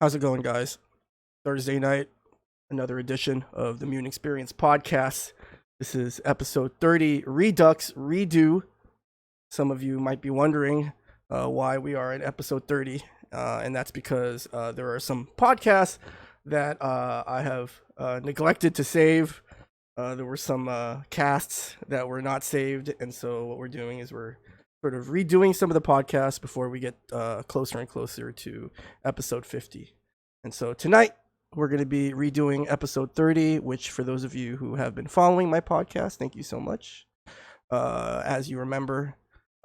How's it going, guys? Thursday night, another edition of the Mutant XPerience Podcast. This is episode 30, Redux Redo. Some of you might be wondering why we are at episode 30, and that's because there are some podcasts that I have neglected to save. There were some casts that were not saved, and so what we're doing is we're sort of redoing some of the podcasts before we get closer and closer to episode 50. And so tonight we're going to be redoing episode 30, which for those of you who have been following my podcast, thank you so much. As you remember,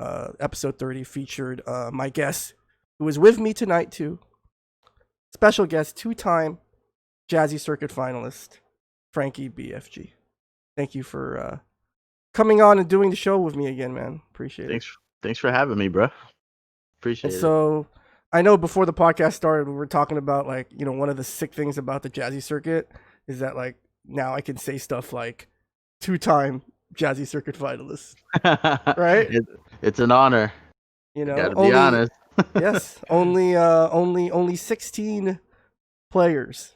episode 30 featured my guest who is with me tonight too. Special guest, two-time Jazzy Circuit Finalist, FrankieBFG. Thank you for coming on and doing the show with me again, man. Appreciate it. Thanks for having me, bro. Appreciate it. So I know before the podcast started, we were talking about one of the sick things about the Jazzy Circuit is that now I can say stuff like two-time Jazzy Circuit Finalist, right? It's an honor. Gotta be honest. Yes, only 16 players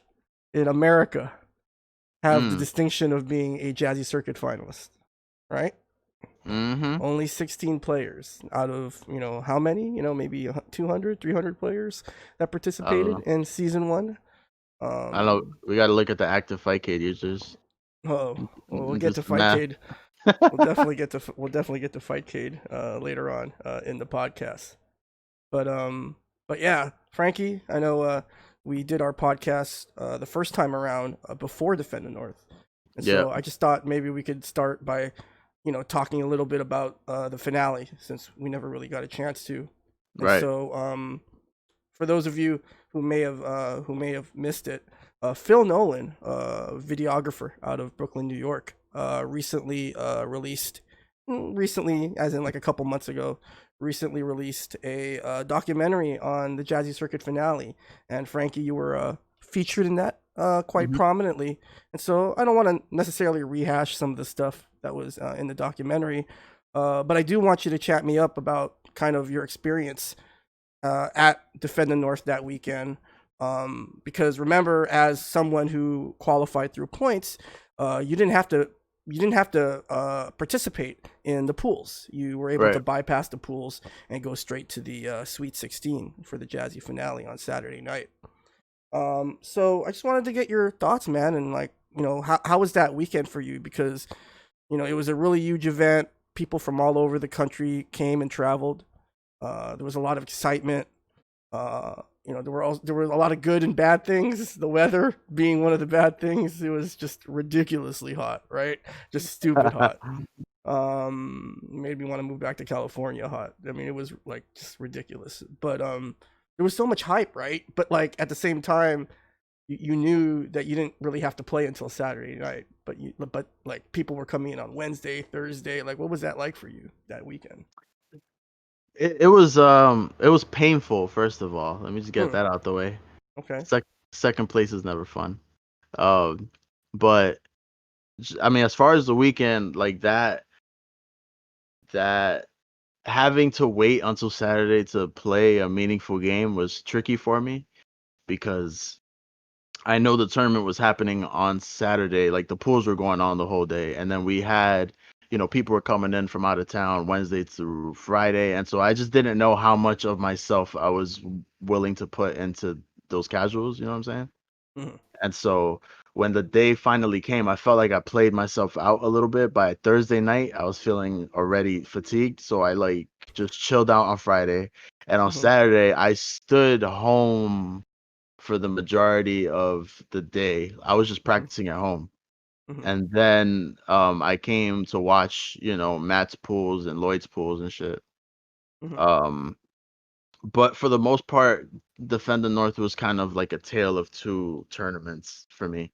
in America have the distinction of being a Jazzy Circuit Finalist, right? Mm-hmm. Only 16 players out of, how many? Maybe 200, 300 players that participated in season 1. I know we got to look at the active Fightcade users. Oh, we'll get to Fightcade. We'll definitely get to Fightcade later on in the podcast. But yeah, Frankie, I know we did our podcast the first time around before Defend the North. And so I just thought maybe we could start by talking a little bit about the finale, since we never really got a chance to. And right. So, for those of you who may have missed it, Phil Nolan, videographer out of Brooklyn, New York, recently released, as in like a couple months ago, released a documentary on the Jazzy Circuit finale. And Frankie, you were featured in that quite prominently. And so I don't want to necessarily rehash some of the stuff that was in the documentary, but I do want you to chat me up about kind of your experience at Defend the North that weekend, because remember, as someone who qualified through points, you didn't have to participate in the pools. You were able to bypass the pools and go straight to the Sweet 16 for the Jazzy finale on Saturday night. So I just wanted to get your thoughts, man, and how was that weekend for you? Because it was a really huge event. People from all over the country came and traveled. There was a lot of excitement. There were a lot of good and bad things. The weather being one of the bad things. It was just ridiculously hot, right? Just stupid hot. Made me want to move back to California hot. I mean, it was just ridiculous. But there was so much hype, right? But at the same time, you knew that you didn't really have to play until Saturday night, but people were coming in on Wednesday, Thursday. What was that like for you that weekend? It was painful. First of all, let me just get that out the way. Okay. Second place is never fun. But I mean, as far as the weekend, that having to wait until Saturday to play a meaningful game was tricky for me, because I know the tournament was happening on Saturday. The pools were going on the whole day. And then we had, people were coming in from out of town Wednesday through Friday. And so I just didn't know how much of myself I was willing to put into those casuals. You know what I'm saying? Mm-hmm. And so when the day finally came, I felt like I played myself out a little bit. By Thursday night, I was feeling already fatigued. So I just chilled out on Friday. And on Saturday, I stood home for the majority of the day. I was just practicing at home. And then I came to watch, Matt's pools and Lloyd's pools and shit. But for the most part, Defend the North was kind of like a tale of two tournaments for me,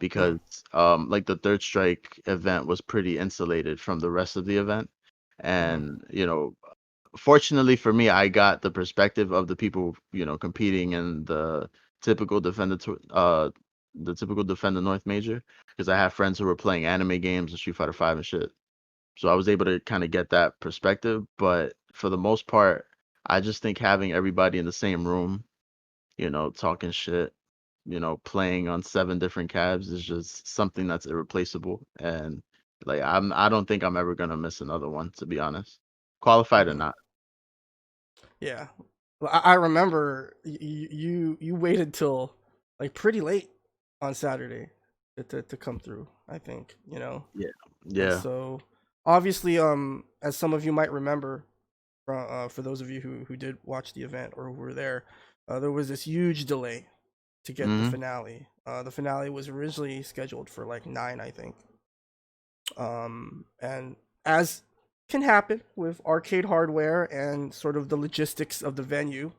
because the Third Strike event was pretty insulated from the rest of the event. And fortunately for me, I got the perspective of the people competing in the typical Defend the North major, because I have friends who were playing anime games and Street Fighter 5 and shit. So I was able to kind of get that perspective. But for the most part, I just think having everybody in the same room talking shit, playing on 7 different cabs is just something that's irreplaceable. And like I don't think I'm ever gonna miss another one, to be honest, qualified or Mhm. not. Yeah. Well, I remember you waited till like pretty late on Saturday to come through, I think, Yeah, And yeah. so obviously, as some of you might remember, for those of you who did watch the event or who were there was this huge delay to get the Hmm. finale. The finale was originally scheduled for like 9, I think. And as can happen with arcade hardware and sort of the logistics of the venue,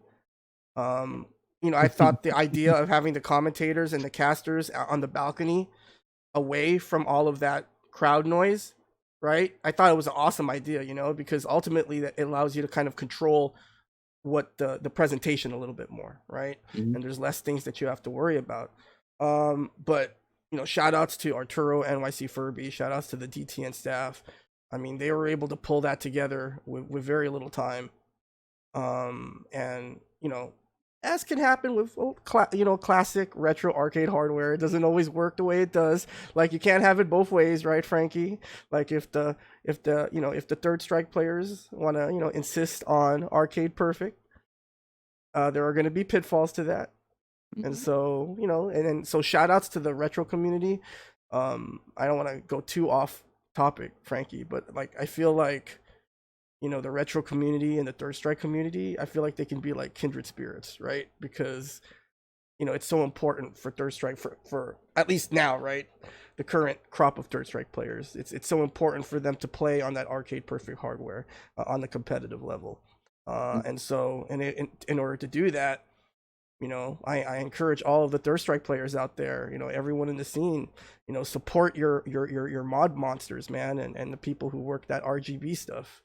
um, I thought the idea of having the commentators and the casters on the balcony away from all of that crowd noise, right? I thought it was an awesome idea, because ultimately that it allows you to kind of control what the presentation a little bit more, right? Hmm. And there's less things that you have to worry about. But shout outs to Arturo, NYC Furby, shout outs to the DTN staff. I mean, they were able to pull that together with very little time. And as can happen with classic retro arcade hardware, it doesn't always work the way it does. Like you can't have it both ways, right, Frankie? Like if the third strike players want to insist on arcade perfect, there are going to be pitfalls to that. And Hmm. so and then so shout outs to the retro community. I don't want to go too off topic, Frankie, but like I feel like the retro community and the third strike community, I feel like they can be like kindred spirits, right? Because it's so important for third strike for at least now, right? The current crop of third strike players, it's so important for them to play on that arcade perfect hardware on the competitive level. And so in order to do that, I encourage all of the third strike players out there, everyone in the scene, support your mod monsters, man, and the people who work that RGB stuff.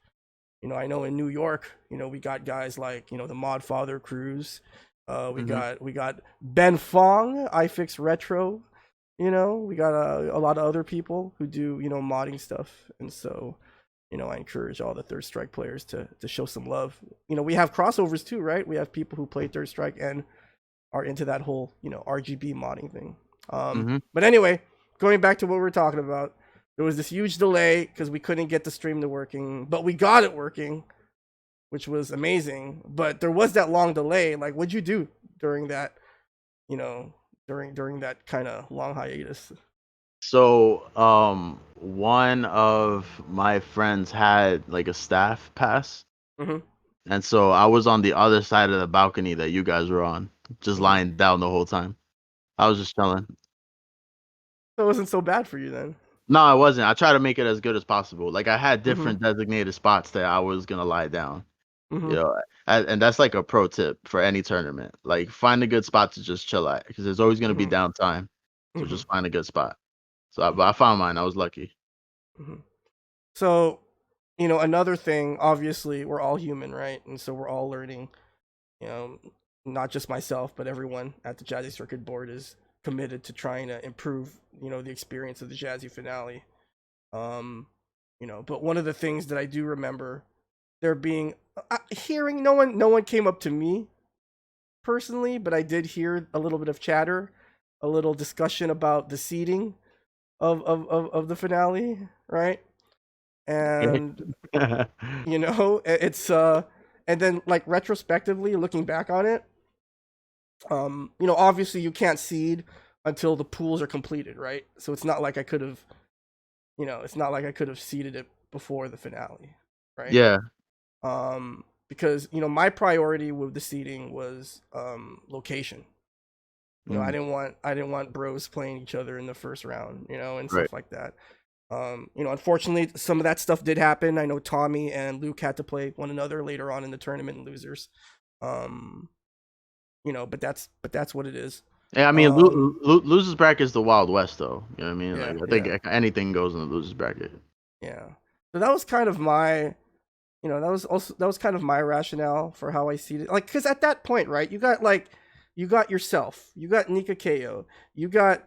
I know in New York, we got guys like, the Mod Father Cruz. Hmm. We got Ben Fong, iFix Retro. We got a lot of other people who do, modding stuff. And so, I encourage all the Third Strike players to show some love. We have crossovers too, right? We have people who play Third Strike and are into that whole, RGB modding thing. Hmm. But anyway, going back to what we were talking about, there was this huge delay because we couldn't get the stream to working, but we got it working, which was amazing. But there was that long delay. Like, what'd you do during that? You know, during that kind of long hiatus. So, one of my friends had like a staff pass, Mm-hmm. and so I was on the other side of the balcony that you guys were on, just Mm-hmm. lying down the whole time. I was just chilling. So it wasn't so bad for you then. No, I wasn't. I try to make it as good as possible. Like I had Mm-hmm. different designated spots that I was gonna lie down. Mm-hmm. You know, and that's like a pro tip for any tournament. Like find a good spot to just chill at, because there's always gonna be Mm-hmm. downtime. So Mm-hmm. just find a good spot. But Mm-hmm. I found mine. I was lucky. Mm-hmm. So, another thing. Obviously, we're all human, right? And so we're all learning. You know, not just myself, but everyone at the Jazzy Circuit board is committed to trying to improve, the experience of the Jazzy finale. Um, but one of the things that I do remember there being hearing no one came up to me personally, but I did hear a little bit of chatter, a little discussion about the seating of the finale, right? And it's and then like retrospectively looking back on it, obviously you can't seed until the pools are completed, right? So it's not like I could have seeded it before the finale, right? Yeah. Because my priority with the seeding was location. Mm, I didn't want bros playing each other in the first round, and right. stuff like that. Unfortunately, some of that stuff did happen. I know Tommy and Luke had to play one another later on in the tournament and losers. Um, but that's what it is. Yeah, I mean, Um, losers bracket is the Wild West, though. You know what I mean? yeah, Like, I think yeah, anything goes in the losers bracket. yeah. So that was kind of my, that was kind of my rationale for how I see it. Like, because at that point, right, you got yourself, you got Nika KO, you got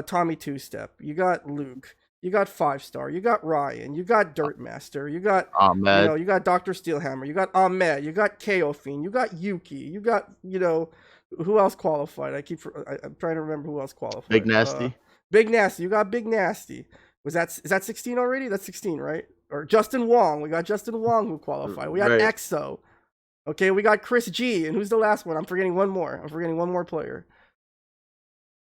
Tommy Two Step, you got Luke, you got 5-star, you got Ryan, you got Dirtmaster, you got Ahmed. you got Dr. Steelhammer, you got Ahmed, you got KO Fiend, you got Yuki, you got who else qualified? I'm trying to remember who else qualified. Big Nasty. Big Nasty, you got Big Nasty. Is that 16 already? That's 16, right? Or Justin Wong, we got Justin Wong who qualified. We got Right. EXO. Okay, we got Chris G, and who's the last one? I'm forgetting one more player.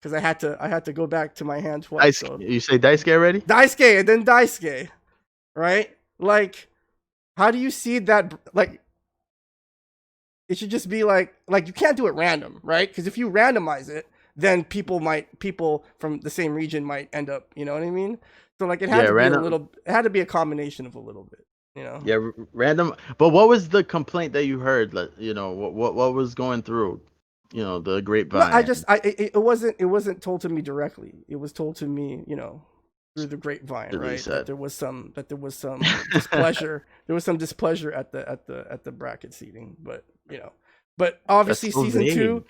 Because I had to go back to my hand twice. So. You say Daisuke already? Daisuke and then Daisuke, right? Like, how do you see that? Like, it should just be like you can't do it random, right? Because if you randomize it, then people from the same region might end up, you know what I mean? So like it had to be a combination of a little bit, you know? Yeah, random. But what was the complaint that you heard? Like, what was going through? The grapevine. No, it wasn't told to me directly. It was told to me, through the grapevine, right? That there was some displeasure. There was some displeasure at the bracket seating, but obviously so season vague. 2.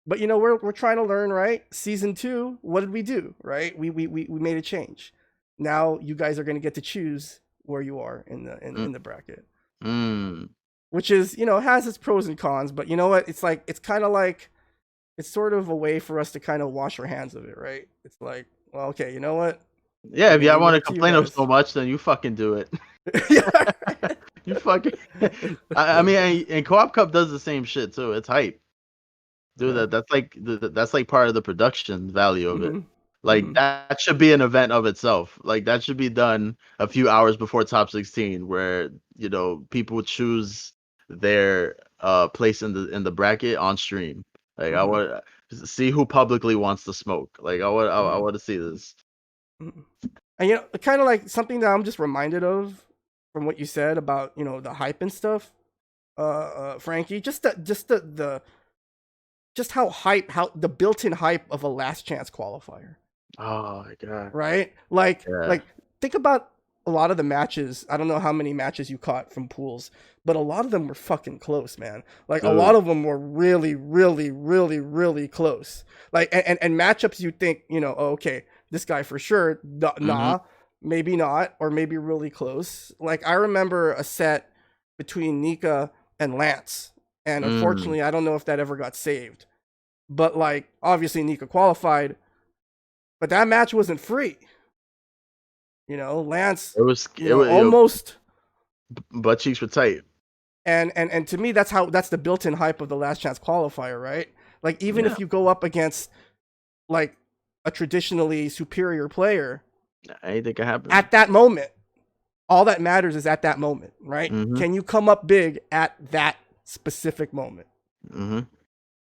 But we're trying to learn, right? Season 2, what did we do, right? We made a change. Now you guys are going to get to choose where you are in the bracket. Which is, has its pros and cons, but you know what? It's kind of like, it's sort of a way for us to kind of wash our hands of it, right? It's like, well, okay, you know what? Yeah, if y'all want to complain of so much, then you fucking do it. Yeah. You fucking. I mean, and Co-op Cup does the same shit too. It's hype, dude. Yeah. That's like part of the production value of it. Like that should be an event of itself. Like that should be done a few hours before top 16, where people choose their place in the bracket on stream. Like I want to see who publicly wants to smoke. Like I want to see this. And kind of like something that I'm just reminded of from what you said about the hype and stuff, Frankie. Just how the built-in hype of a last chance qualifier. Oh my god! Right? Like think about a lot of the matches. I don't know how many matches you caught from pools, but a lot of them were fucking close, man. Like a lot of them were really, really, really, really close. Like and matchups you think, okay, this guy for sure, nah, maybe not, or maybe really close. Like I remember a set between Nika and Lance, and unfortunately, I don't know if that ever got saved. But like obviously Nika qualified, but that match wasn't free. Lance, it was almost butt cheeks were tight. And to me, that's the built-in hype of the last chance qualifier, right? Like even if you go up against like a traditionally superior player, anything can happen at that moment. All that matters is at that moment, right? Can you come up big at that specific moment?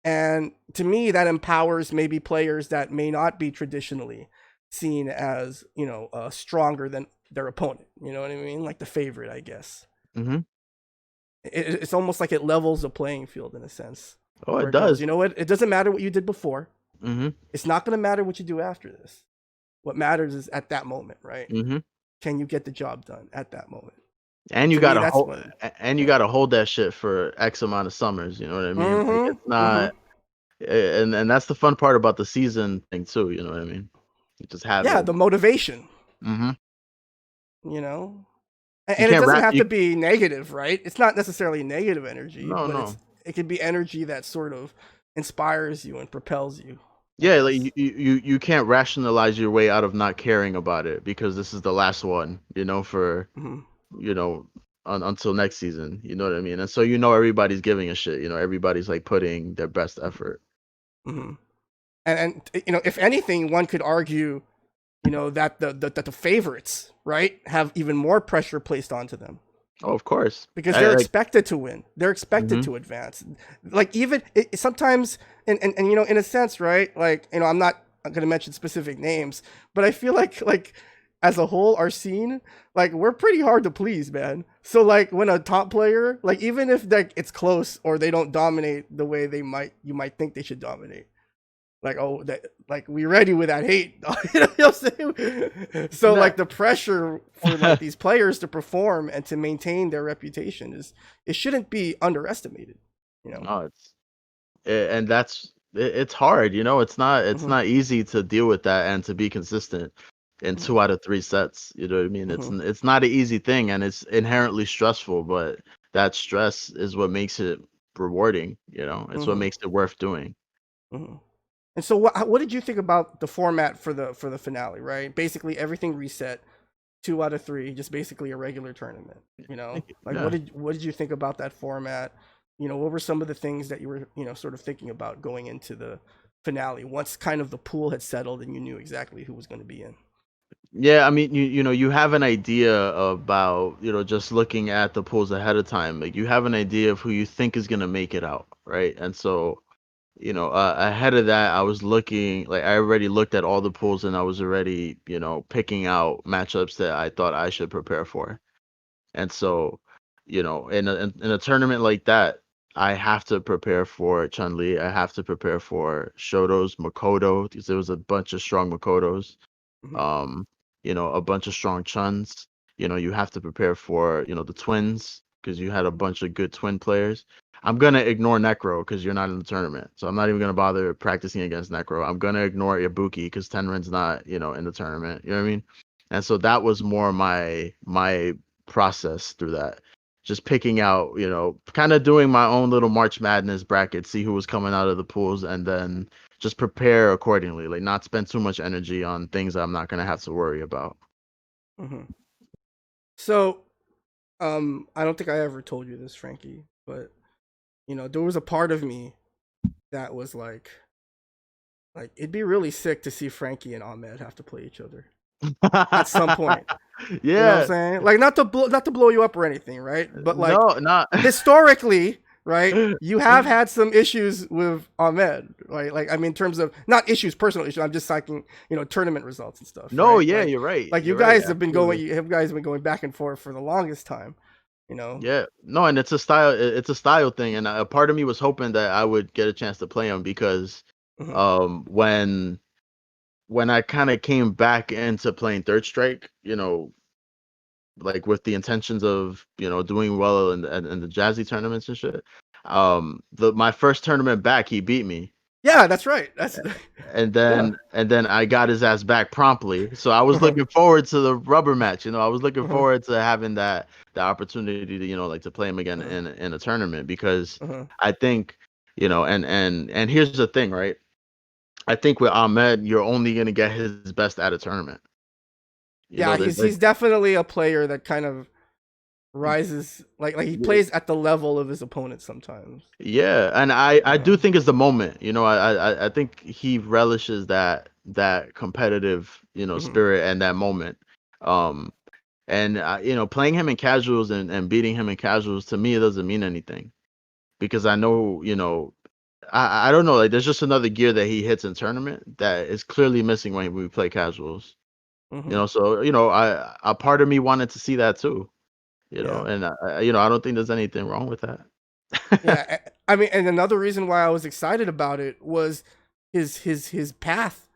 And to me, that empowers maybe players that may not be traditionally seen as, stronger than their opponent. You know what I mean? Like the favorite, I guess. It's almost like it levels the playing field in a sense. Oh, it does. You know what? It doesn't matter what you did before. It's not going to matter what you do after this. What matters is at that moment, right? Can you get the job done at that moment? And you gotta hold that shit for X amount of summers. You know what I mean? Like it's not, and that's the fun part about the season thing too. You know what I mean? You just have the motivation. And it doesn't have to be negative, right? It's not necessarily negative energy, but it can be energy that sort of inspires you and propels you. Yeah, like you can't rationalize your way out of not caring about it because this is the last one, for until next season. You know what I mean? And so everybody's giving a shit. Everybody's like putting their best effort. And if anything, one could argue, that the favorites, right, have even more pressure placed onto them. Oh, of course. Because they're expected to win. They're expected to advance. Like even sometimes, and in a sense, right? Like, I'm not going to mention specific names, but I feel like as a whole, our scene, like we're pretty hard to please, man. So like when a top player, like even if like it's close or they don't dominate the way you might think they should dominate. Like, we ready with that hate. You know what I'm saying? So like the pressure for like these players to perform and to maintain their reputation it shouldn't be underestimated. No, it's hard. It's not easy to deal with that and to be consistent. in Mhm. 2 out of 3 sets. You know what I mean? Mhm. It's not an easy thing, and it's inherently stressful, but that stress is what makes it rewarding, you know? It's what Mhm. makes it worth doing. Mhm. And so, what did you think about the format for the finale? Right, basically everything reset, 2 out of 3, just basically a regular tournament. Thank you. Like Yeah. what did you think about that format? What were some of the things that you were sort of thinking about going into the finale once kind of the pool had settled and you knew exactly who was going to be in? Yeah, I mean, you know, you have an idea about, you know, just looking at the pools ahead of time. Like you have an idea of who you think is gonna make it out, right? And so, you know, ahead of that, I was looking, like I already looked at all the pools and I was already, you know, picking out matchups that I thought I should prepare for. And so, you know, in a tournament like that, I have to prepare for Chun Li. I have to prepare for Shoto's Makoto because there was a bunch of strong Makotos. Hmm. um a bunch of strong chuns. You have to prepare for the twins because you had a bunch of good twin players. I'm gonna ignore Necro because you're not in the tournament, so I'm not even gonna bother practicing against Necro. I'm gonna ignore Ibuki because Tenrin's not in the tournament. You know what I mean? And so that was more my process through that, just picking out, kind of doing my own little March Madness bracket, see who was coming out of the pools, and then just prepare accordingly, like not spend too much energy on things I'm not gonna have to worry about. Hmm. So, I don't think I ever told you this, Frankie, but there was a part of me that was like it'd be really sick to see Frankie and Ahmed have to play each other at some point. You know what I'm Yeah, saying? Like not to blow you up or anything, right? But like no, not. historically, right? You have had some issues with Ahmed, right? Like I mean, in terms of not issues, personal issues. I'm just citing, tournament results and stuff, No, right? yeah, Like you're right. like you You're right. guys have been going, Absolutely. you have guys been going back and forth for the longest time, you know. Yeah. No, and it's a style. It's a style thing, and a part of me was hoping that I would get a chance to play him because, Hmm. when I kind of came back into playing Third Strike, like with the intentions of doing well in the Jazzy tournaments and shit. The my first tournament back, he beat me, Yeah, that's right. That's and yeah. then I got his ass back promptly. So I was Uh-huh. looking forward to the rubber match. I was looking Uh-huh. forward to having that the opportunity to like to play him again Uh-huh. in a tournament because Uh-huh. I think and here's the thing, right? I think with Ahmed, you're only gonna get his best at a tournament. Yeah, There's he's definitely a player that kind of rises, like he plays at the level of his opponent sometimes. yeah, and I do Yeah. think it's the moment. I think he relishes that competitive Hmm. spirit and that moment. Um, and playing him in casuals and beating him in casuals to me it doesn't mean anything because I know I don't know, like there's just another gear that he hits in tournament that is clearly missing when we play casuals. Hmm. So I a part of me wanted to see that too. Yeah. And I don't think there's anything wrong with that. Yeah. I mean, and another reason why I was excited about it was his path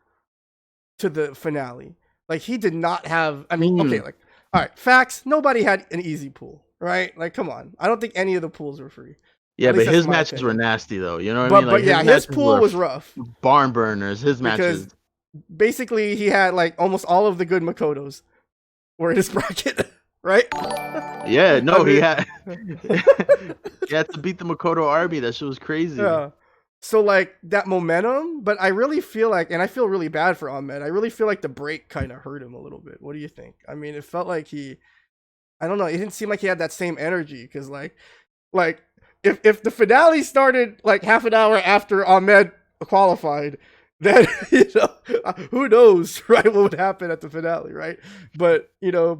to the finale. Like he did not have. I mean, okay, Mm. like all right, facts. Nobody had an easy pool, right? Like, come on. I don't think any of the pools were free. At Yeah, least but that's his my matches were opinion. nasty though. You know what I mean? But Like his yeah, his matches pool were was rough barn burners. His matches. because basically he had like almost all of the good Makotos were in his bracket, right? Yeah, I no, he mean, had he had to beat the Makoto Army. That shit was crazy. yeah. So like that momentum, but I really feel like, and I feel really bad for Ahmed. I really feel like the break kind of hurt him a little bit. What do you think? I mean, it felt like I don't know. It didn't seem like he had that same energy because like if the finale started like half an hour after Ahmed qualified, then who knows, right? What would happen at the finale, right? But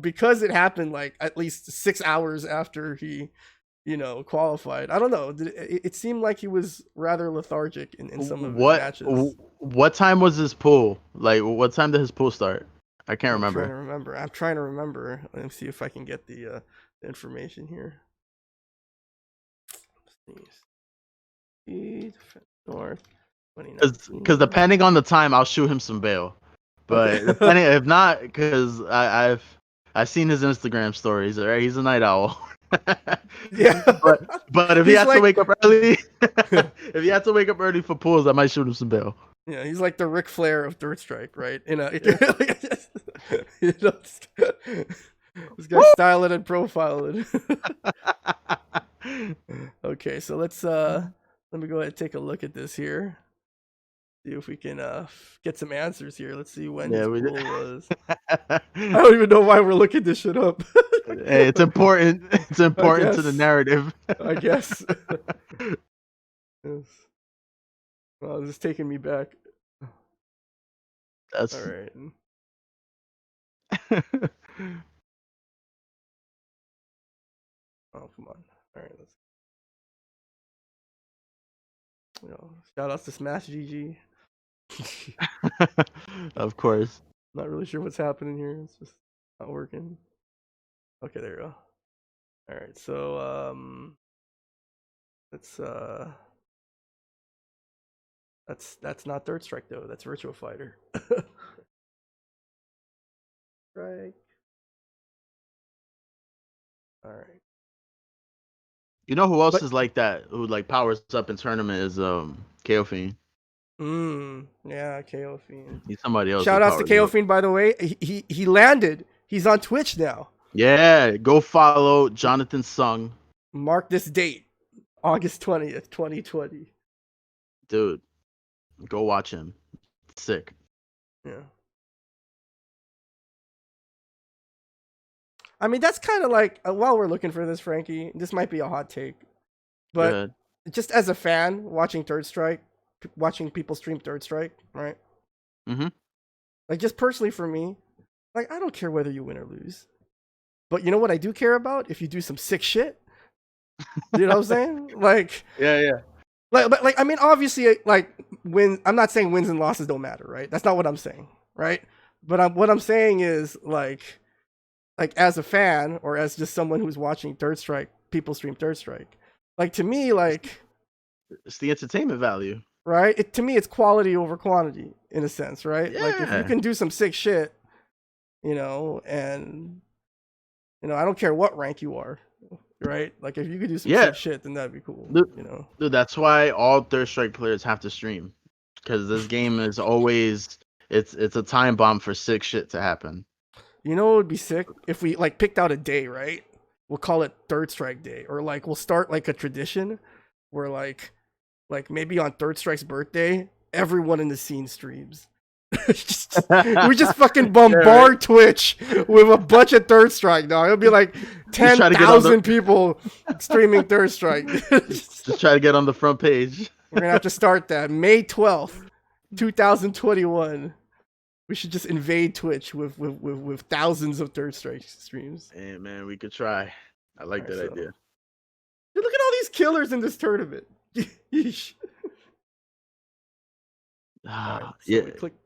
because it happened like at least 6 hours after he qualified. I don't know. It seemed like he was rather lethargic in some of his matches. What time was his pool? Like what time did his pool start? I can't I'm trying remember. to remember. I'm trying to remember. Let me see if I can get the information here. North Because 2019. depending on the time, I'll shoot him some bail. Okay. But depending, if not, because I've seen his Instagram stories. All right, he's a night owl. Yeah. but if he He's has to like wake up early, if he has to wake up early for pools, I might shoot him some bail. yeah, he's like the Ric Flair of Third Strike, right? Yeah. You know, this guy's styling and profiling. Okay, so let me go ahead and take a look at this here. See if we can get some answers here. Let's see when his pool was. I don't even know why we're looking this shit up. Hey, it's important. It's important to the narrative. I guess. Yes. Well, this is taking me back. That's all right. Oh, come on. All right, let's. Shout outs to Smash GG. Of course. Not really sure what's happening here. It's just not working. Okay, there you go. All right, so that's not Third Strike though. That's Virtua Fighter. Strike. All right. You know who else is like that? Who like powers up in tournament is KO Fiend. Yeah, KO Fiend. He's somebody else. Shout outs to KO Fiend, by the way. He landed. He's on Twitch now. Yeah, go follow Jonathan Sung. Mark this date, August 20th, 2020. Dude, go watch him. Sick. Yeah. I mean, that's kind of like, while we're looking for this, Frankie, this might be a hot take, but just as a fan watching Third Strike, watching people stream Third Strike, right? Mm-hmm. Like, just personally for me, like, I don't care whether you win or lose. But you know what I do care about? If you do some sick shit. You know what I'm saying? Like, yeah. Like, I mean, obviously, like, I'm not saying wins and losses don't matter, right? That's not what I'm saying, right? But what I'm saying is, like as a fan or as just someone who's watching Third Strike, people stream Third Strike. Like, to me, like, it's the entertainment value, right? To me, it's quality over quantity in a sense, right? Yeah. Like, if you can do some sick shit, and I don't care what rank you are, right? Like, if you could do some sick shit, then that'd be cool. Dude, that's why all Third Strike players have to stream, because this game is always it's a time bomb for sick shit to happen. You know what would be sick? If we like picked out a day, right? We'll call it Third Strike Day, or like we'll start like a tradition where like maybe on Third Strike's birthday, everyone in the scene streams. We just fucking bombard Twitch with a bunch of Third Strike, dog. It'll be like 10,000 people streaming Third Strike. Just try to get on the front page. We're gonna have to start that May 12th, 2021. We should just invade Twitch with thousands of Third Strike streams. Hey man, we could try. I like that idea. Dude, look at all these killers in this tournament. Yeesh. Right, so yeah.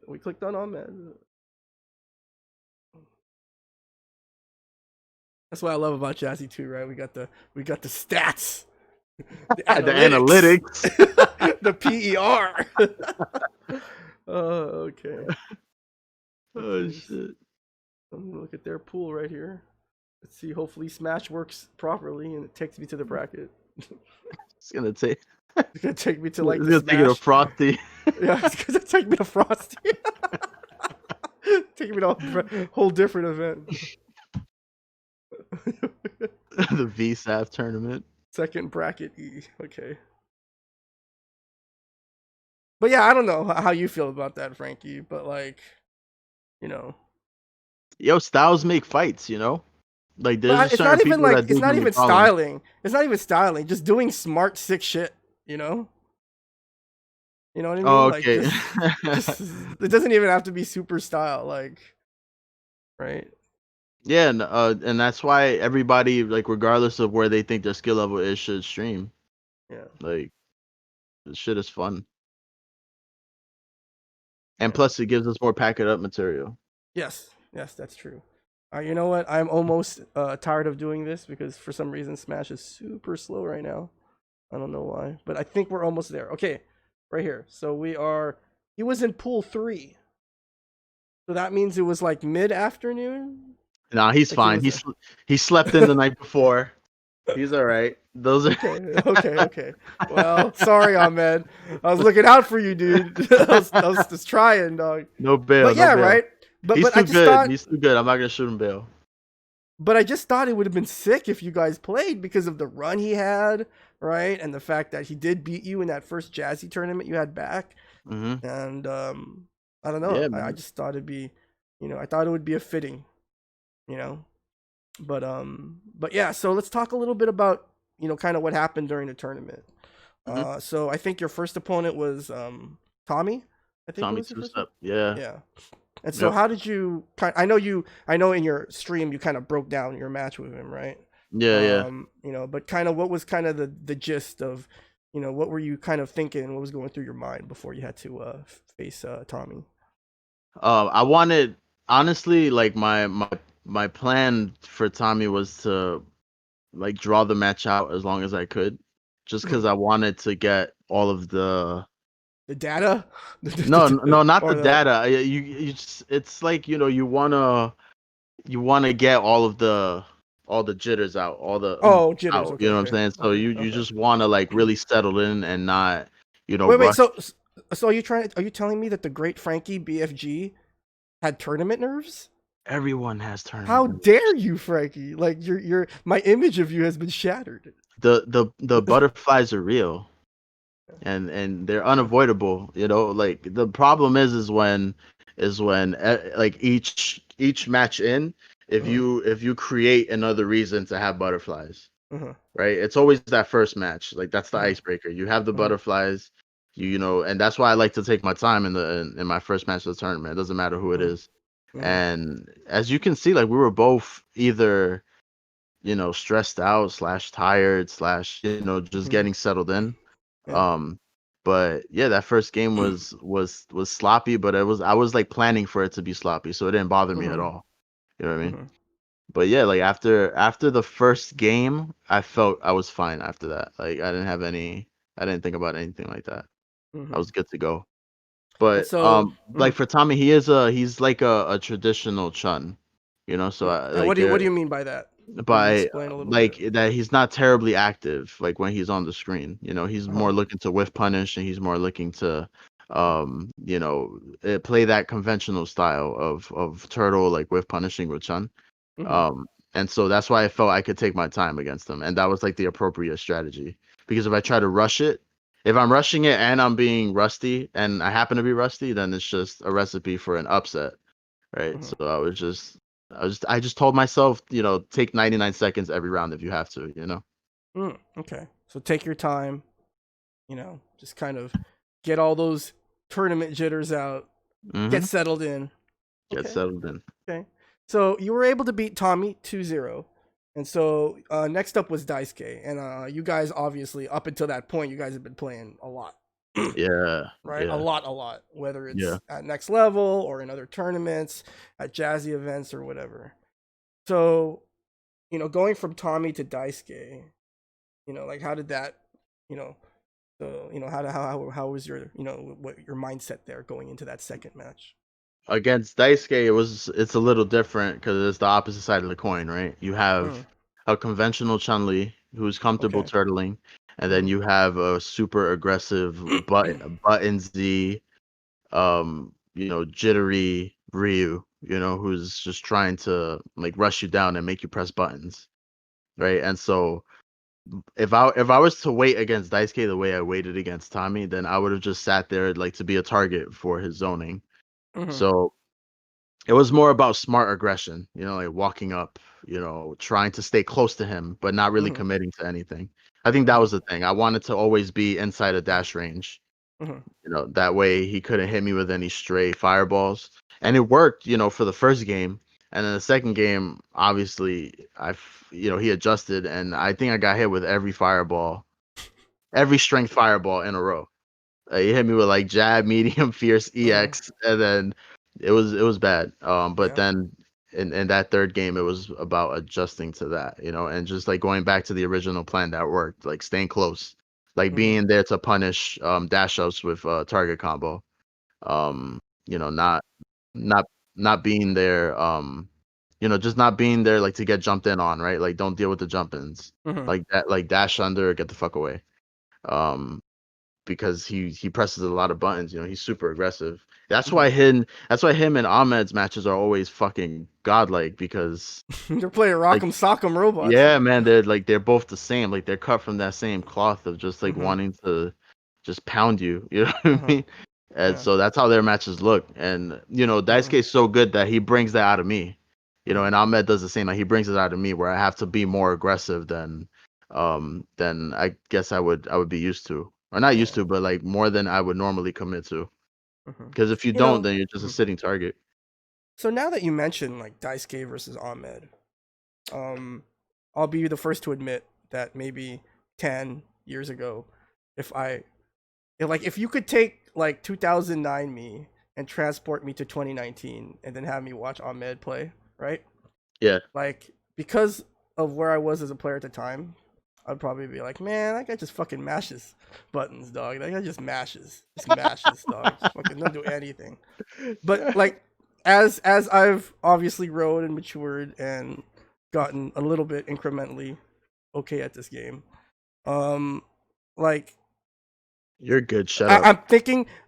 We clicked on man. That's what I love about Jazzy too, right? We got the stats, the analytics, the PER. Okay. Oh shit. I'm gonna look at their pool right here. Let's see. Hopefully, Smash works properly and it takes me to the bracket. It's gonna take me to like. It's gonna take you to Frosty. Yeah, it's gonna take me to Frosty. Take me to a whole different event. The VSAF tournament. Second bracket E. Okay. But yeah, I don't know how you feel about that, Frankie. But like, Yo, styles make fights. Like there's it's not even like it's not even styling. It's not even styling. Just doing smart, sick shit. You know what I mean? Oh, okay. Just, it doesn't even have to be super style, like, right? Yeah, and that's why everybody, like, regardless of where they think their skill level is, should stream. Yeah. Like, this shit is fun. And plus, it gives us more packet up material. Yes, that's true. You know what? I'm almost tired of doing this because for some reason Smash is super slow right now. I don't know why, but I think we're almost there. Okay, right here. So he was in pool 3. So that means it was like mid-afternoon? Nah, he's fine. He slept in the night before. He's all right. Those are okay. Well, sorry, Ahmed. I was looking out for you, dude. I was just trying, dog. No bail. But yeah, no bail. right? but I just thought He's too good. I'm not gonna shoot him bail. but I just thought it would have been sick if you guys played because of the run he had, right? And the fact that he did beat you in that first Jazzy tournament you had back. Mm-hmm. And I don't know. Yeah, I man. just thought it'd be, I thought it would be a fitting, you know. But yeah. So let's talk a little bit about kind of what happened during the tournament. Mm-hmm. So I think your first opponent was Tommy. I think it Tommy was your two first one. step. Yeah. Yeah. And so Yep. how did you I know in your stream you kind of broke down your match with him, right? Yeah. Yeah. But kind of what was kind of the gist of, what were you kind of thinking? What was going through your mind before you had to face Tommy? I wanted, honestly, like my plan for Tommy was to like draw the match out as long as I could, just because Mhm. I wanted to get all of the. The data, No, not the or the data. It's like, you wanna get all the jitters out, all the jitters. out. Okay, You know what I'm okay, saying? So okay, you okay. just wanna like really settle in and not, Wait. rush. So are you telling me that the great Frankie BFG had tournament nerves? Everyone has tournament How nerves. dare you, Frankie? Like my image of you has been shattered. The butterflies are real, and they're unavoidable. Like the problem is when like each match in, Uh-huh, if you create another reason to have butterflies, uh-huh, right? It's always that first match. Like that's the uh-huh, icebreaker. You have the uh-huh, butterflies, and that's why I like to take my time in my first match of the tournament. It doesn't matter who it uh-huh, is. uh-huh, And as you can see, like we were both either, stressed out slash tired slash, just uh-huh. getting settled in. Yeah. Um, but yeah, that first game was sloppy, but I was like planning for it to be sloppy, so it didn't bother me at Uh-huh, all. You know what I mean? uh-huh, But yeah, like after the first game, I felt I was fine after that. Like I didn't think about anything like that. I uh-huh. was good to go. And But so, like for Tommy, he's like a traditional chun, so and like what there do you mean by that? Can you by explain a little like bit? that he's not terribly active like when he's on the screen. He's Uh-huh, more looking to whiff punish, and he's more looking to play that conventional style of turtle like whiff punishing with chun. uh-huh, And so that's why I felt I could take my time against him, and that was like the appropriate strategy. Because if I try to rush it, if I'm rushing it and I'm being rusty, and I happen to be rusty, then it's just a recipe for an upset, right? uh-huh. So I just told myself, take 99 seconds every round if you have to. Okay. So take your time, just kind of get all those tournament jitters out, get Mm-hmm. settled in. Get Okay. settled in. Okay. So you were able to beat Tommy 2-0. And so next up was Daisuke. And you guys, obviously, up until that point, you guys have been playing a lot. Yeah, Right? yeah, A lot. Whether yeah. it's at next level or in other tournaments, at Jazzy events or whatever. So, going from Tommy to Daisuke, like how did that, you know, so, how was your, what your mindset there going into that second match? Against Daisuke, it's a little different because it's the opposite side of the coin, right? You Mm, have a conventional Chun-Li who's comfortable okay. turtling, and then Mm, you have a super aggressive button Z, jittery Ryu, who's just trying to like rush you down and make you press buttons, right? And so if I was to wait against Daisuke the way I waited against Tommy, then I would have just sat there like to be a target for his zoning. mm-hmm, So it was more about smart aggression, like walking up, trying to stay close to him, but not really mm-hmm, committing to anything. I think that mm-hmm, was the thing. I wanted to always be inside of dash range. mm-hmm, That way he couldn't hit me with any stray fireballs. And it worked, for the first game. And then the second game, obviously, he adjusted, and I think I got hit with every fireball, every strength fireball in a row. He hit me with like jab, medium, fierce, mm-hmm. EX, and then it was bad. But Yeah. then in that third game, it was about adjusting to that, and just like going back to the original plan that worked, like staying close, like Mm-hmm, being there to punish dash ups with target combo. Um, not not not being there. Just not being there like to get jumped in on, right? Like don't deal with the jump ins mm-hmm, like that, like dash under, get the fuck away. Um, because he presses a lot of buttons. He's super aggressive. That's why him and Ahmed's matches are always fucking godlike because They're playing like Rock'em Sock'em robots. yeah, man, they're both the same. Like they're cut from that same cloth of just like Mm-hmm. wanting to just pound you. You know what I Uh-huh. mean? And Yeah. so that's how their matches look. And Mm-hmm. Daisuke's so good that he brings that out of me. Mm-hmm. And Ahmed does the same. Like he brings it out of me where I have to be more aggressive than I guess I would be used to. Or not used Yeah. to, but like more than I would normally commit to. Mm-hmm. Because if you You don't, know. then you're just a Mhm. sitting target. So now that you mentioned like Daisuke versus Ahmed, um, I'll be the first to admit that maybe 10 years ago, if you could take like 2009 me and transport me to 2019 and then have me watch Ahmed play, right? Yeah. Like because of where I was as a player at the time, I'd probably be like, man, that guy just fucking mashes buttons, dog. That guy just mashes, dog. Just fucking don't do anything. But like as I've obviously grown and matured and gotten a little bit incrementally okay at this game, um, like You're good. Shut I, up.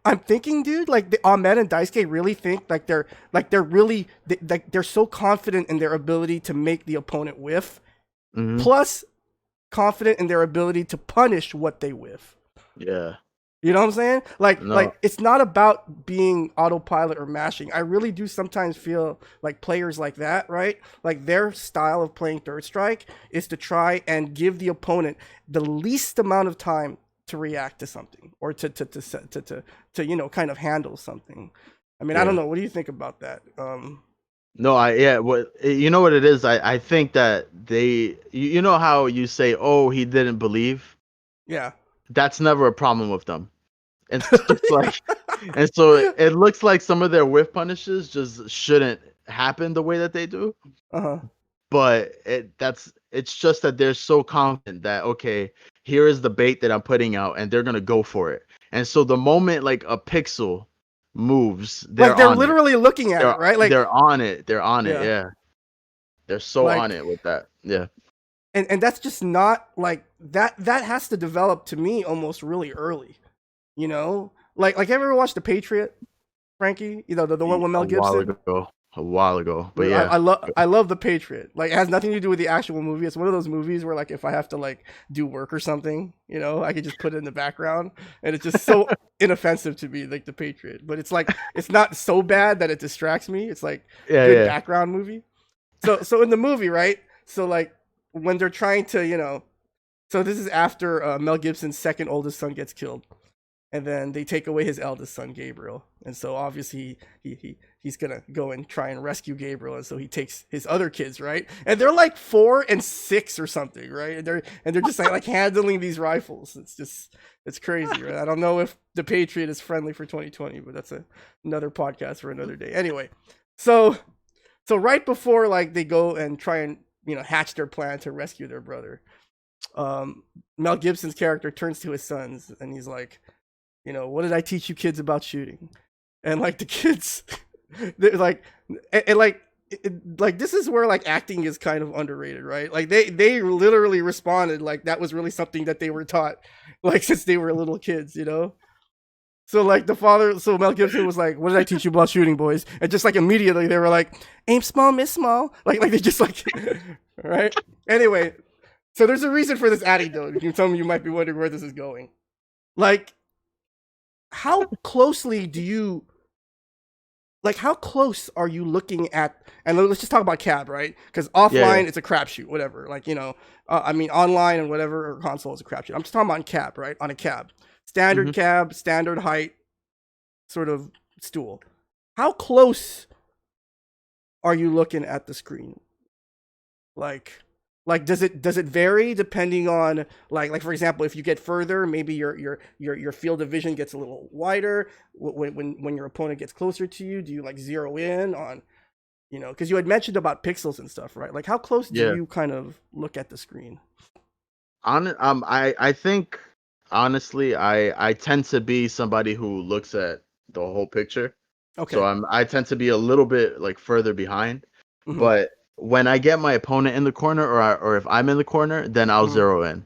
I'm thinking, dude, like the Ahmed and Daisuke really think they're really they're so confident in their ability to make the opponent whiff, Hmm. plus confident in their ability to punish what they whiff. Yeah. You know what I'm saying? No. Like it's not about being autopilot or mashing. I really do sometimes feel like players like that, right? Like their style of playing third strike is to try and give the opponent the least amount of time to react to something or to kind of handle something. I mean, I don't Yeah. know. What do you think about that? No, you know what it is? I think that you know how you say, "Oh, he didn't believe." Yeah. That's never a problem with them. And so it's like and so it looks like some of their whiff punishes just shouldn't happen the way that they do. Uh-huh. But it's just that they're so confident that okay, here is the bait that I'm putting out and they're going to go for it. And so the moment like a pixel moves, Like they're they're on it. literally looking at it, right? Like They're on it. They're on it. yeah. Yeah. They're so on Like it with that. Yeah. and that's just not like that has to develop to me almost really early, you know, like have you ever watched The Patriot, Frankie? You know, the one with A Mel while Gibson. ago. A while ago. But Dude, yeah. I love The Patriot. Like it has nothing to do with the actual movie. It's one of those movies where like if I have to like do work or something, you know, I could just put it in the background and it's just so inoffensive to me, like The Patriot. But it's like it's not so bad that it distracts me. It's like Yeah, good yeah. background movie. So in the movie, right? So like when they're trying to, so this is after Mel Gibson's second oldest son gets killed, and then they take away his eldest son Gabriel, and so obviously he's gonna go and try and rescue Gabriel, and so he takes his other kids, right? And they're like 4 and 6 or something, right? And they're just like handling these rifles. It's crazy, right? I don't know if the Patriot is friendly for 2020, but that's another podcast for another day. Anyway, so right before like they go and try and hatch their plan to rescue their brother, Mel Gibson's character turns to his sons and he's like, what did I teach you kids about shooting? And like the kids, they're like, and like this is where like acting is kind of underrated, right? Like they literally responded like that was really something that they were taught, like since they were little kids, So like so Mel Gibson was like, "What did I teach you about shooting, boys?" And just like immediately they were like, "Aim small, miss small." Like they just like, right? Anyway, so there's a reason for this anecdote. You tell me, you might be wondering where this is going. Like, how closely do you like? How close are you looking at? And let's just talk about cab, right? Because Yeah, offline it's a crapshoot, whatever. Like I mean, online and whatever or console is a crapshoot. I'm just talking about on cab, right? On a cab. Standard yeah. cab, standard height, sort of stool. How close are you looking at the screen? Like does it vary depending on like for example, if you get further, maybe your field of vision gets a little wider when your opponent gets closer to you. Do you like zero in on because you had mentioned about pixels and stuff, right? Like how close do Yeah. you kind of look at the screen? I think honestly, I tend to be somebody who looks at the whole picture. So Okay. I tend to be a little bit like further behind. Mm-hmm. But when I get my opponent in the corner, or if I'm in the corner, then I'll Mm-hmm. zero in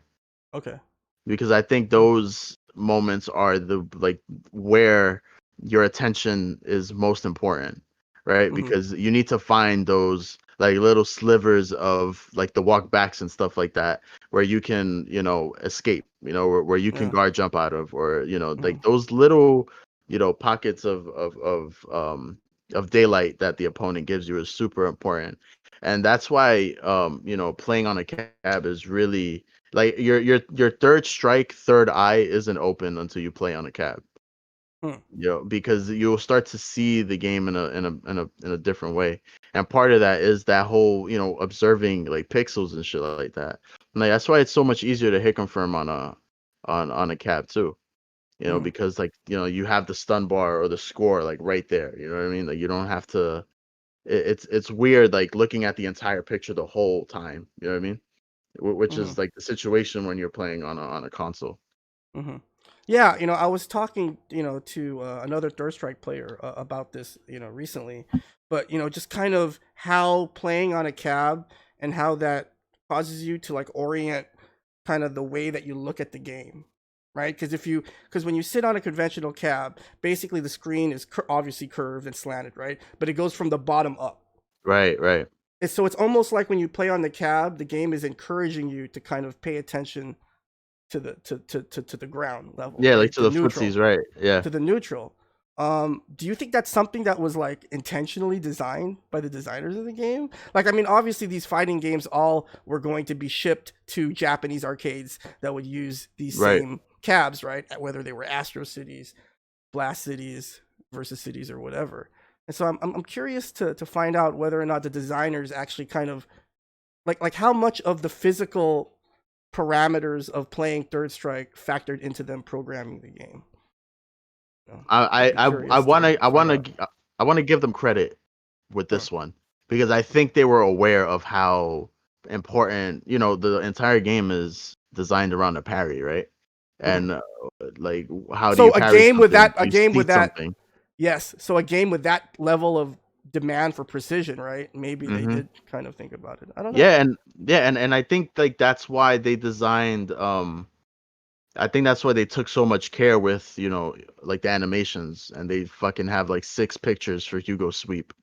Okay. because I think those moments are the like where your attention is most important, right? Mhm. Because you need to find those like little slivers of like the walk backs and stuff like that where you can, escape, where you can Yeah. guard jump out of, or Mhm. like those little, pockets of daylight that the opponent gives you is super important. And that's why playing on a cab is really like your third strike, third eye isn't open until you play on a cab. Hmm. Because you'll start to see the game in a different way. And part of that is that whole, observing like pixels and shit like that. And like that's why it's so much easier to hit confirm on a cab too. Mhm. Because like, you have the stun bar or the score like right there. You know what I mean? Like you don't have to it's weird like looking at the entire picture the whole time. You know what I mean? Which Mhm. is like the situation when you're playing on a console. Hmm. Yeah, I was talking, to another Third Strike player about this, recently, but just kind of how playing on a cab and how that causes you to like orient kind of the way that you look at the game, right? Because when you sit on a conventional cab, basically the screen is obviously curved and slanted, right? But it goes from the bottom up. Right, right. And so it's almost like when you play on the cab, the game is encouraging you to kind of pay attention to the ground level, Yeah, like right? to The the neutral, footsies, right. Yeah. to the neutral. Do you think that's something that was like intentionally designed by the designers of the game? Like, I mean, obviously these fighting games all were going to be shipped to Japanese arcades that would use these Right. same cabs, right? Whether they were Astro Cities, Blast Cities, Versus Cities, or whatever. And so I'm curious to find out whether or not the designers actually kind of like how much of the physical parameters of playing Third Strike factored into them programming the game. I'd I be I I curious want to to I find want out. to I want to give them credit with Huh. this one because I think they were aware of how important, the entire game is designed around a parry, right? Mhm. And like how do So you parry something? a You game with seed that, something. yes. So a game with that level of demand for precision, right? Maybe they Mhm. did kind of think about it. I don't know. Yeah, and I think like that's why they designed I think that's why they took so much care with, like the animations, and they fucking have like 6 pictures for Hugo Sweep.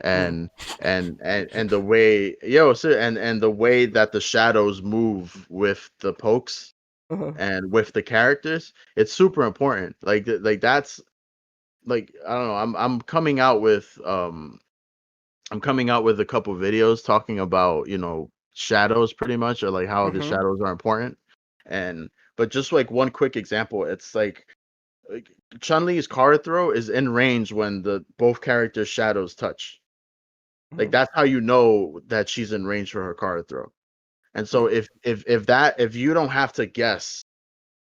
Mm. And the way and the way that the shadows move with the pokes Uh-huh. and with the characters, it's super important. Like that's like I don't know, I'm coming out with a couple videos talking about, shadows pretty much, or like how the Mhm. shadows are important. And but just like one quick example, it's like Chun-Li's card throw is in range when the both characters' shadows touch. Like Mhm. that's how you know that she's in range for her card throw. And so Mm. if you don't have to guess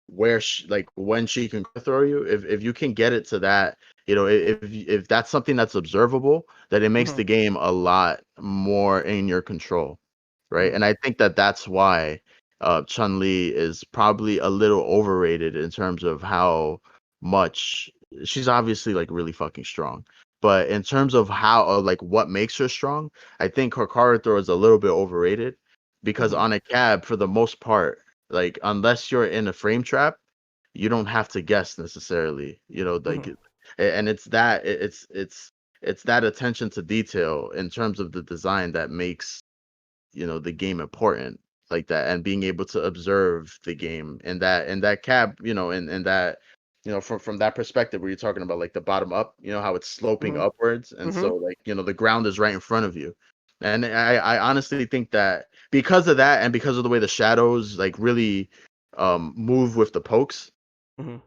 where she, like when she can throw you, if you can get it to that, if that's something that's observable, that it makes Mhm. the game a lot more in your control, right? Mhm. And I think that that's why Chun Li is probably a little overrated in terms of how much she's obviously like really fucking strong. But in terms of how like what makes her strong, I think her card throw is a little bit overrated because Mhm. on a cab, for the most part, like unless you're in a frame trap, you don't have to guess necessarily. Mhm. And it's that attention to detail in terms of the design that makes the game important like that, and being able to observe the game and that cab, and that from that perspective where you're talking about like the bottom up, how it's sloping Mhm. upwards, and Mhm. so like the ground is right in front of you. And I honestly think that because of that, and because of the way the shadows like really move with the pokes, Mhm.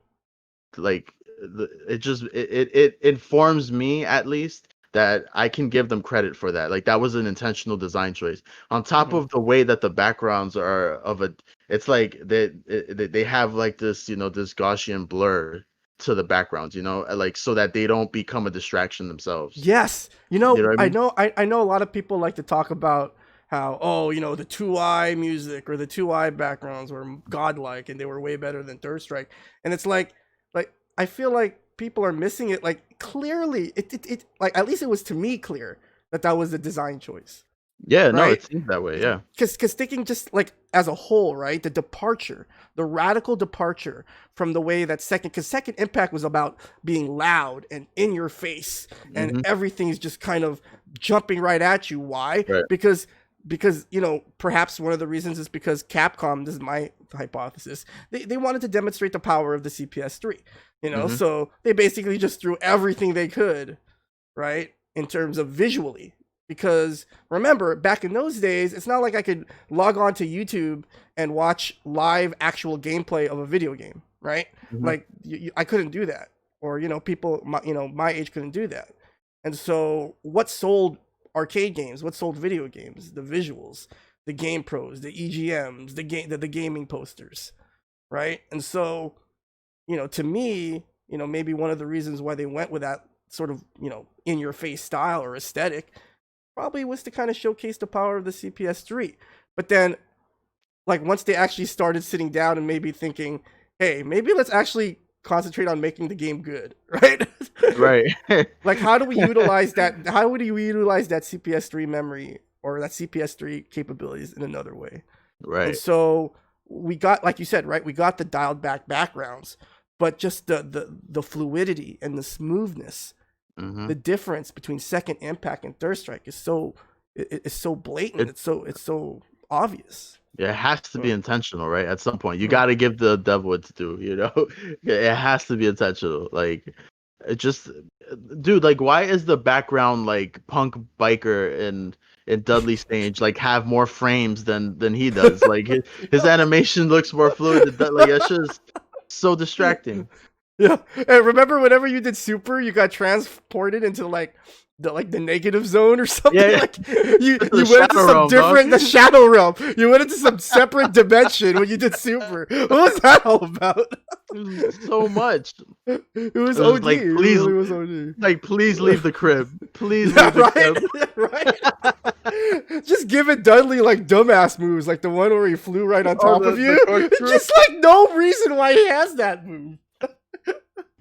like it informs me at least that I can give them credit for that. Like that was an intentional design choice. On top Mhm. of the way that the backgrounds are of a, it's like they have like this this Gaussian blur to the backgrounds, like so that they don't become a distraction themselves. Yes. You know what I mean? I know a lot of people like to talk about how, oh, the 2i music or the 2i backgrounds were godlike and they were way better than Third Strike. And it's like I feel like people are missing it. Like clearly it like at least it was to me clear that that was a design choice. Yeah, no, right? it seems that way. Yeah. Because thinking just like as a whole, right? The radical departure from the way that second impact was about being loud and in your face, and Hmm. everything's just kind of jumping right at you. Why? Right. Because perhaps one of the reasons is because Capcom, this is my hypothesis, they wanted to demonstrate the power of the CPS3. Hmm. So they basically just threw everything they could, right, in terms of visually. Because remember, back in those days, it's not like I could log on to YouTube and watch live actual gameplay of a video game, right? Hmm. Like I couldn't do that, or people my age couldn't do that. And so, what sold arcade games? What sold video games? The visuals, the game pros, the EGMs, the gaming posters, right? And so, to me, maybe one of the reasons why they went with that sort of, in your face style or aesthetic probably was to kind of showcase the power of the CPS3. But then, like, once they actually started sitting down and maybe thinking, hey, maybe let's actually concentrate on making the game good, right? Right. Like, how do we utilize that? How would you utilize that CPS3 memory or that CPS3 capabilities in another way? And Right. so we got, like you said, right? We got the dialed back backgrounds, but just the fluidity and the smoothness, Hmm. the difference between second impact and third strike is so blatant. It It's so obvious. it has to be Mm, intentional, right? At some point, you mm, got to give the devil what to do. It has to be intentional. Like, it just, dude. Like, why is the background like punk biker in Dudley Stage like have more frames than he does? Like his animation looks more fluid than Like that's just so distracting. Yeah. And remember whenever you did super, you got transported into the negative zone or something? Yeah, Like you into the you went into shadow some realm, dog. different the shadow realm. You went into some separate dimension when you did super. What was that all about? So much. It was It was OD. like, It please, really was OD. please leave the crib. Please Yeah, leave the right? crib. Right? Just give it Dudley like dumbass moves, like the one where he flew right on Oh, top of the you. corkscrew. Just like no reason why he has that move.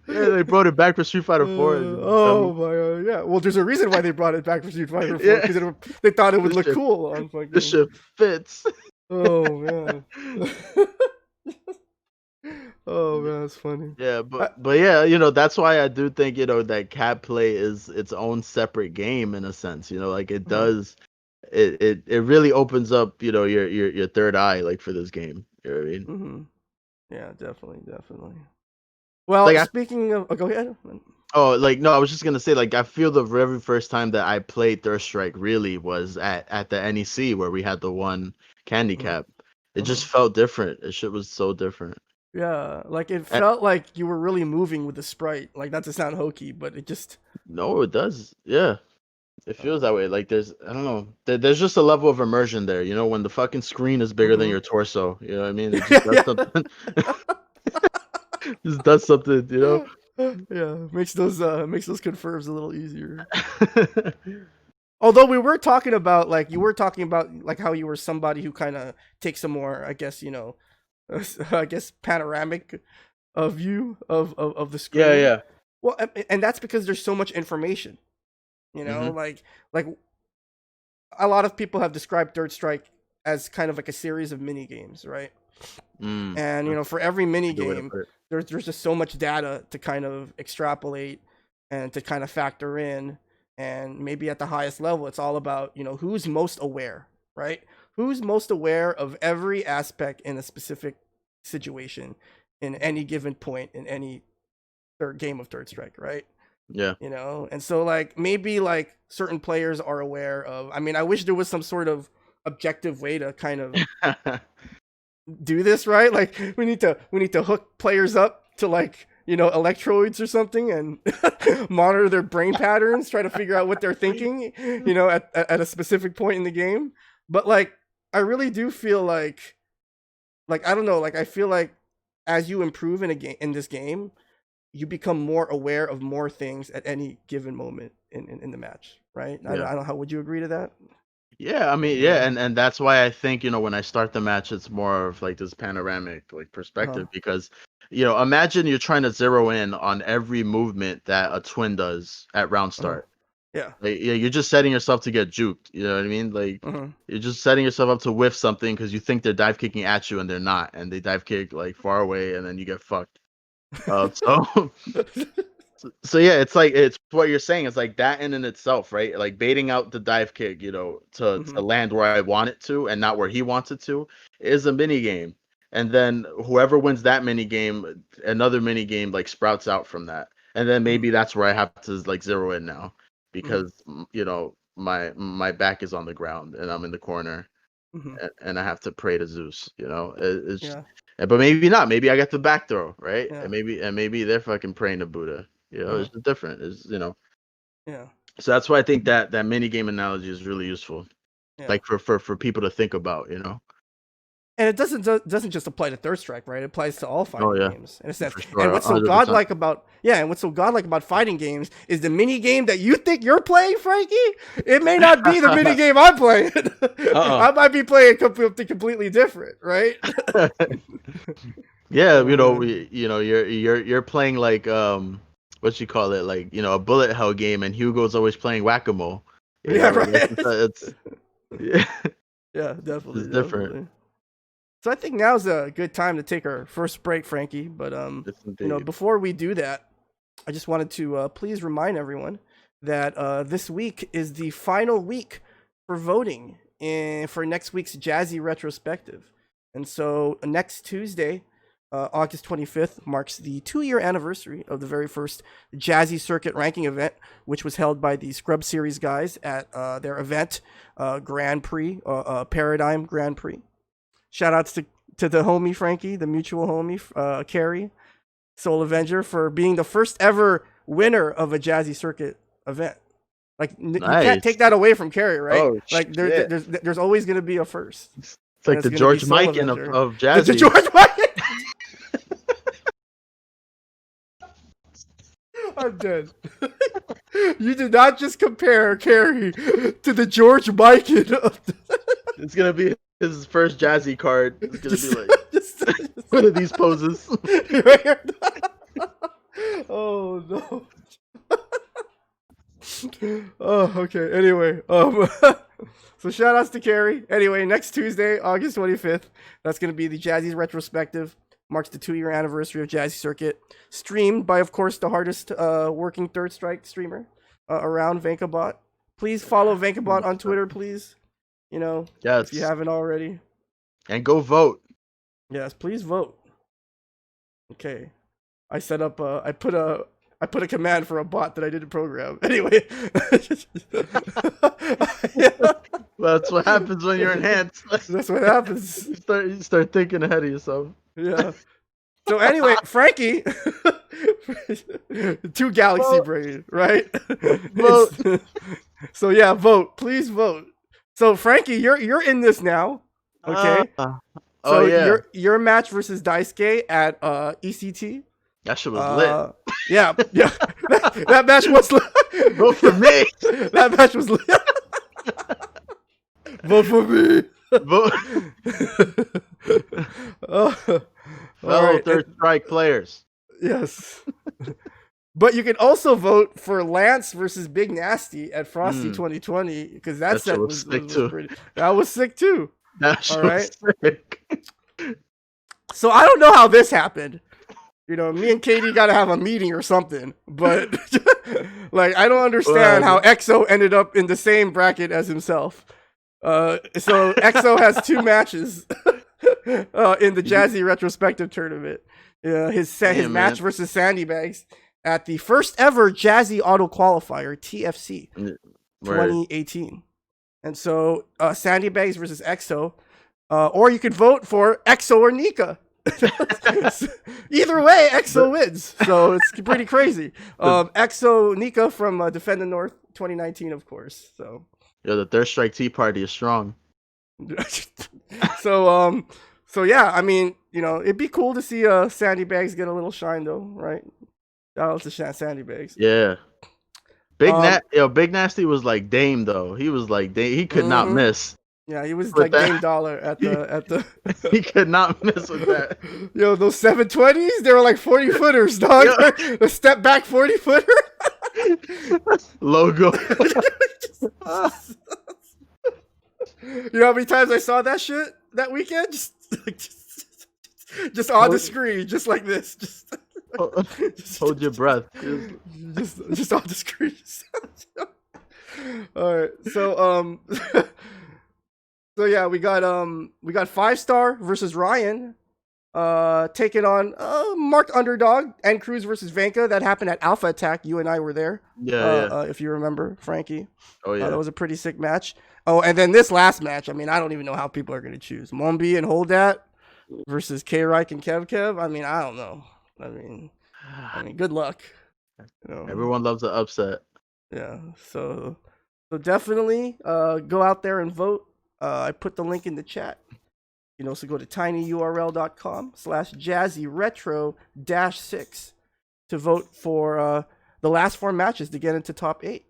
Yeah, they brought it back for Street Fighter 4. Oh Dummy. my god, yeah. Well, there's a reason why they brought it back for Street Fighter 4 Yeah, because they thought it would this look shit, cool on this fucking. shit fits. Oh man. Oh man, that's funny. Yeah, I, but yeah, that's why I do think that cat play is its own separate game in a sense. Like it mhm, does, it really opens up your third eye like for this game. You know what I mean? mhm. Yeah, definitely, definitely. Like Well, I speaking of, go ahead. like no, I was just gonna say like I feel the very first time that I played Thirst Strike really was at the NEC where we had the one candy Mhm, cap. It just mhm. felt different. It shit was so different. Yeah, like it And, felt like you were really moving with the sprite. Like not to sound hokey, but it just. no, it does. Yeah. It feels Uh, that way. Like I don't know. There's just a level of immersion there. When the fucking screen is bigger than mhm. your torso. You know what I mean? It just Yeah, does yeah. something. Just does something. Yeah, makes those confirms a little easier. Although we were talking about like you were talking about like how you were somebody who kind of takes a more, I guess, I guess panoramic view of the Yeah, screen. yeah. Well, and that's because there's so much information. Mhm. Like a lot of people have described Third Strike as kind of like a series of mini games, right? Mm. And That's for every a mini good way to game, put it. there's just so much data to kind of extrapolate and to kind of factor in. And maybe at the highest level, it's all about who's most aware, right? Who's most aware of every aspect in a specific situation in any given point in any third game of Third Strike, right? Yeah. And so like maybe like certain players are aware of. I mean, I wish there was some sort of objective way to kind of do this, right? Like we need to hook players up to like electrodes or something and monitor their brain patterns, try to figure out what they're thinking, at a specific point in the game. But like I really do feel like I don't know, like I feel like as you improve in this game, you become more aware of more things at any given moment in the match, right? Yeah. I don't know, how would you agree to that? Yeah, I mean, yeah, and that's why I think, when I start the match, it's more of like this panoramic like Uh-huh. perspective because, imagine you're trying to zero in on every movement that a twin does at round Uh-huh. start. Yeah. Like, yeah, you're just setting yourself to get juked. You know what I mean? Like Mm-hmm. you're just setting yourself up to whiff something because you think they're dive kicking at you and they're not, and they dive kick like far away, and then you get fucked. So so yeah, it's like it's what you're saying. It's like that in itself, right? Like baiting out the dive kick, to Mm-hmm. land where I want it to and not where he wants it to, is a mini game. And then whoever wins that mini game, another mini game like sprouts out from that. And then maybe that's where I have to like zero in now Mm-hmm. because my back is on the ground and I'm in the corner Mm-hmm. and I have to pray to Zeus. It's Yeah. but maybe not. Maybe I got the back throw, right? Yeah. And maybe they're fucking praying to Buddha. Uh-huh. It's just different. Yeah. So that's why I think that mini game analogy is really useful, Yeah. like for people to think about. And it doesn't just apply to Third Strike, right? It applies to all Oh fighting yeah, games in a sense. for And sure, what's so 100%. godlike about fighting games is the mini game that you think you're playing, Frankie. It may not be the mini game I'm playing. I might be playing something completely different, right? Yeah, Uh, you're playing like what you call it, like a bullet hell game, and Hugo's always playing whack-a-mole. yeah, right. It's yeah, Yeah, definitely, it's different. definitely. So I think now's a good time to take our first break, Frankie. But Yes, indeed. before we do that, I just wanted to please remind everyone that this week is the final week for voting for next week's Jazzy retrospective. And so next Tuesday, August 25th, marks the 2-year anniversary of the very first Jazzy Circuit ranking event, which was held by the Scrub Series guys at their event, Grand Prix, Paradigm Grand Prix. Shout outs to the homie Frankie, the mutual homie, Carrie, Soul Avenger, for being the first ever winner of a Jazzy Circuit event. Like you can't take that away from Carrie, right? Oh, like shit. there's always gonna be a first. It's like the George Mikan of The Jazzy. George Mikan. I'm dead. You did not just compare Carrie to the George Mikan of It's gonna be his first Jazzy card. It's gonna be like one of these poses. Oh no. Oh, okay. Anyway, so shout outs to Carrie. Anyway, next Tuesday, August 25th, that's going to be the Jazzy's retrospective. Marks the 2-year anniversary of Jazzy Circuit. Streamed by, of course, the hardest working Third Strike streamer around, VankaBot. Please follow VankaBot on Twitter, please. Yes. If you haven't already. And go vote. Yes, please vote. Okay. I set up I put a command for a bot that I didn't program. Anyway. That's what happens when you're enhanced. That's what happens. You start thinking ahead of yourself. Yeah. So anyway, Frankie, 2 Galaxy Brain, right? Vote. So yeah, vote. Please vote. So Frankie, you're in this now. Okay. So yeah. your match versus Daisuke at ECT. That shit was lit. Yeah. That match was lit. Vote for me. That match was lit. Vote for me. Vote. Fellow Third Strike players. Yes. But you can also vote for Lance versus Big Nasty at Frosty 2020 because that set was sick too. That was sick too. All right. Sick. So I don't know how this happened. Me and Katie got to have a meeting or something. But like, I don't understand how EXO ended up in the same bracket as himself. So EXO has 2 matches in the Jazzy retrospective tournament. His match versus Sandy Bags at the first ever Jazzy Auto Qualifier, TFC 2018. And so Sandy Bags versus EXO, or you could vote for EXO or Nika. Either way, EXO wins. So it's pretty crazy. EXO Nika from Defend the North 2019, of course. So the Third Strike Tea Party is strong. So yeah, I mean, it'd be cool to see Sandy Bags get a little shine though, right? Shout out to Sandy Bags. Yeah. Big Nasty was like Dame though. He was like he could not miss. Yeah, he was like Dame Dollar at the. He could not miss with that. Yo, those 720s, they were like 40 footers, dog. A step back 40 footer. Logo. You know how many times I saw that shit that weekend? Just on the screen, just like this. Hold your breath. Just on the screen. All right. So so yeah, we got 5-star versus Ryan. Taking on marked underdog and Cruz versus Vanka. That happened at Alpha Attack. You and I were there. Yeah. If you remember, Frankie. Oh yeah. That was a pretty sick match. Oh, and then this last match. I mean, I don't even know how people are gonna choose Mombi and Holdat versus K Reich and Kev. I mean, I don't know. I mean, good luck. You know? Everyone loves an upset. Yeah. So definitely go out there and vote. I put the link in the chat. You can also go to tinyurl.com/jazzyretro-6 to vote for the last 4 matches to get into top 8.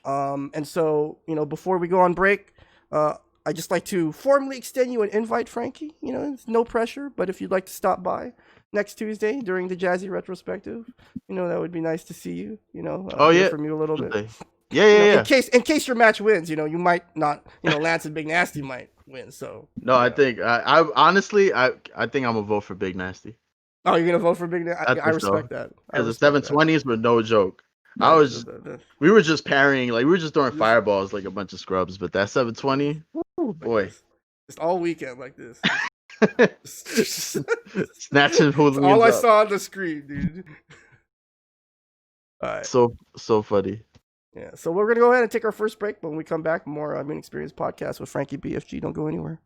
And so, before we go on break, I just like to formally extend you an invite, Frankie. It's no pressure, but if you'd like to stop by next Tuesday during the Jazzy retrospective, that would be nice to see you. Hear from you a little bit. Yeah. In case your match wins, you might not. Lance and Big Nasty might win. So no, I think I honestly I think I'm gonna vote for Big Nasty. Oh, you're gonna vote for Big Nasty? I respect that. Because the 720s were no joke. We were just parrying, like we were just throwing fireballs like a bunch of scrubs, but that 720, boy, just all weekend like this. Snatching hooligans. All I saw on the screen, dude. All right. So funny. Yeah. So we're gonna go ahead and take our first break. When we come back, more Mutant XPerience Podcast with FrankieBFG. Don't go anywhere.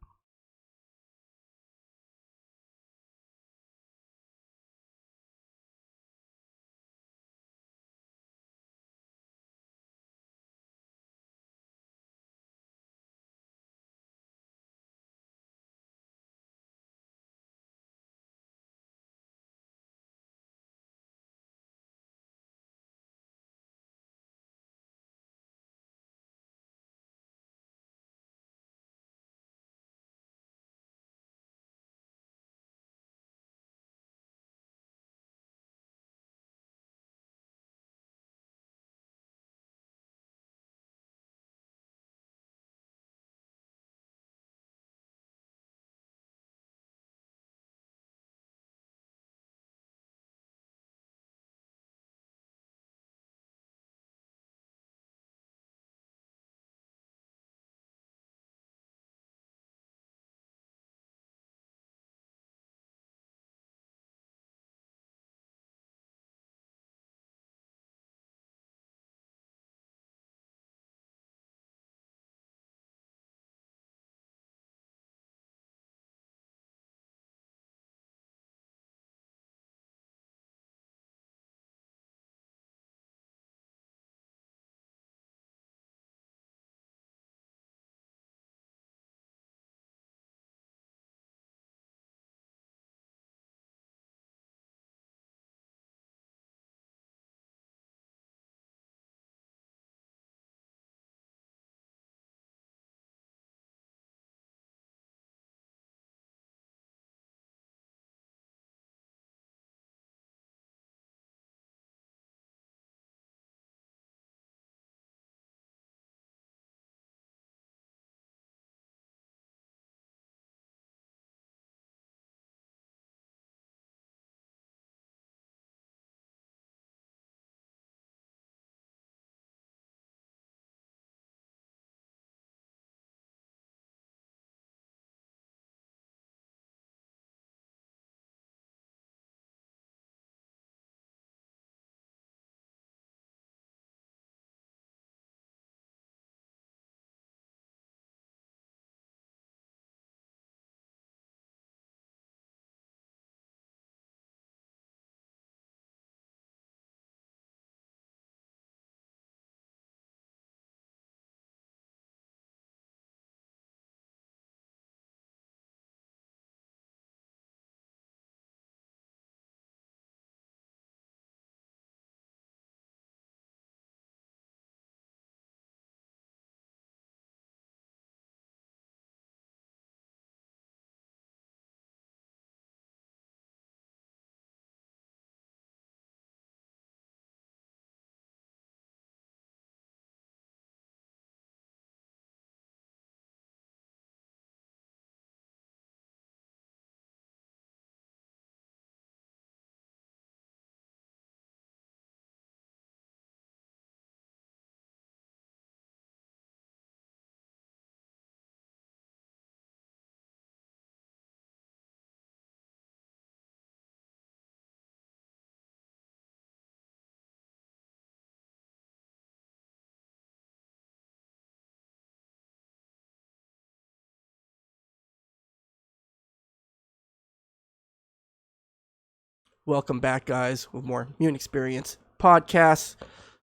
Welcome back, guys, with more Mutant XPerience Podcast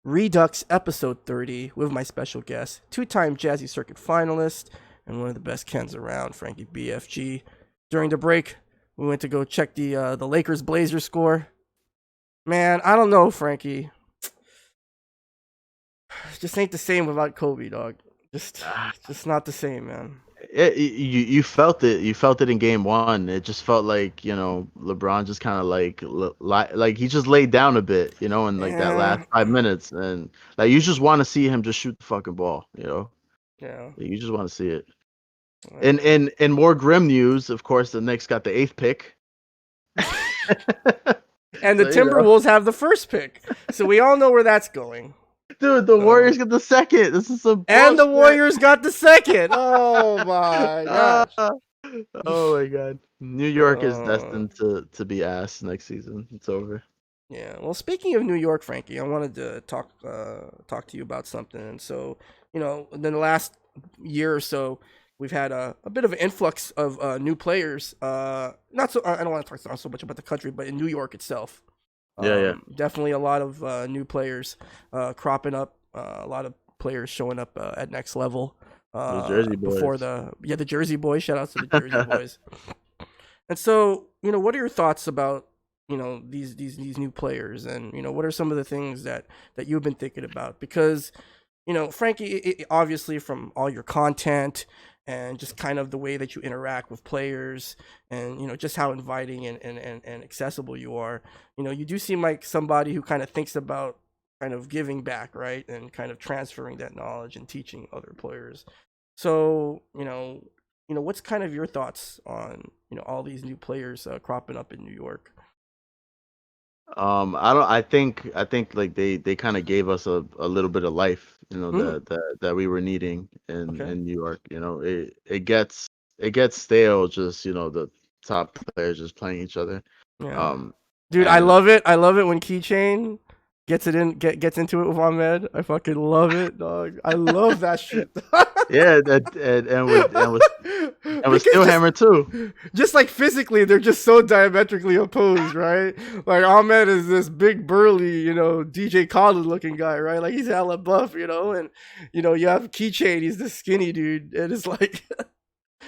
Redux episode 30 with my special guest, two-time Jazzy Circuit Finalist, and one of the best Kens around, FrankieBFG. During the break, we went to go check the Lakers Blazers score. Man, I don't know, Frankie. Just ain't the same without Kobe, dog. Just not the same, man. You felt it. You felt it in game one. It just felt like LeBron just kind of like he just laid down a bit, in like that last Yeah, 5 minutes, and like you just want to see him just shoot the fucking ball. yeah. You just want to see it. Uh, In more grim news, of course, the Knicks got the 8th pick. and the So, Timberwolves have the first pick, so we all know where that's going. dude, the Warriors get the second. This is some And the bullshit. Warriors got the second. Oh my Ah, gosh. oh my god. New York is Uh, destined to be ass next season. It's over. yeah. Well, speaking of New York, Frankie, I wanted to talk to you about something. And so, in the last year or so, we've had a bit of an influx of new players. Not so. I don't want to talk so much about the country, but in New York itself, Yeah. definitely a lot of new players cropping up. A lot of players showing up at next level. The Jersey Before boys. the Jersey boys. Shout outs to the Jersey boys. And so, what are your thoughts about these new players, and what are some of the things that you've been thinking about? Because Frankie, obviously from all your content and just kind of the way that you interact with players, and just how inviting and accessible you are, you do seem like somebody who kind of thinks about kind of giving back, right, and kind of transferring that knowledge and teaching other players. So what's kind of your thoughts on all these new players cropping up in New York? I don't. I think like they kind of gave us a little bit of life, Mm, that we were needing in okay. in New York. It gets stale, just the top players just playing each other. Yeah. Um, Dude, I and love it. I love it when Keychain gets into it with Ahmed. I fucking love it, dog. I love that shit. yeah, that and with Because Steelhammer too. just like physically, they're just so diametrically opposed, right? Like Ahmed is this big burly, DJ Khaled looking guy, right? Like he's hella buff, and you have Keychain, he's this skinny dude, and it's like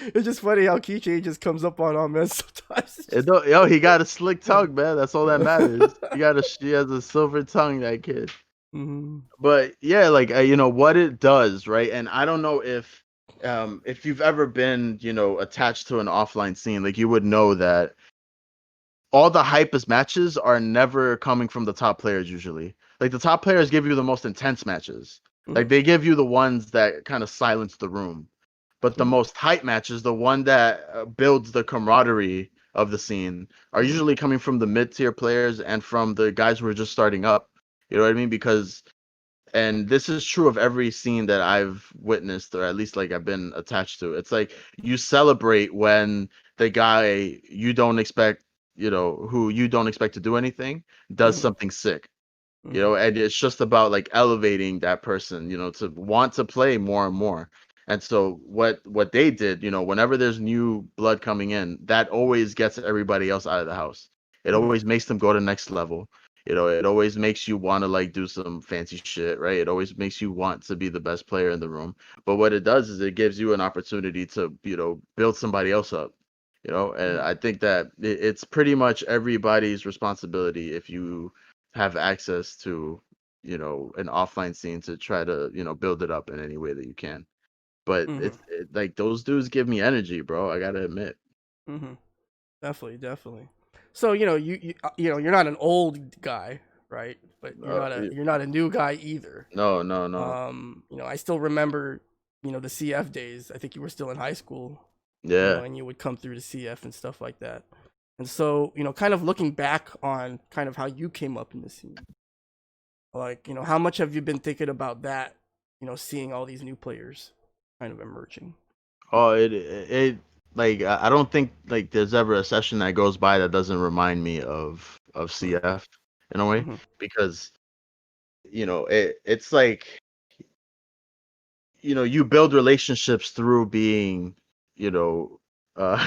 it's just funny how Keychain just comes up on Ahmed sometimes. It's just, Yo, he got a slick tongue, man. That's all that matters. He has a silver tongue, that kid. Mhm. But yeah, like what it does, right? And I don't know if you've ever been attached to an offline scene, like you would know that all the hypest matches are never coming from the top players usually. Like the top players give you the most intense matches. Like Mhm. they give you the ones that kind of silence the room. But the Mhm. most hype matches, the one that builds the camaraderie of the scene, are Mhm. usually coming from the mid-tier players and from the guys who are just starting up. You know what I mean? Because and this is true of every scene that I've witnessed, or at least like I've been attached to. It's like you celebrate when the guy you don't expect, who you don't expect to do anything, does Mhm. something sick. Mhm. And it's just about like elevating that person, to want to play more and more. And so what they did, whenever there's new blood coming in, that always gets everybody else out of the house. It Mhm. always makes them go to next level. It always makes you want to like do some fancy shit, right? It always makes you want to be the best player in the room. But what it does is it gives you an opportunity to, build somebody else up. And Mhm. I think that it's pretty much everybody's responsibility if you have access to an offline scene to try to build it up in any way that you can. But Mhm. like those dudes give me energy, bro. I gotta admit. Mhm. Definitely, definitely. So you're not an old guy, right? But you're not a new guy either. No, no, no. I still remember, the CF days. I think you were still in high school, Yeah. and you would come through the CF and stuff like that. And so, kind of looking back on kind of how you came up in the scene, like, how much have you been thinking about that, seeing all these new players kind of emerging? Oh, it like I don't think like there's ever a session that goes by that doesn't remind me of CF in a way, Mm-hmm. because it's like you build relationships through being you know uh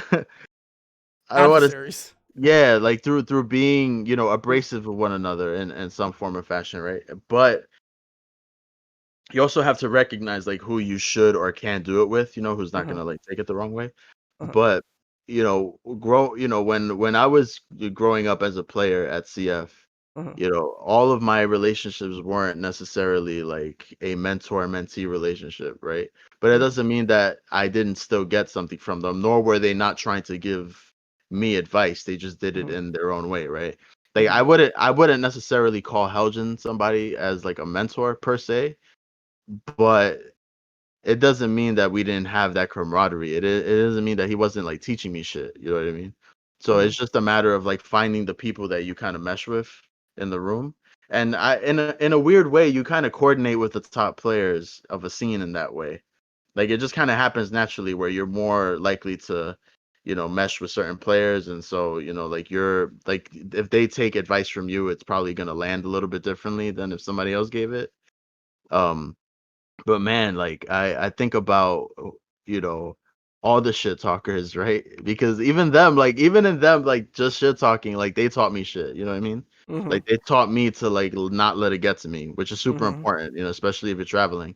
I don't want to Adversaries. yeah, like through being, abrasive with one another in some form or fashion, right? But you also have to recognize like who you should or can do it with, who's not Uh-huh. gonna like take it the wrong way. Uh-huh. But when I was growing up as a player at CF, Uh-huh. all of my relationships weren't necessarily like a mentor-mentee relationship, right? But it Uh-huh. doesn't mean that I didn't still get something from them, nor were they not trying to give me advice. They just did it Uh-huh. in their own way, right? Like Uh-huh. I wouldn't necessarily call Helgen somebody as like a mentor per se, but it doesn't mean that we didn't have that camaraderie. It doesn't mean that he wasn't like teaching me shit. You know what I mean? So Uh-huh. it's just a matter of like finding the people that you kind of mesh with in the room. And in a weird way, you kind of coordinate with the top players of a scene in that way. Like it just kind of happens naturally where you're more likely to, mesh with certain players. And so, like you're like if they take advice from you, it's probably gonna land a little bit differently than if somebody else gave it. Um, but man, like I think about you know all the shit talkers, right? Because even them, like even in them, like just shit talking, like they taught me shit. You know what I mean? Uh-huh. Like they taught me to like not let it get to me, which is super Uh-huh. important. Especially if you're traveling,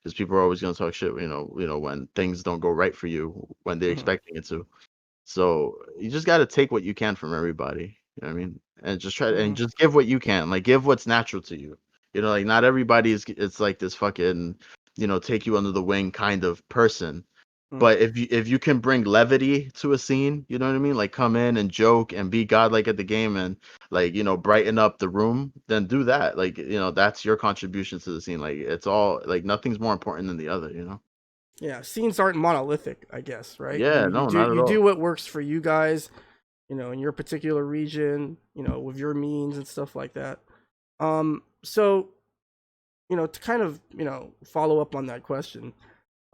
because people are always gonna talk shit. When things don't go right for you when they're Uh-huh. expecting it to. So you just got to take what you can from everybody. You know what I mean? And just try and Uh-huh. just give what you can. Like give what's natural to you. Like not everybody is it's like this fucking, take you under the wing kind of person. Uh-huh. But if you can bring levity to a scene, you know what I mean? Like come in and joke and be godlike at the game and like, brighten up the room, then do that. Like, that's your contribution to the scene. Like it's all like nothing's more important than the other. Yeah, scenes aren't monolithic, I guess, right? You Yeah, you no, do not at you do all. what works for you guys, in your particular region, with your means and stuff like that. So, to kind of, follow up on that question,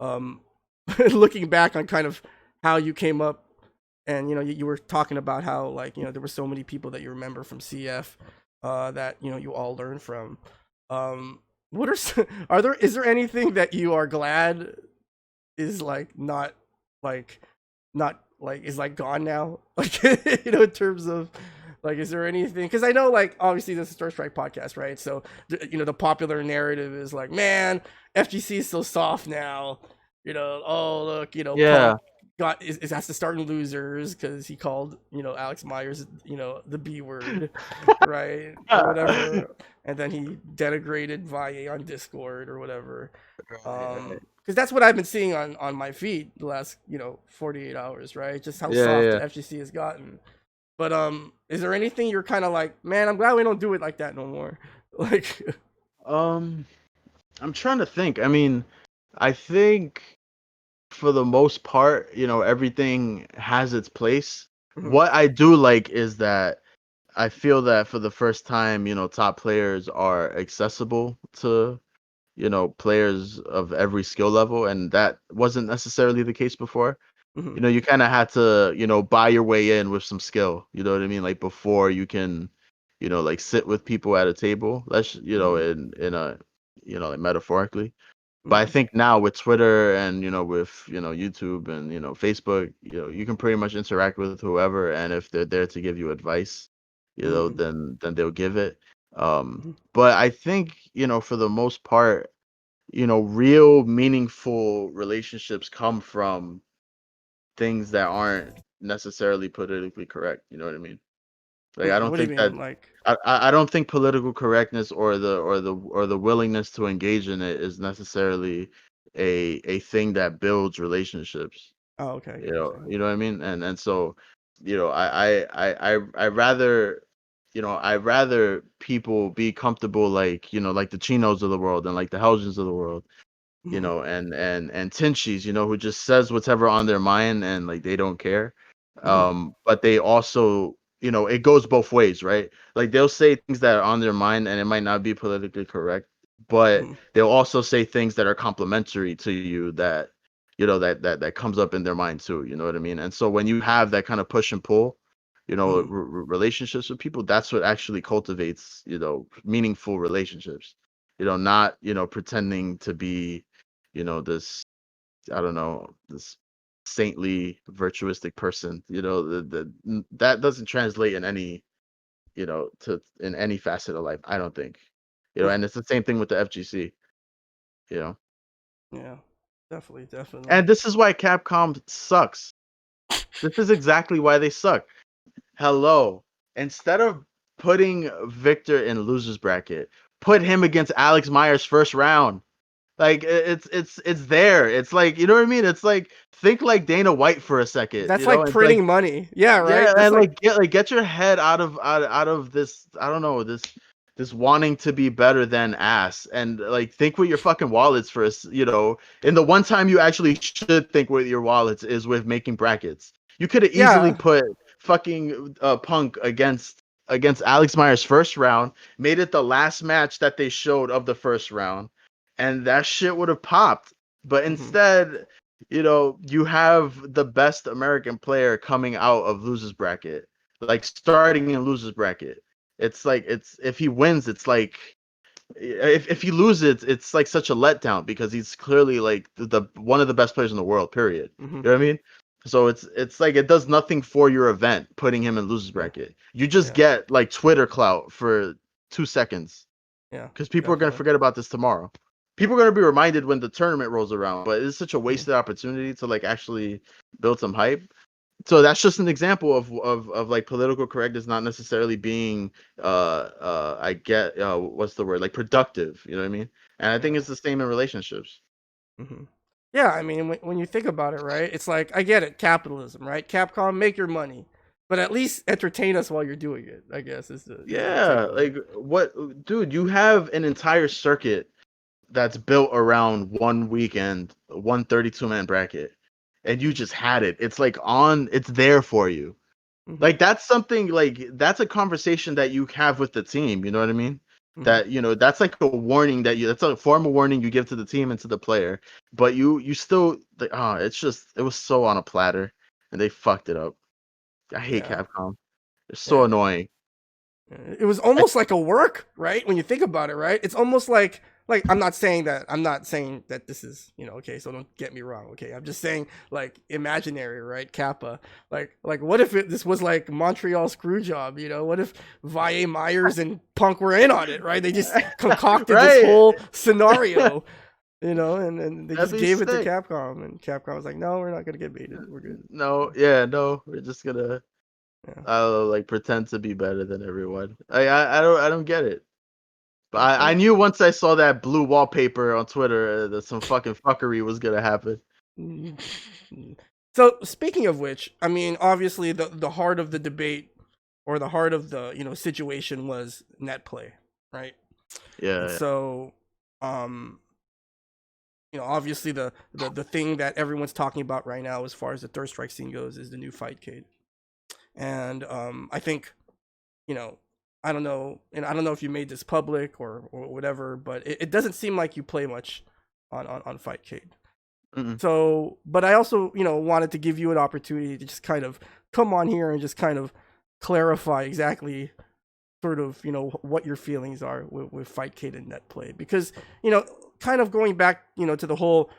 um looking back on kind of how you came up, and you were talking about how, like, there were so many people that you remember from CF, that you all learned from. What are are there is there anything that you are glad is like not like not like is like gone now, like, in terms of, like, is there anything, because I know, like, obviously this is Star Strike podcast, right? So the popular narrative is like, man, FGC is so soft now, oh look, Punk Yeah. has to start in losers because he called, Alex Myers, the B word, right, or whatever, and then he denigrated Valle on Discord or whatever, Right, right. because that's what I've been seeing on my feed the last 48 hours, right? Just how Yeah, soft the yeah. FGC has gotten. But is there anything you're kind of like, man, I'm glad we don't do it like that no more? Like, Um, I'm trying to think. I mean, I think for the most part, everything has its place. mhm, What I do like is that I feel that for the first time, top players are accessible to, players of every skill level, and that wasn't necessarily the case before. mhm, You kind of had to, buy your way in with some skill. You know what I mean? Like before you can, like sit with people at a table. Let's, mhm, in a, like metaphorically. But I mhm, think now with Twitter and with YouTube and Facebook, you can pretty much interact with whoever, and if they're there to give you advice, mhm, then they'll give it. mhm, But I think for the most part, real meaningful relationships come from things that aren't necessarily politically correct. You know what I mean? Like I don't what do you think that mean? Like, I don't think political correctness or the willingness to engage in it is necessarily a thing that builds relationships. oh, okay, I You get what you're know, saying. you know what I mean? And so, I rather I rather people be comfortable like like the Chinos of the world and like the Helgens of the world, Mhm, and Tinchis, who just says whatever on their mind and like they don't care. mhm, But they also, it goes both ways, right? Like they'll say things that are on their mind and it might not be politically correct, but mhm, they'll also say things that are complimentary to you that, that comes up in their mind too. You know what I mean? And so when you have that kind of push and pull, mhm, relationships with people, that's what actually cultivates, meaningful relationships. Not, pretending to be this, I don't know, this saintly, virtuistic person. That doesn't translate in any, to in any facet of life. I don't think. Yeah. And it's the same thing with the FGC. You know, Yeah. Definitely. and this is why Capcom sucks. This is exactly why they suck. Hello. Instead of putting Victor in losers bracket, put him against Alex Myers first round. Like it's there. It's like, you know what I mean? It's like, think like Dana White for a second, That's like It's like, printing money. Yeah, right? yeah, That's and like get your head out of this, I don't know, this wanting to be better than ass, and like think with your fucking wallets first, and the one time you actually should think with your wallets is with making brackets. You could have easily yeah. put fucking Punk against Alex Myers first round, made it the last match that they showed of the first round, and that shit would have popped. But Mhm. instead, you have the best American player coming out of losers bracket, like starting in losers bracket. It's like, if he wins, it's like, if he loses, it's like such a letdown because he's clearly like the one of the best players in the world. Period. Mhm. You know what I mean? So it's like, it does nothing for your event putting him in losers Yeah. bracket. You just Yeah. get like Twitter clout for 2 seconds Yeah. because people are gonna Definitely. forget about this tomorrow. People are gonna be reminded when the tournament rolls around, but it's such a Mhm. wasted opportunity to like actually build some hype. So that's just an example of like political correctness not necessarily being I get what's the word, like productive. You know what I mean? And I think Yeah. it's the same in relationships. Hmm. Yeah, I mean, when you think about it, right? It's like, I get it, capitalism, right? Capcom, make your money, but at least entertain us while you're doing it. I guess is the Yeah, takeaway. like, what, dude? You have an entire circuit that's built around one weekend, 132-man bracket, and you just had it. It's like, it's there for you. Hmm. Like, that's something, like, that's a conversation that you have with the team. You know what I mean? Hmm. That's like a warning that's a formal warning you give to the team and to the player. But you still, like, it was so on a platter, and they fucked it up. I hate Yeah, Capcom. They're so yeah. annoying. It was almost like a work, right? When you think about it, right? It's almost like I'm not saying that this is, okay, so don't get me wrong, okay? I'm just saying, like, imaginary, right? Kappa. Like what if this was like Montreal Screwjob, What if Valle Myers and Punk were in on it, right? They just concocted this Right? whole scenario, and they That'd just be gave it to sick. Capcom, and Capcom was like, "No, we're not going to get baited. We're good." No, yeah, no. We're just gonna, Yeah. I don't know, like, pretend to be better than everyone. I don't get it. But That's I it. knew once I saw that blue wallpaper on Twitter, that some fucking fuckery was gonna happen. So speaking of which, I mean, obviously the heart of the debate, or the heart of the situation, was net play, right? And Yeah. so, um, obviously the thing that everyone's talking about right now, as far as the third strike scene goes, is the new Fightcade. And I think, you know, I don't know, and I don't know if you made this public or whatever, but it doesn't seem like you play much on Fightcade. Mm-mm. So, but I also, wanted to give you an opportunity to just kind of come on here and just kind of clarify exactly sort of, what your feelings are with Fightcade and net play. Because, kind of going back, to the whole,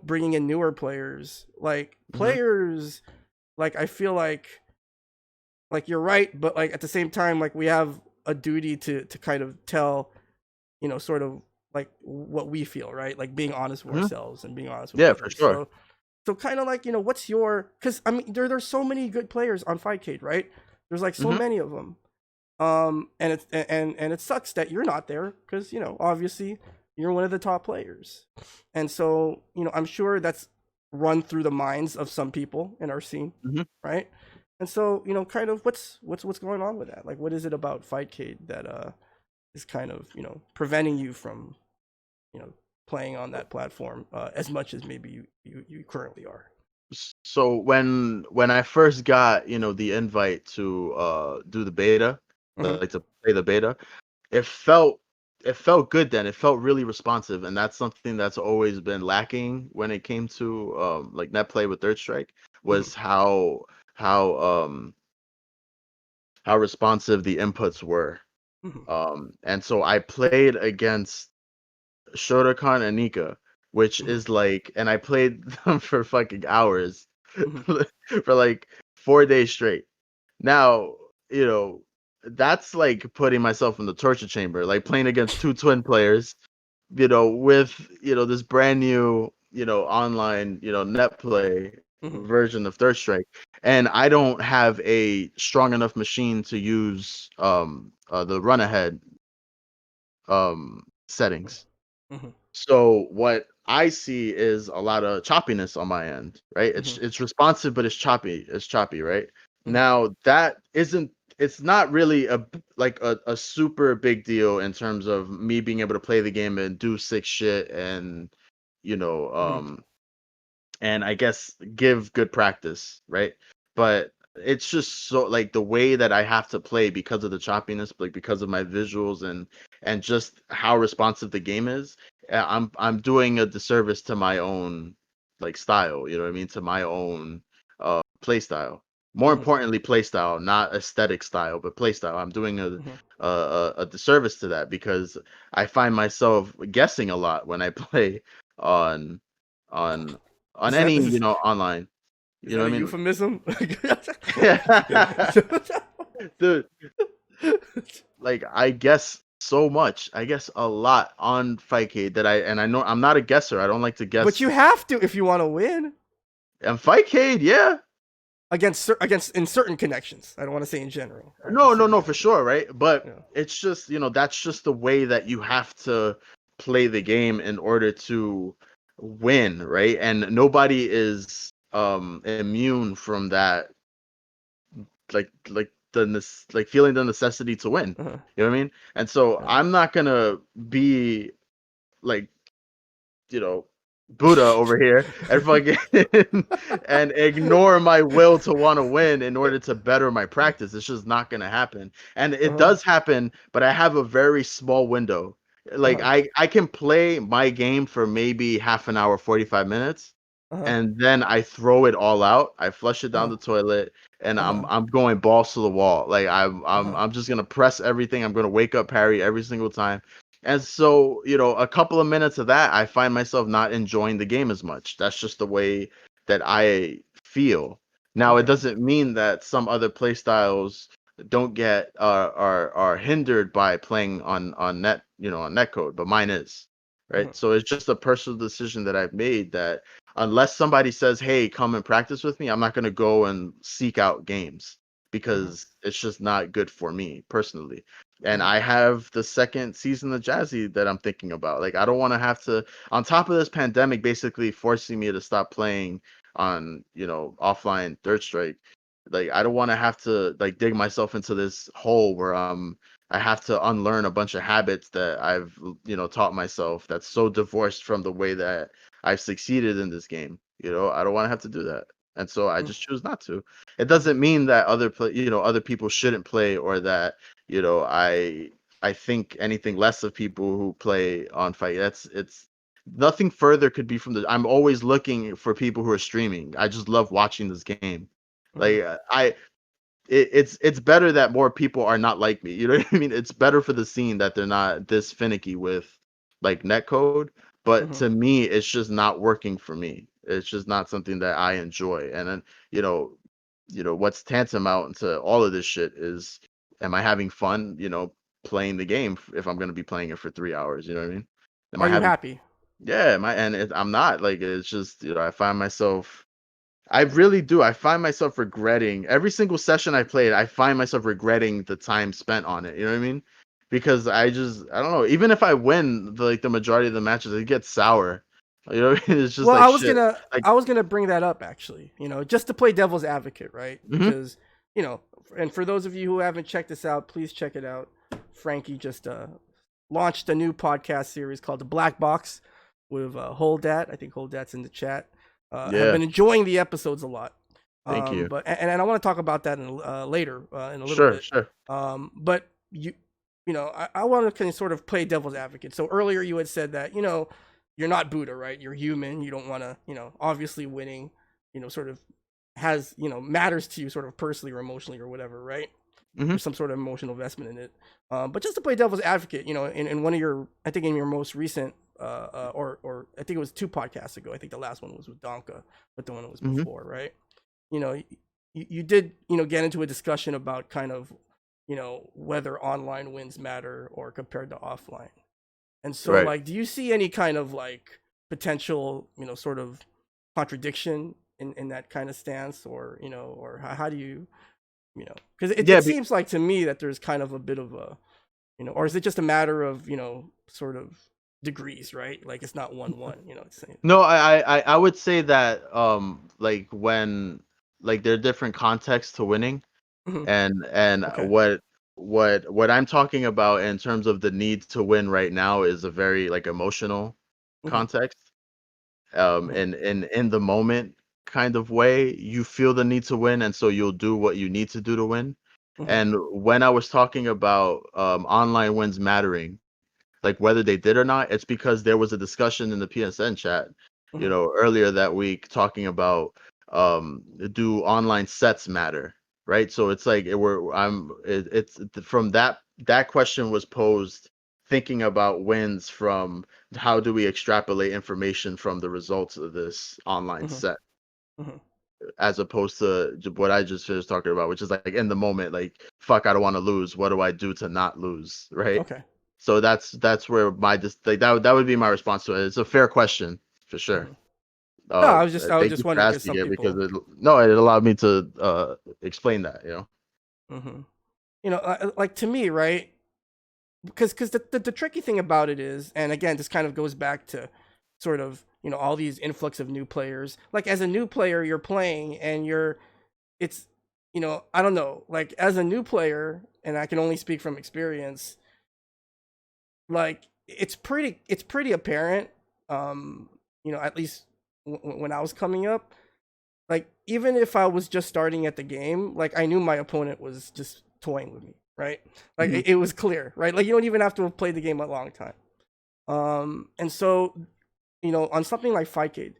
bringing in newer players, like Mhm. players, like I feel like you're right, but like at the same time, like we have a duty to kind of tell, sort of like what we feel, right? Like being honest with Mhm. ourselves and being honest with Yeah, for others. sure. So kind of like, what's your, because I mean there's so many good players on Fightcade, right? There's like so Mhm. many of them. And it sucks that you're not there because, obviously you're one of the top players. And so, I'm sure that's run through the minds of some people in our scene, Mhm. right? And so, kind of what's going on with that? Like, what is it about Fightcade that is kind of, preventing you from, you know playing on that platform as much as maybe you currently are? So when I first got, the invite to do the beta, Mm-hmm. like to play the beta, it felt it felt good then. It felt really responsive, and that's something that's always been lacking when it came to like net play with Third Strike, Mm-hmm. was how um how responsive the inputs were. Mm-hmm. And so I played against Shotokan and Nika, which Mm-hmm. is like, and I played them for fucking hours. for like 4 days straight. Now, you know, that's like putting myself in the torture chamber, like playing against two twin players, with, this brand new, online, net play version of Third Strike. And I don't have a strong enough machine to use the run ahead settings. So what I see is a lot of choppiness on my end, right? It's responsive, but it's choppy. It's choppy, right? Now that isn't it's not really a super big deal in terms of me being able to play the game and do sick shit and you know and I guess give good practice, right? But it's just so like the way that I have to play because of the choppiness, like because of my visuals and just how responsive the game is. I'm doing a disservice to my own like style, you know what I mean, to my own play style. More importantly, play style, not aesthetic style, but play style. I'm doing a disservice to that because I find myself guessing a lot when I play on on on Is that any is, online, is you know that what a I mean? Dude, like I guess so much, I guess a lot on Fightcade I know I'm not a guesser. I don't like to But guess. you have to if you want to win And Fightcade, yeah. against in certain connections. I don't want to say in general. Right? In No, no, certain no, for connections. sure, right? But Yeah. it's just, that's just the way that you have to play the game in order to win, right? And nobody is immune from that, like feeling the necessity to win. Uh-huh. You know what I mean? And so Yeah. I'm not gonna be like, you know, Buddha over here and fucking and ignore my will to want to win in order to better my practice. It's just not gonna happen. And it Uh-huh. does happen, but I have a very small window. Like Uh-huh. I can play my game for maybe half an hour, 45 minutes, Uh-huh. and then I throw it all out. I flush it down Uh-huh. the toilet, and I'm Uh-huh. I'm going balls to the wall. Like I'm I'm Uh-huh. I'm just gonna press everything. I'm gonna wake up parry every single time. And so, a couple of minutes of that, I find myself not enjoying the game as much. That's just the way that I feel. Now, it Okay. doesn't mean that some other play styles don't get are hindered by playing on net, on netcode, but mine is, Uh-huh. right? So it's just a personal decision that I've made that unless somebody says, "Hey, come and practice with me," I'm not going to go and seek out games Uh-huh. because it's just not good for me personally. And Uh-huh. I have the second season of Jazzy that I'm thinking about. Like I don't want to have to, on top of this pandemic basically forcing me to stop playing on, offline Third Strike. Like I don't want to have to like dig myself into this hole where I have to unlearn a bunch of habits that I've, taught myself that's so divorced from the way that I've succeeded in this game. I don't want to have to do that. And so I just choose not to. It doesn't mean that other people shouldn't play or that I think anything less of people who play on Fight. It's nothing further could be from the. I'm always looking for people who are streaming. I just love watching this game. Uh-huh. Like it's better that more people are not like me. You know what I mean? It's better for the scene that they're not this finicky with like netcode. But Uh-huh. to me, it's just not working for me. It's just not something that I enjoy. And then what's tantamount to all of this shit is, am I having fun? Playing the game if I'm gonna be playing it for 3 hours. You know what I mean? Am Are I you having? happy? Yeah, am I? And I'm not. Like it's just I find myself. I really do. I find myself regretting every single session I played. I find myself regretting the time spent on it. You know what I mean? Because I don't know. Even if I win the majority of the matches, it gets sour. You know what I mean? It's just Well, like shit. Like, I was gonna bring that up actually. Just to play devil's advocate, right? hmm Because and for those of you who haven't checked this out, please check it out. Frankie just launched a new podcast series called The Black Box with Holdat. I think Holdat's in the chat. Have yeah. been enjoying the episodes a lot. Thank you. But and I want to talk about that later in a little Sure, bit. sure. But I want to kind of sort of play devil's advocate. So earlier you had said that you're not Buddha, right? You're human. You don't want to obviously winning sort of has matters to you sort of personally or emotionally or whatever, right? hmm There's some sort of emotional investment in it. But just to play devil's advocate, in one of your, I think in your most recent or I think it was 2 podcasts ago. I think the last one was with Donka, but the one was Hmm. before, right? You know, you did, get into a discussion about kind of, whether online wins matter or compared to offline. And so, Right. like, do you see any kind of like potential, sort of contradiction in that kind of stance, or or how do you, because Yeah. it seems like to me that there's kind of a bit of a, or is it just a matter of, sort of degrees, right? Like it's not 1-1, it's saying. No, I would say that like when like there are different contexts to winning, Hmm. and Okay. what I'm talking about in terms of the need to win right now is a very like emotional Hmm. context. Hmm. In the moment kind of way, you feel the need to win, and so you'll do what you need to do to win. Hmm. And when I was talking about online wins mattering, like whether they did or not, it's because there was a discussion in the PSN chat, Hmm. earlier that week talking about do online sets matter, right? So it's like it's from that question was posed thinking about wins from how do we extrapolate information from the results of this online Hmm. set Hmm. as opposed to what I just finished talking about, which is like in the moment, like fuck, I don't want to lose. What do I do to not lose, right? Okay. So that's where my just like that would be my response to it. It's a fair question for sure. Hmm. No, I was Thank you just for wondering because asking some it because people. it allowed me to explain that. Hmm. Like to me, right? Because the tricky thing about it is, and again, this kind of goes back to sort of, all these influx of new players. Like as a new player, you're playing and it's, I don't know, like as a new player, and I can only speak from experience, like it's pretty apparent, at least when I was coming up, like even if I was just starting at the game, like I knew my opponent was just toying with me, right? Like Hmm. it was clear, right? Like you don't even have to have played the game a long time. And so, on something like Fightcade,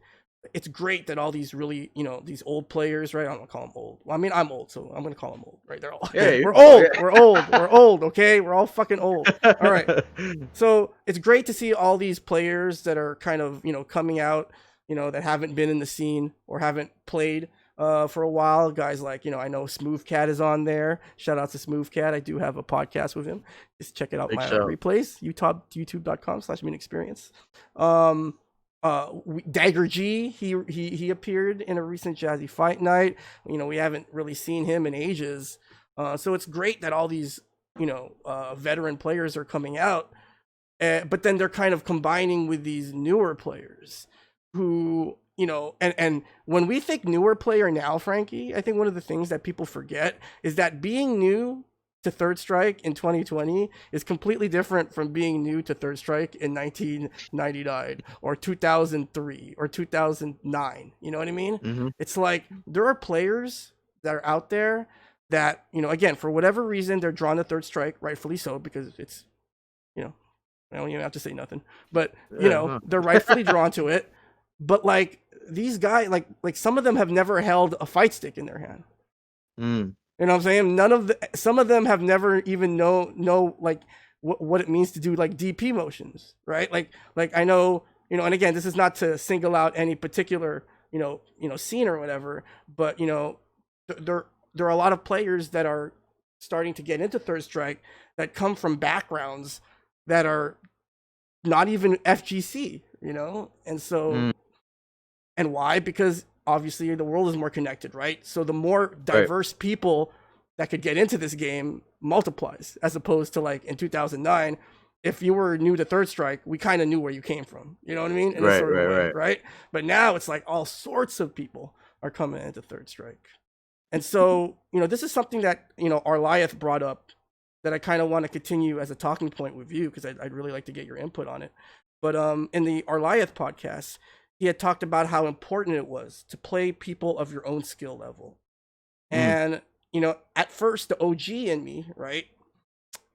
it's great that all these really, these old players, right? I don't want to call them old. Well, I mean, I'm old, so I'm gonna call them old, right? They're all Yeah, we're oh old, we're old, we're old. Okay, we're all fucking old. All right. yeah. So it's great to see all these players that are kind of, coming out, that haven't been in the scene or haven't played for a while. Guys like, I know Smooth Cat is on there. Shout out to Smooth Cat. I do have a podcast with him. Just check it out, Big my show. replays, youtube.com/Mutant XPerience. Um, Dagger G, he appeared in a recent Jazzy Fight Night. We haven't really seen him in ages. So it's great that all these, veteran players are coming out, but then they're kind of combining with these newer players who, and when we think newer player now, Frankie, I think one of the things that people forget is that being new to Third Strike in 2020 is completely different from being new to Third Strike in 1999 or 2003 or 2009. You know what I mean? Hmm. It's like there are players that are out there that, again, for whatever reason, they're drawn to Third Strike, rightfully so, because it's, you know, I don't even have to say nothing. But Yeah, huh. they're rightfully drawn to it. But like these guys, like some of them have never held a fight stick in their hand. Mm, You know what I'm saying? Some of them have never even know like what it means to do like DP motions, right? Like I know, and again, this is not to single out any particular, scene or whatever, but there there are a lot of players that are starting to get into Third Strike that come from backgrounds that are not even FGC, and mm, so, and why? Because obviously the world is more connected, right? So the more right. diverse people that could get into this game multiplies, as opposed to like in 2009, if you were new to Third Strike, we kind of knew where you came from. You know what I mean? In a Right, sort of a right, way, right. right? But now it's like all sorts of people are coming into Third Strike. And so, this is something that, Arliath brought up that I kind of want to continue as a talking point with you because I'd really like to get your input on it. But in the Arliath podcast, he had talked about how important it was to play people of your own skill level. Mm, And, at first the OG in me, right?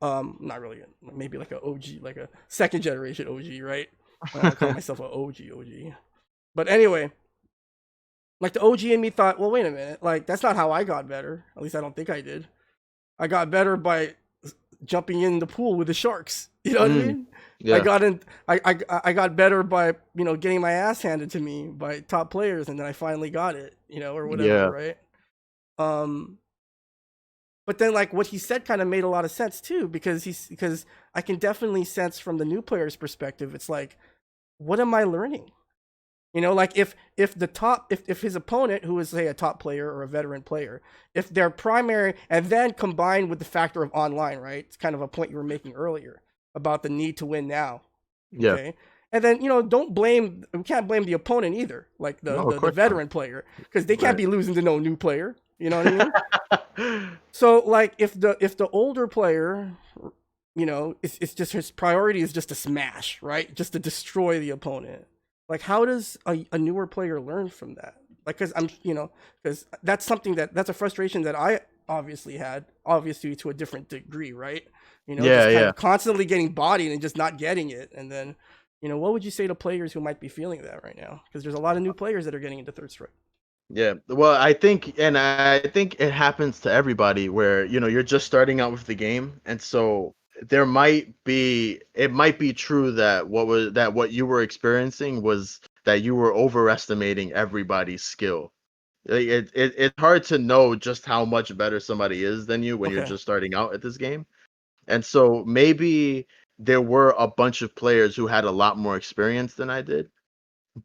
Not really, maybe like a OG, like a second generation OG, right? I don't want to call myself an OG. But anyway, like the OG in me thought, well, wait a minute, like that's not how I got better. At least I don't think I did. I got better by jumping in the pool with the sharks. You know what I mm, mean? I Yeah. got in. I got better by getting my ass handed to me by top players, and then I finally got it, or whatever, Yeah. right? Um, but then like what he said kind of made a lot of sense too, because I can definitely sense from the new player's perspective. It's like, what am I learning? Like if his opponent, who is say a top player or a veteran player, if their primary, and then combined with the factor of online, right? It's kind of a point you were making earlier about the need to win now. Yeah. Okay. And then, we can't blame the opponent either, like the No, of the, the course not. veteran player, because they can't Right. be losing to no new player. You know what I mean? So like if the older player, it's just his priority is just to smash, right? Just to destroy the opponent. Like how does a newer player learn from that? Like because that's something that's a frustration that I obviously had, obviously to a different degree, right? Yeah, Just kind yeah. of constantly getting bodied and just not getting it. And then, what would you say to players who might be feeling that right now? Because there's a lot of new players that are getting into third strike. Yeah. Well, I think it happens to everybody where, you're just starting out with the game. And so it might be true that what you were experiencing was that you were overestimating everybody's skill. Like, it's hard to know just how much better somebody is than you when you're Okay. just starting out at this game. And so maybe there were a bunch of players who had a lot more experience than I did,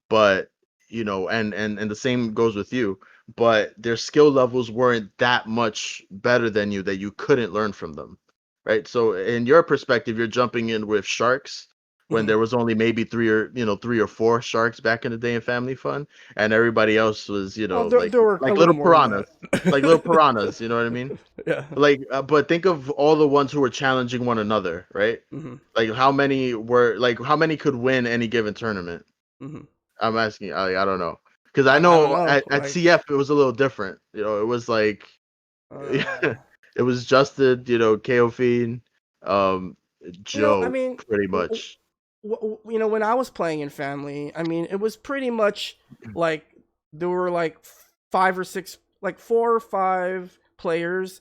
but and the same goes with you, but their skill levels weren't that much better than you that you couldn't learn from them, right? So in your perspective, you're jumping in with sharks when Hmm. there was only maybe three or four sharks back in the day in Family Fun, and everybody else was Well, there were a like little little more than piranhas, like little that. piranhas, you know what I mean? Yeah. Like but think of all the ones who were challenging one another, right? Hmm. How many could win any given tournament? Hmm. I'm asking. I don't know, because I I don't know know. at Like, CF it was a little different. It was like uh, it was Justin, KO Fiend, um, I Joe, mean, pretty much. when I was playing in Family, I mean, it was pretty much like there were like five or six, like 4 or 5 players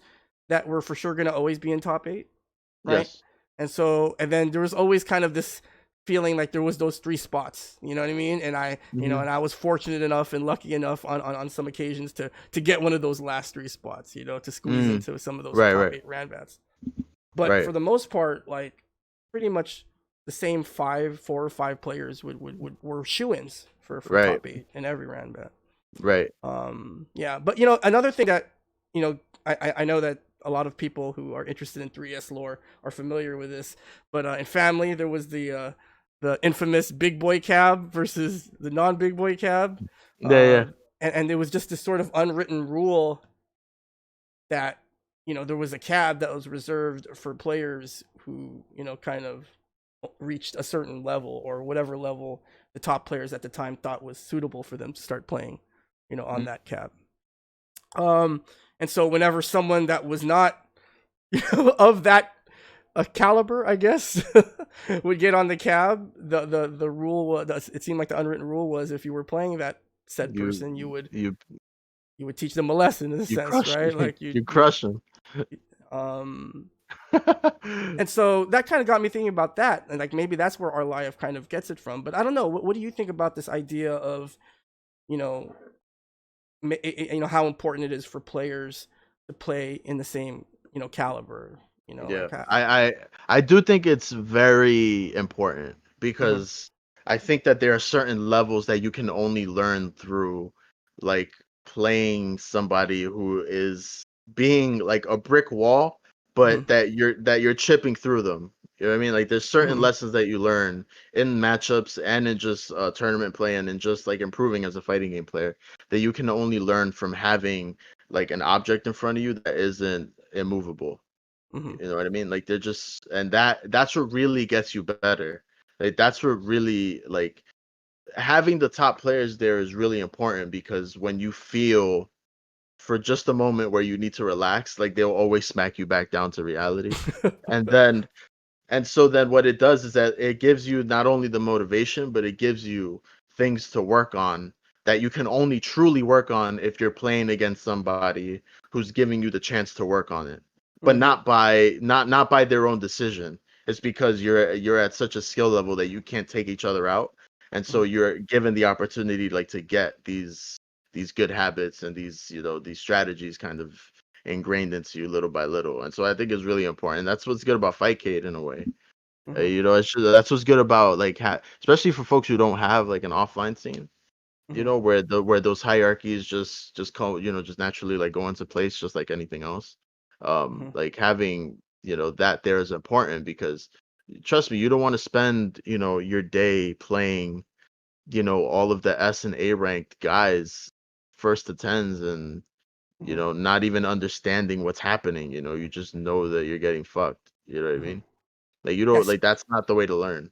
that were for sure going to always be in top 8, right? Yes. And then there was always kind of this feeling like there was those 3 spots, you know what I mean? And Hmm. I was fortunate enough and lucky enough on some occasions to get one of those last 3 spots, to squeeze Mm. into some of those Right. top Right. 8 Ranbats. But Right. for the most part, like pretty much the same 4 or 5 players were shoe-ins for Right. top 8 in every Ranbat. Right. Yeah, but another thing that I know that a lot of people who are interested in 3S lore are familiar with this, but in Family there was the infamous big boy cab versus the non big boy cab, Yeah. uh, Yeah. and there was just this sort of unwritten rule that there was a cab that was reserved for players who kind of reached a certain level or whatever level the top players at the time thought was suitable for them to start playing on Mm. that cab. um and so whenever someone that was not of that caliber, I guess, would get on the cab, the rule was, it seemed like the unwritten rule was, if you were playing that said You person, you would you you would teach them a lesson in a you sense, crush right? Like you crush them. um and so that kind of got me thinking about that, and like maybe that's where our life kind of gets it from. But I don't know, what do you think about this idea of you know how important it is for players to play in the same caliber, Yeah, like I do think it's very important Mhm. because I think that there are certain levels that you can only learn through like playing somebody who is being like a brick wall, Mhm. but that you're chipping through them. You know what I mean? Like there's certain Mhm. lessons that you learn in matchups and in just tournament play and in just like improving as a fighting game player that you can only learn from having like an object in front of you that isn't immovable. Mhm. You know what I mean? Like they're just, and that's what really gets you better. Like that's what really, like, having the top players there is really important because when you feel for just a moment where you need to relax, like they'll always smack you back down to reality. And then and so then what it does is that it gives you not only the motivation, but it gives you things to work on that you can only truly work on if you're playing against somebody who's giving you the chance to work on it. But Mhm. not by their own decision. it's because you're at such a skill level that you can't take each other out, and so Mhm. you're given the opportunity like to get these good habits and these these strategies kind of ingrained into you little by little. And so I think it's really important. That's what's good about Fightcade in a way. Mhm. That's what's good about like especially for folks who don't have like an offline scene. Mhm. Where those hierarchies just come, just naturally like go into place just like anything else. Mhm. Like having, that there is important because trust me, you don't want to spend, your day playing, all of the S and A ranked guys first to tens and, Mhm. not even understanding what's happening, you just know that you're getting fucked. You know what I Mhm. mean? Like you don't Yes. like that's not the way to learn.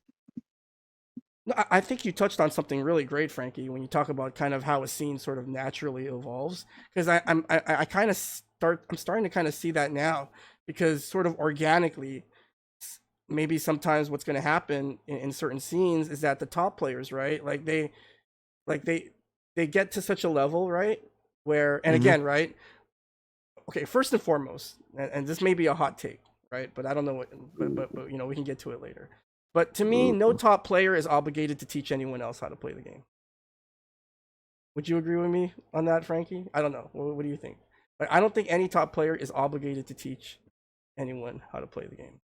No, I think you touched on something really great, Frankie, when you talk about kind of how a scene sort of naturally evolves. Because I kind of I'm starting to kind of see that now, because sort of organically, maybe sometimes what's going to happen in certain scenes is that the top players, right, like they get to such a level, right, where, and Hmm. again, right, okay, first and foremost, and this may be a hot take, right, but I don't know what, but we can get to it later. But to me, no top player is obligated to teach anyone else how to play the game. Would you agree with me on that, Frankie? I don't know. What do you think? Like, I don't think any top player is obligated to teach anyone how to play the game.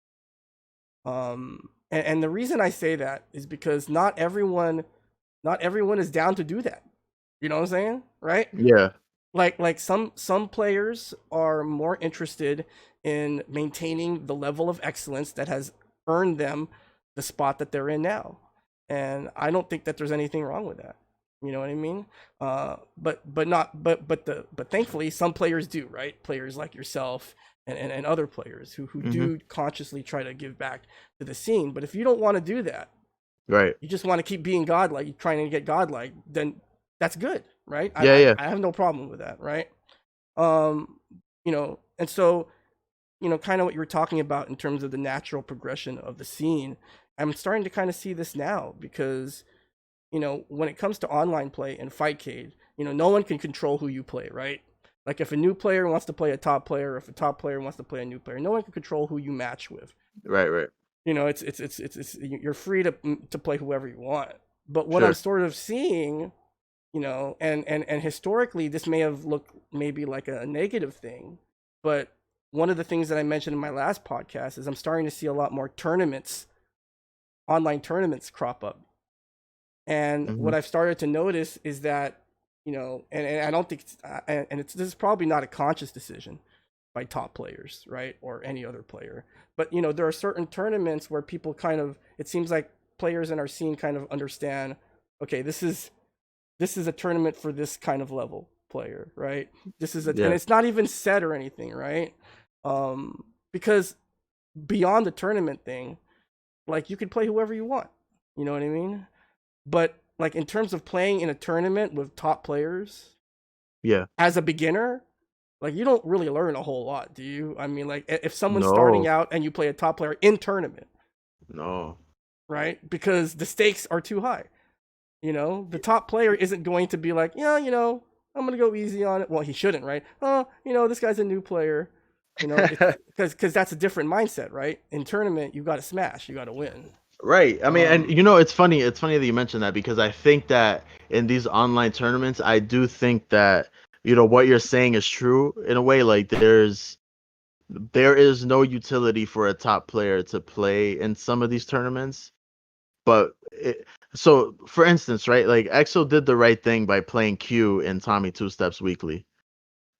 And the reason I say that is because not everyone is down to do that. You know what I'm saying, right? Yeah. Like some players are more interested in maintaining the level of excellence that has earned them the spot that they're in now, and I don't think that there's anything wrong with that. You know what I mean? But not but thankfully some players do, right? Players like yourself and other players who Hmm. do consciously try to give back to the scene. But if you don't want to do that, Right. you just want to keep being godlike, trying to get godlike, then that's good, right? Yeah, yeah. I have no problem with that, right? Um, and so, kind of what you were talking about in terms of the natural progression of the scene, I'm starting to kind of see this now because, when it comes to online play and Fightcade, no one can control who you play, right? Like if a new player wants to play a top player, if a top player wants to play a new player, no one can control who you match with. Right, right. It's you're free to play whoever you want. But what I'm Sure. sort of seeing, and historically this may have looked maybe like a negative thing, but one of the things that I mentioned in my last podcast is I'm starting to see a lot more tournaments, online tournaments crop up. And Hmm. what I've started to notice is that, and I don't think this is probably not a conscious decision by top players, right? Or any other player. But there are certain tournaments where people kind of, it seems like players in our scene kind of understand, okay, this is a tournament for this kind of level player, right? And Yeah. it's not even set or anything, right? Because beyond the tournament thing, like you could play whoever you want. You know what I mean? But like in terms of playing in a tournament with top players Yeah. as a beginner, like you don't really learn a whole lot, do you? I mean, like if someone's starting No. out and you play a top player in tournament, No. right? Because the stakes are too high. The top player isn't going to be like, yeah, I'm gonna go easy on it. Well, he shouldn't, right? Oh, this guy's a new player. It's because that's a different mindset, right? In tournament, you got to smash, you got to win. Right. I mean, and Um, it's funny. It's funny that you mentioned that because I think that in these online tournaments, I do think that what you're saying is true in a way. Like there is no utility for a top player to play in some of these tournaments. But so, for instance, right, like EXO did the right thing by playing Q in Tommy Two Steps weekly.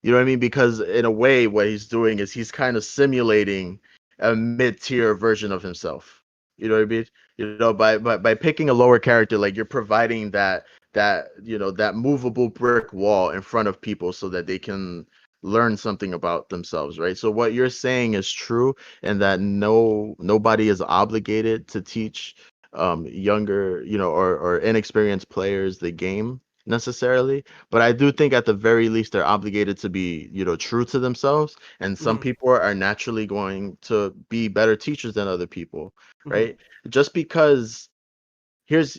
You know what I mean? Because in a way, what he's doing is he's kind of simulating a mid-tier version of himself. You know what I mean? By picking a lower character, like you're providing that movable brick wall in front of people so that they can learn something about themselves, right? So what you're saying is true, and that nobody is obligated to teach younger, or inexperienced players the game necessarily, but I do think at the very least they're obligated to be, true to themselves. And some mhm, people are naturally going to be better teachers than other people, mhm, right? Just because here's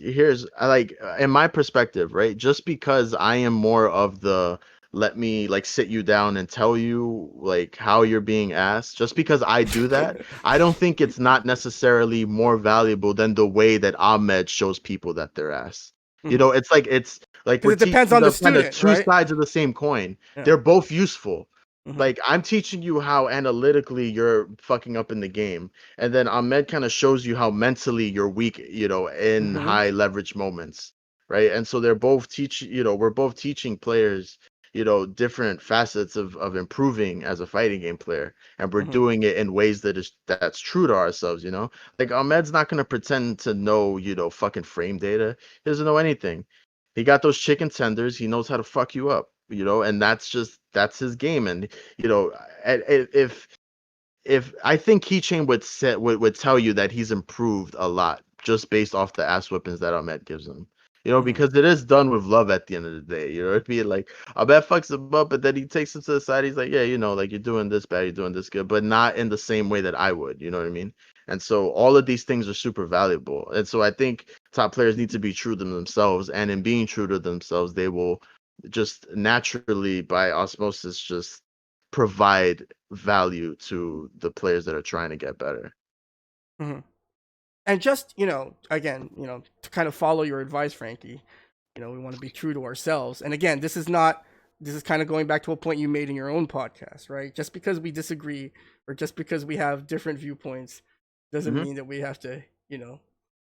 I like in my perspective, right? Just because I am more of the let me like sit you down and tell you like how you're being asked. Just because I do that, I don't think it's not necessarily more valuable than the way that Ahmed shows people that they're asked. You Mhm. know, it's like we're Because it depends teaching on the them kind of student, two right? sides of the same coin. Yeah. They're both useful. Mhm. Like I'm teaching you how analytically you're fucking up in the game, and then Ahmed kind of shows you how mentally you're weak, in Mhm. high leverage moments, right? And so they're both we're both teaching players, different facets of improving as a fighting game player, and we're Mhm. doing it in ways that's true to ourselves, Like Ahmed's not gonna pretend to know, fucking frame data. He doesn't know anything. He got those chicken tenders. He knows how to fuck you up, and that's his game. And you know, if I think Keychain would tell you that he's improved a lot just based off the ass whippings that Ahmed gives him. Mhm. Because it is done with love at the end of the day. You know what I mean? Like Ahmed fucks him up, but then he takes him to the side. He's like, yeah, like you're doing this bad, you're doing this good, but not in the same way that I would. You know what I mean? And so all of these things are super valuable. And so I think top players need to be true to themselves, and in being true to themselves, they will just naturally by osmosis just provide value to the players that are trying to get better. Mhm. And just, again, to kind of follow your advice, Frankie, we want to be true to ourselves. And again, this is kind of going back to a point you made in your own podcast, right? Just because we disagree or just because we have different viewpoints doesn't Hmm. mean that we have to,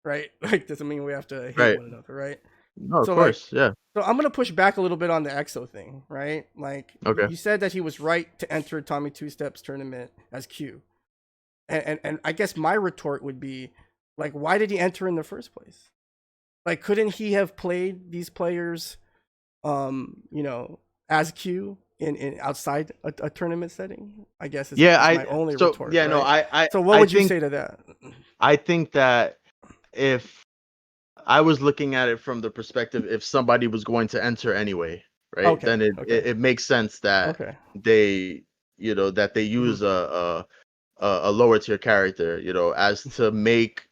right? Like, doesn't mean we have to hate Right. one another, right? No, of So, like, course. Yeah. so I'm gonna push back a little bit on the EXO thing, right? Like, Okay. you said that he was right to enter Tommy Two Steps tournament as Q, and I guess my retort would be, like, why did he enter in the first place? Like, couldn't he have played these players, as Q in outside a tournament setting? I guess Yeah. is my only retort, No, right? So what I would you think say to that? that if I was looking at it from the perspective, if somebody was going to enter anyway, right, Okay, then it, okay, it, it makes sense that okay. they, that they Hmm. use a lower tier character, as to make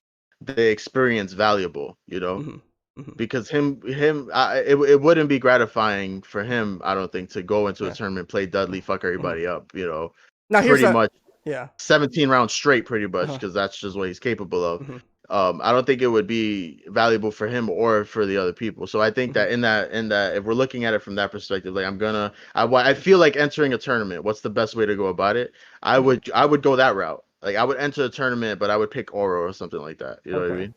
the experience valuable, Hmm. Hmm. because it wouldn't be gratifying for him, I don't think, to go into a Yeah. tournament, play Dudley, fuck Hmm. everybody up, Now here's pretty a much yeah. 17 rounds straight, pretty much, Uh-huh. because that's just what he's capable of. Hmm. I don't think it would be valuable for him or for the other people. So I think Hmm. that in that if we're looking at it from that perspective, like I feel like entering a tournament. What's the best way to go about it? I Hmm. would I would go that route. Like I would enter a tournament, but I would pick Oro or something like that. You know what I Okay. mean?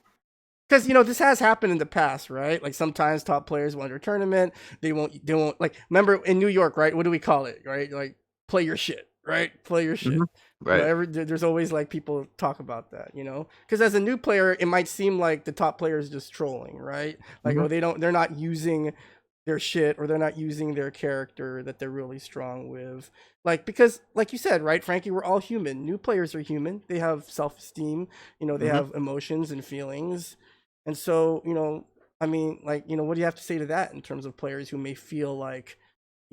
Because this has happened in the past, right? Like sometimes top players will enter a tournament, they won't like. Remember in New York, right? What do we call it, right? Like play your shit, right? Play your Hmm. shit. Right. There's always like people talk about that, because as a new player, it might seem like the top player is just trolling, right? Like, Hmm. oh, they're not using their shit or they're not using their character that they're really strong with. Like, because like you said, right, Frankie, we're all human. New players are human. They have self-esteem, they Hmm. have emotions and feelings. And so, I mean, like, what do you have to say to that in terms of players who may feel like,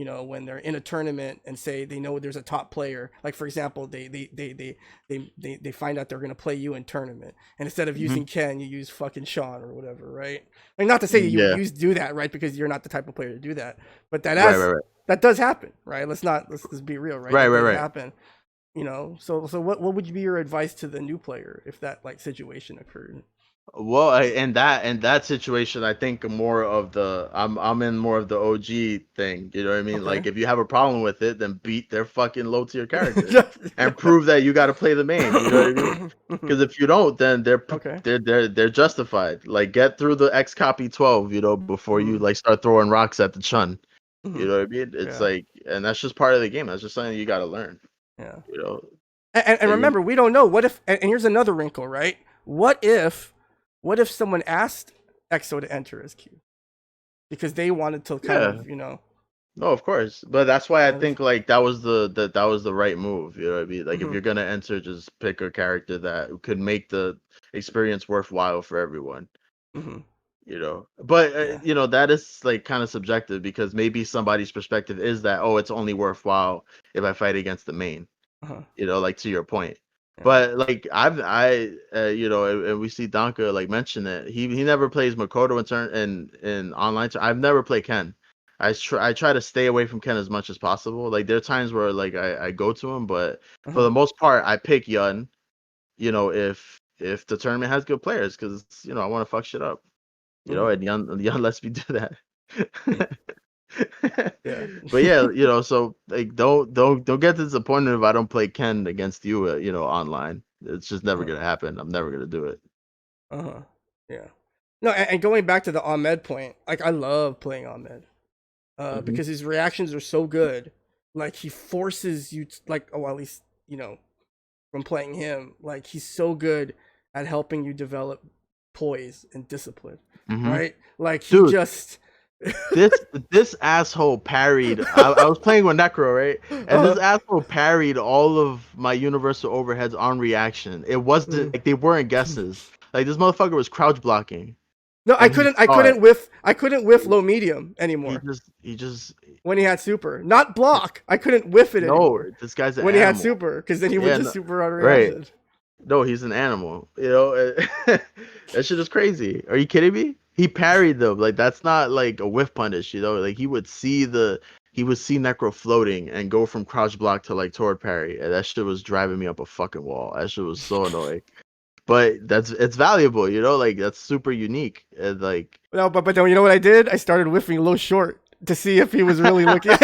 when they're in a tournament and say they know there's a top player, like for example, they find out they're gonna play you in tournament, and instead of Hmm. using Ken, you use fucking Sean or whatever, right? Like, not to say you would Yeah. use do that, right? Because you're not the type of player to do that, but Right. Right. Right. that does happen, right? Let's just be real, right? Right. That Right. does Right. happen. So what would be your advice to the new player if that like situation occurred? Well, in that situation, I think more of the I'm in more of the OG thing. You know what I mean? Okay. Like if you have a problem with it, then beat their fucking low tier character Yeah. and prove that you got to play the main. You know what I mean? Mhm. Because if you don't, then Okay. they're justified. Like get through the X copy 12, before you Mhm. like start throwing rocks at the Chun. You Mhm. know what I mean? It's Yeah. like, and that's just part of the game. That's just something you got to learn. Yeah. You know, And like remember, we don't know. What if? And here's another wrinkle, right? What if? What if someone asked EXO to enter as Q because they wanted to kind yeah. of, No, of course, but that's why I kind of. think like that was the right move. You know what I mean? Like if Mhm. you're gonna enter, just pick a character that could make the experience worthwhile for everyone. Mhm. But Yeah. that is like kind of subjective because maybe somebody's perspective is that, oh, it's only worthwhile if I fight against the main. Uh-huh. Like to your point. Yeah. But like and we see Donka like mention it. He never plays Makoto in online. I've never played Ken. I try to stay away from Ken as much as possible. Like there are times where like I go to him, but for Uh-huh. the most part I pick Yun. If the tournament has good players, because I want to fuck shit up. And Yun lets me do that. Yeah. But yeah, so like don't get disappointed if I don't play Ken against you, online. It's just never gonna happen. I'm never gonna do it. Yeah. No, and going back to the Ahmed point, like I love playing Ahmed, Mhm. because his reactions are so good. Like he forces you, at least from playing him, like he's so good at helping you develop poise and discipline, Mhm. right? Like he Dude, just. this asshole parried. I was playing with Necro, right? And this asshole parried all of my universal overheads on reaction. It wasn't like they weren't guesses. Like this motherfucker was crouch blocking, No, I and he couldn't. I saw it. couldn't whiff. I couldn't whiff low medium He anymore just when he had super. Not block. I couldn't whiff it no. anymore This guy's an when he had animal. super, because then he would Yeah, just no, super on right. reaction. No, he's an animal. That shit is crazy. Are you kidding me? He parried them. Like that's not like a whiff punish, Like he would see Necro floating and go from crouch block to like toward parry. And that shit was driving me up a fucking wall. That shit was so annoying. But it's valuable, Like that's super unique. And like No, but then you know what I did? I started whiffing low short to see if he was really looking.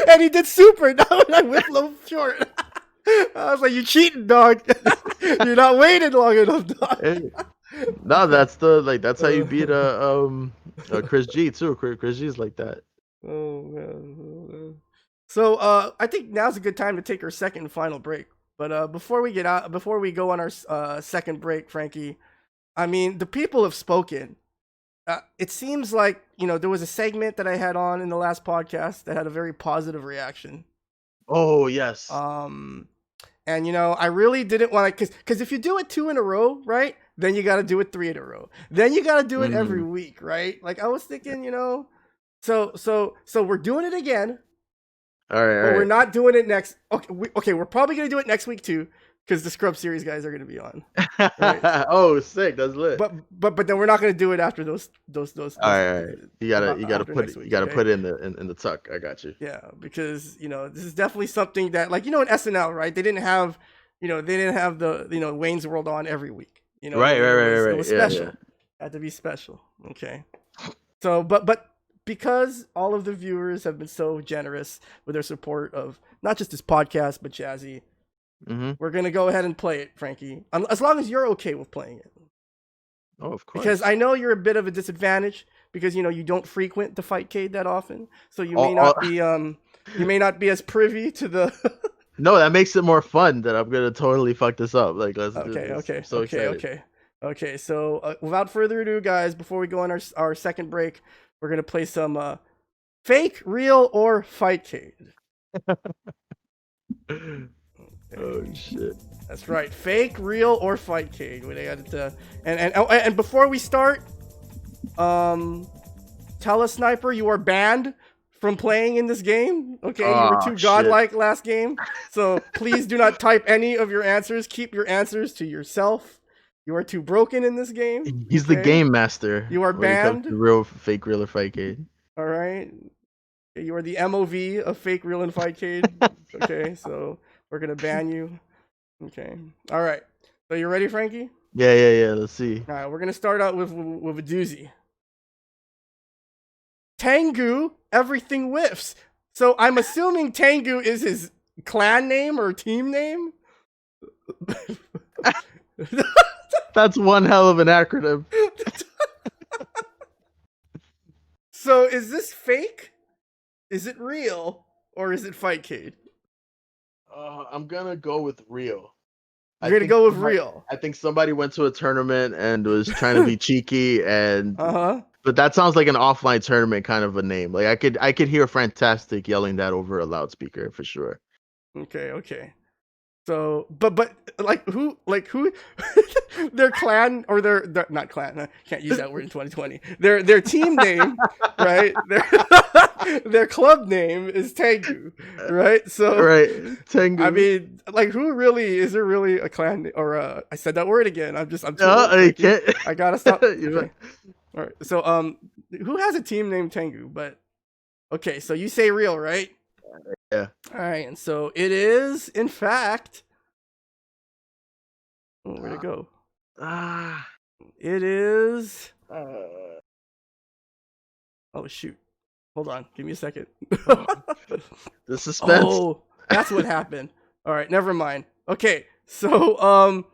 And he did super. No, I whiffed low short. I was like, "You cheating, dog! You're not waiting long enough, dog." hey, no, that's how you beat a Chris G too. Chris G's like that. Oh man. So I think now's a good time to take our second and final break. But before we go on our second break, Frankie, I mean the people have spoken. It seems like there was a segment that I had on in the last podcast that had a very positive reaction. Oh yes. And I really didn't want to, because if you do it 2 in a row, right, then you got to do it 3 in a row. Then you got to do it every week, right? Like I was thinking, so we're doing it again. All right. But we're not doing it next. Okay, we're probably gonna do it next week too, because the Scrub Series guys are gonna be on. Right? Oh, sick! That's lit. But then we're not gonna do it after those. All right. You gotta put it in the tuck. I got you. Yeah, because this is definitely something that, like, in SNL, right? They didn't have the Wayne's World on every week. Right. It was special. Yeah. Had to be special. Okay. So, but because all of the viewers have been so generous with their support of not just this podcast but Jazzy, we're gonna go ahead and play it, Frankie. As long as you're okay with playing it. Oh, of course. Because I know you're a bit of a disadvantage because you don't frequent the Fightcade that often, so you may not be as privy to the. No, that makes it more fun. That I'm gonna totally fuck this up. Like, let's do this. Okay. I'm so excited. Okay. So without further ado, guys, before we go on our second break, we're gonna play some fake, real, or Fightcade. Oh shit! That's right, fake, real, or Fightcade. And before we start, Telesniper, you are banned from playing in this game. Okay, you were too godlike last game, so please do not type any of your answers. Keep your answers to yourself. You are too broken in this game. He's the game master. You are banned. Real, fake, real, or Fightcade. All right. You are the MOV of fake, real, and Fightcade. Okay, so we're gonna ban you. Okay. All right. So you ready, Frankie? Yeah. Let's see. All right. We're gonna start out with a doozy. Tengu, everything whiffs. So I'm assuming Tengu is his clan name or team name. That's one hell of an acronym. So is this fake? Is it real? Or is it Fightcade? I'm gonna go with real. You're gonna go with real. I think somebody went to a tournament and was trying to be cheeky and Uh-huh. But that sounds like an offline tournament kind of a name. Like I could hear Fantastic yelling that over a loudspeaker for sure. Okay. So, but who their clan or their not clan. I can't use that word in 2020. Their team name, right? Their club name is Tengu, right? So, right, Tengu. I mean, like, is there really a clan or I said that word again. I'm I can't. I gotta stop. Okay. All right. So, who has a team named Tengu? But Okay, so you say real, right? Yeah. All right, and so it is, in fact. Oh, where'd it go? Ah. It is. Uh, Oh shoot! Hold on, give me a second. the suspense. Oh, that's what happened. All right, never mind. Okay, so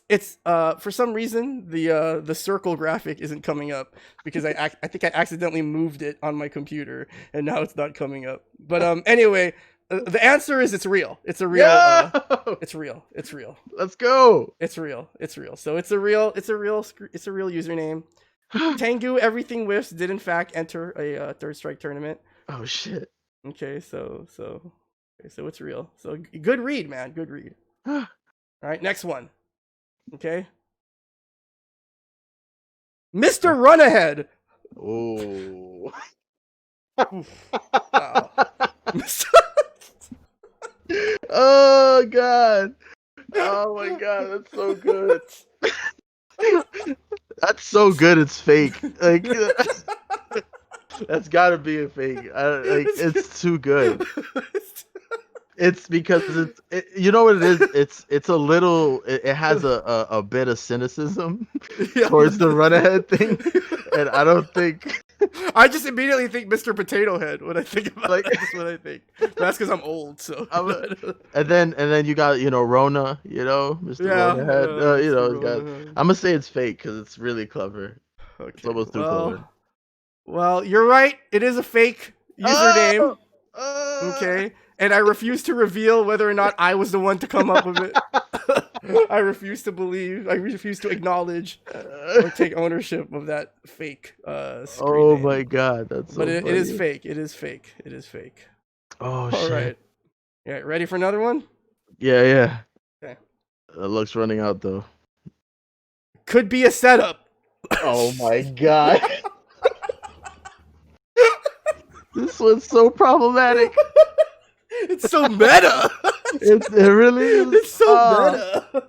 it's for some reason the circle graphic isn't coming up because I think I accidentally moved it on my computer and now it's not coming up. But anyway, the answer is it's real. It's a real. Yeah. It's real. It's real. Let's go. It's real. It's real. So it's a real. It's a real. It's a real username. Tengu Everything Whiffs did in fact enter a third strike tournament. Oh shit. Okay, so it's real. So good read, man. Good read. All right, next one. Okay. Mr. Run Ahead. Oh. Wow. Oh god. Oh my god, that's so good. That's so good. It's fake. Like that's gotta be a fake. It's too good. It's because you know what it is. It's a little. It has a bit of cynicism towards the run ahead thing, and I don't think. I just immediately think Mr. Potato Head when I think about Like- that's what I think. But that's because I'm old. So. And then you got Rona, Mr. Rona Head. I'm gonna say it's fake because it's really clever. Okay. It's almost too clever. Well, you're right. It is a fake username. Oh! Okay. And I refuse to reveal whether or not I was the one to come up with it. I refuse to believe. I refuse to acknowledge or take ownership of that fake screen name. My god, that's so But it funny. is fake. It is fake. It is fake. Oh All shit. right. Yeah, ready for another one? Yeah. Okay. Luck's running out though. Could be a setup. Oh my god. This one's so problematic. It's so meta. It really is. It's so meta.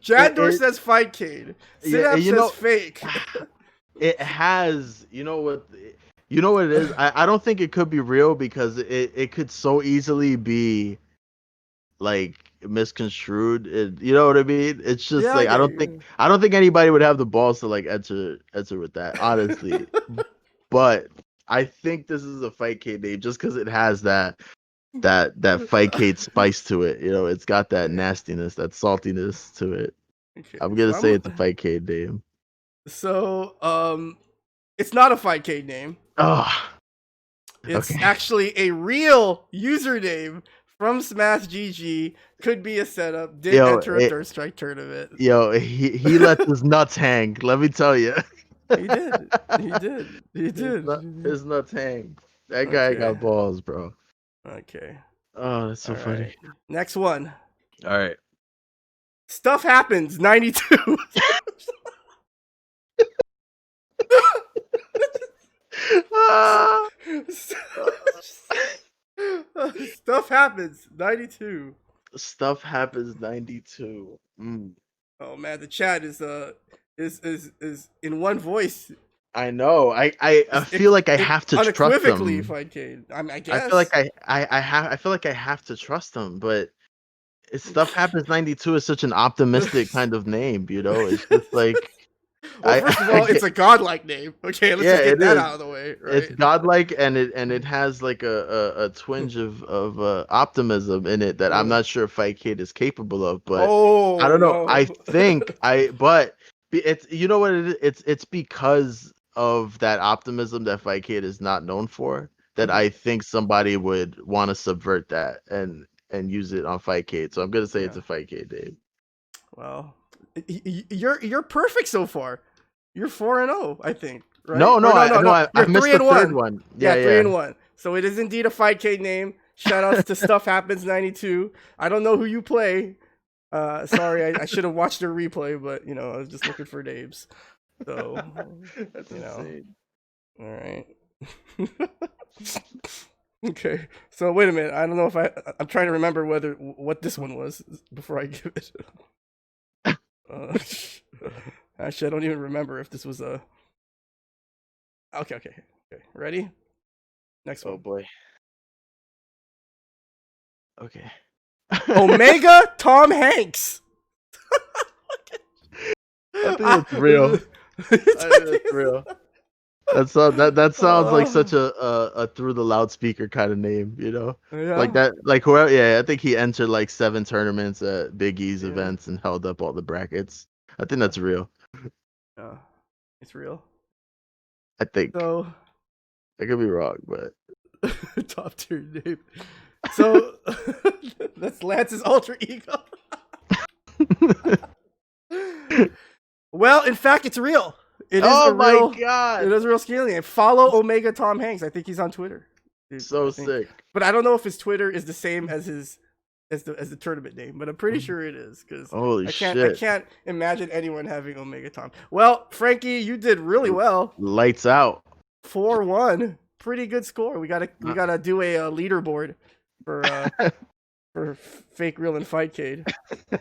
Jandor says Fight Cade. Synapse says fake. It has, you know what it is? I don't think it could be real because it could so easily be like misconstrued. You know what I mean? It's just Yeah, like I don't think anybody would have the balls to like enter with that, honestly. But I think this is a Fight Cade name just because it has that Fight Cade spice to it. It's got that nastiness, that saltiness to it. Okay, I'm gonna say it's a Fight Cade name. So, it's not a Fight Cade name. Oh, it's actually a real username from Smash GG. Could be a setup. Did enter a third strike tournament. He let his nuts hang. Let me tell you. He did. His nuts hang. That guy got balls, bro. Okay. Oh, that's so funny. Right. Next one. All right. Stuff Happens 92. Stuff Happens 92. Stuff Happens 92. Oh man, the chat is in one voice. I know. I feel like I have to trust them. Unequivocally, Fight Cade. I guess. I feel like I feel like I have to trust them, but Stuff Happens 92 is such an optimistic kind of name, It's just like well, first of all, it's a godlike name. Okay, let's just get that out of the way. Right? It's godlike, and it has like a twinge of optimism in it that I'm not sure Fight Cade is capable of. But I don't know. No. I think but it's what it is. It's because of that optimism that Fight Cade is not known for that I think somebody would want to subvert that and use it on Fight Cade. So I'm gonna say it's a Fight Cade name. Well, you're perfect so far. You're 4-0, I think. Right? No, I missed the third 3-1. one. Yeah, 3-1. So it is indeed a Fight Cade name. Shout outs to Stuff Happens 92. I don't know who you play. Sorry, I should have watched their replay, but I was just looking for names. So that's insane. All right. Okay. So wait a minute. I don't know if I'm trying to remember what this one was before I give it. Actually, I don't even remember if this was a. Okay. Ready? Next Oh one. boy. Okay. Omega Tom Hanks. I think that's real. I think that's real. That sounds like such a through the loudspeaker kind of name, you know? Yeah. Like that, like whoever. Yeah, I think he entered like 7 tournaments at Big E's Yeah. events and held up all the brackets. I think that's real. Yeah, it's real. I think So I could be wrong, but top tier name. So that's Lance's alter ego. Well, in fact, it's real. It is oh a my real. god, It is a real scaling name. Follow Omega Tom Hanks. I think he's on Twitter. Dude, so I think. sick. But I don't know if his Twitter is the same as the tournament name, but I'm pretty sure it is because Holy I shit! can't imagine anyone having Omega Tom. Well, Frankie, you did really well. Lights out. 4-1. Pretty good score. We gotta do a leaderboard for fake real and fightcade.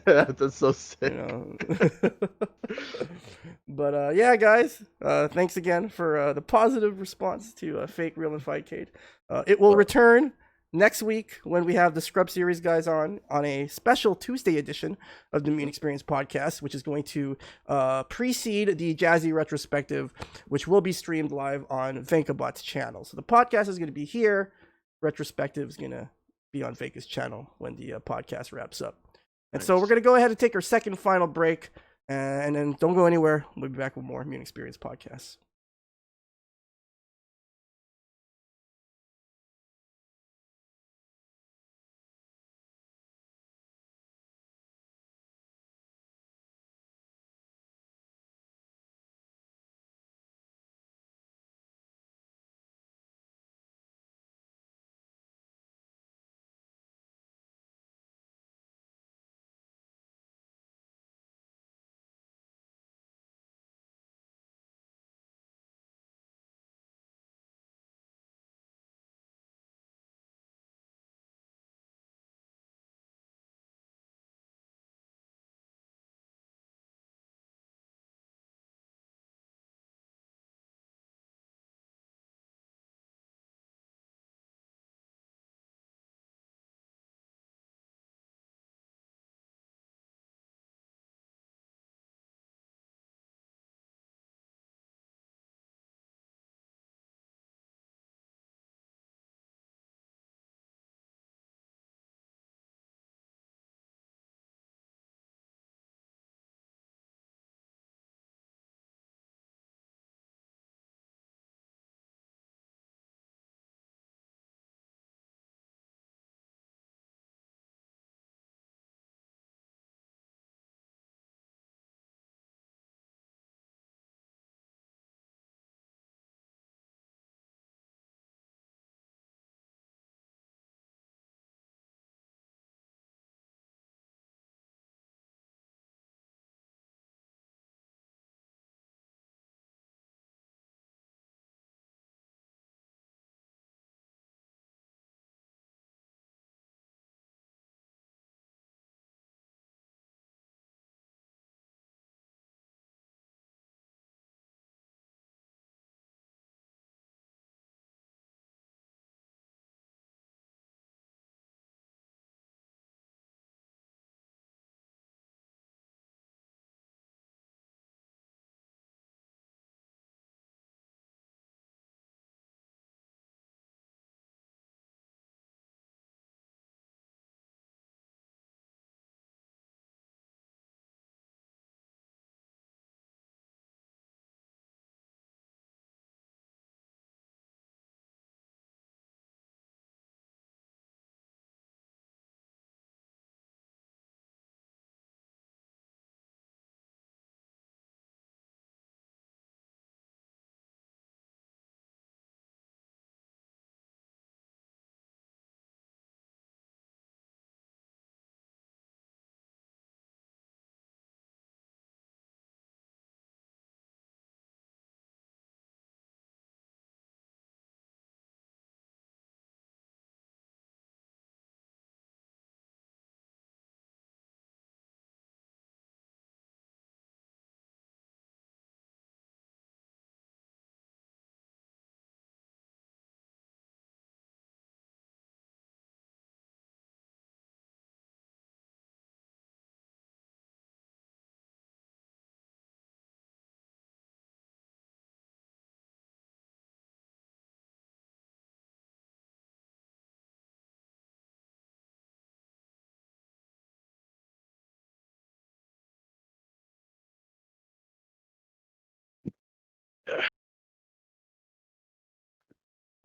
That's so sick. You know. But yeah, guys, thanks again for the positive response to fake real and fightcade. It will return next week when we have the Scrub Series guys on a special Tuesday edition of the Mutant XPerience podcast, which is going to precede the Jazzy retrospective, which will be streamed live on Vankabot's channel. So the podcast is going to be here. Retrospective is going to be on Vega's channel when the podcast wraps up. And so we're going to go ahead and take our second final break, and then don't go anywhere. We'll be back with more Mutant XPerience podcasts.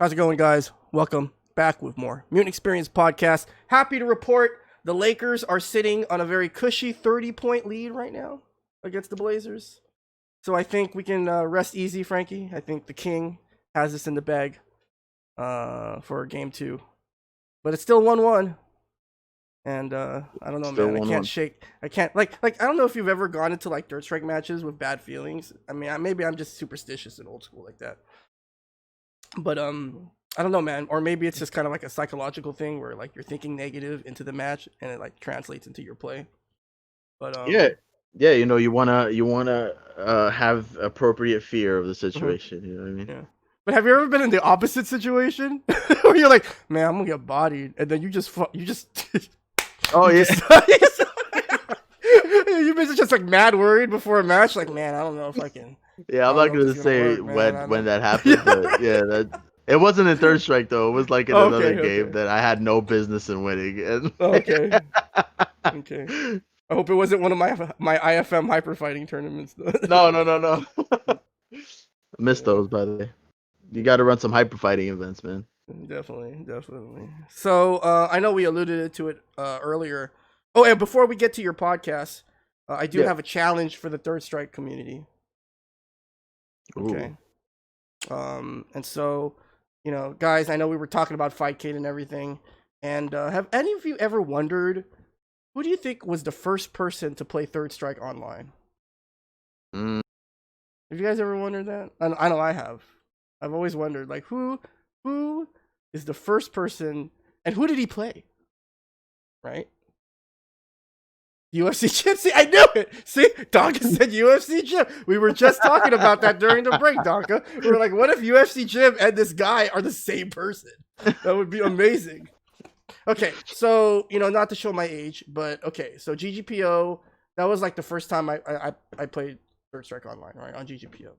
How's it going, guys? Welcome back with more Mutant XPerience Podcast. Happy to report the Lakers are sitting on a very cushy 30-point lead right now against the Blazers. So I think we can rest easy, Frankie. I think the King has this in the bag for game 2. But it's still 1-1. And I don't know, Still man. 1-1. I can't like I don't know if you've ever gone into like Dirt Strike matches with bad feelings. I mean, maybe I'm just superstitious and old school like that. But I don't know, man. Or maybe it's just kind of like a psychological thing where like you're thinking negative into the match and it like translates into your play. But Yeah, you know, you wanna have appropriate fear of the situation. You know what I mean? yeah. But have you ever been in the opposite situation where you're like, man, I'm gonna get bodied, and then you just Oh you yeah. just you've been just like mad worried before a match, like, man, I don't know if I can. Yeah, I'm I not don't know if gonna this is say gonna work, man. when that happened, but yeah, that it wasn't in Third Strike though. It was like in another game that I had no business in winning. And Okay. I hope it wasn't one of my IFM hyper fighting tournaments. No. Missed those, by the way. You got to run some hyper fighting events, man. Definitely. So I know we alluded to it earlier. Oh, and before we get to your podcast, I do have a challenge for the Third Strike community. Okay. Ooh. And so, you know, guys, I know we were talking about Fightcade and everything, and have any of you ever wondered who do you think was the first person to play Third Strike online? Mm. Have you guys ever wondered that? I know I have. I've always wondered, like, who is the first person, and who did he play? Right? UFC Chip. See, I knew it. See, Donka said UFC Chip. We were just talking about that during the break, Donka. We were like, what if UFC Chip and this guy are the same person? That would be amazing. Okay, so, you know, not to show my age, but okay, so GGPO, that was like the first time I played Third Strike Online, right, on GGPO.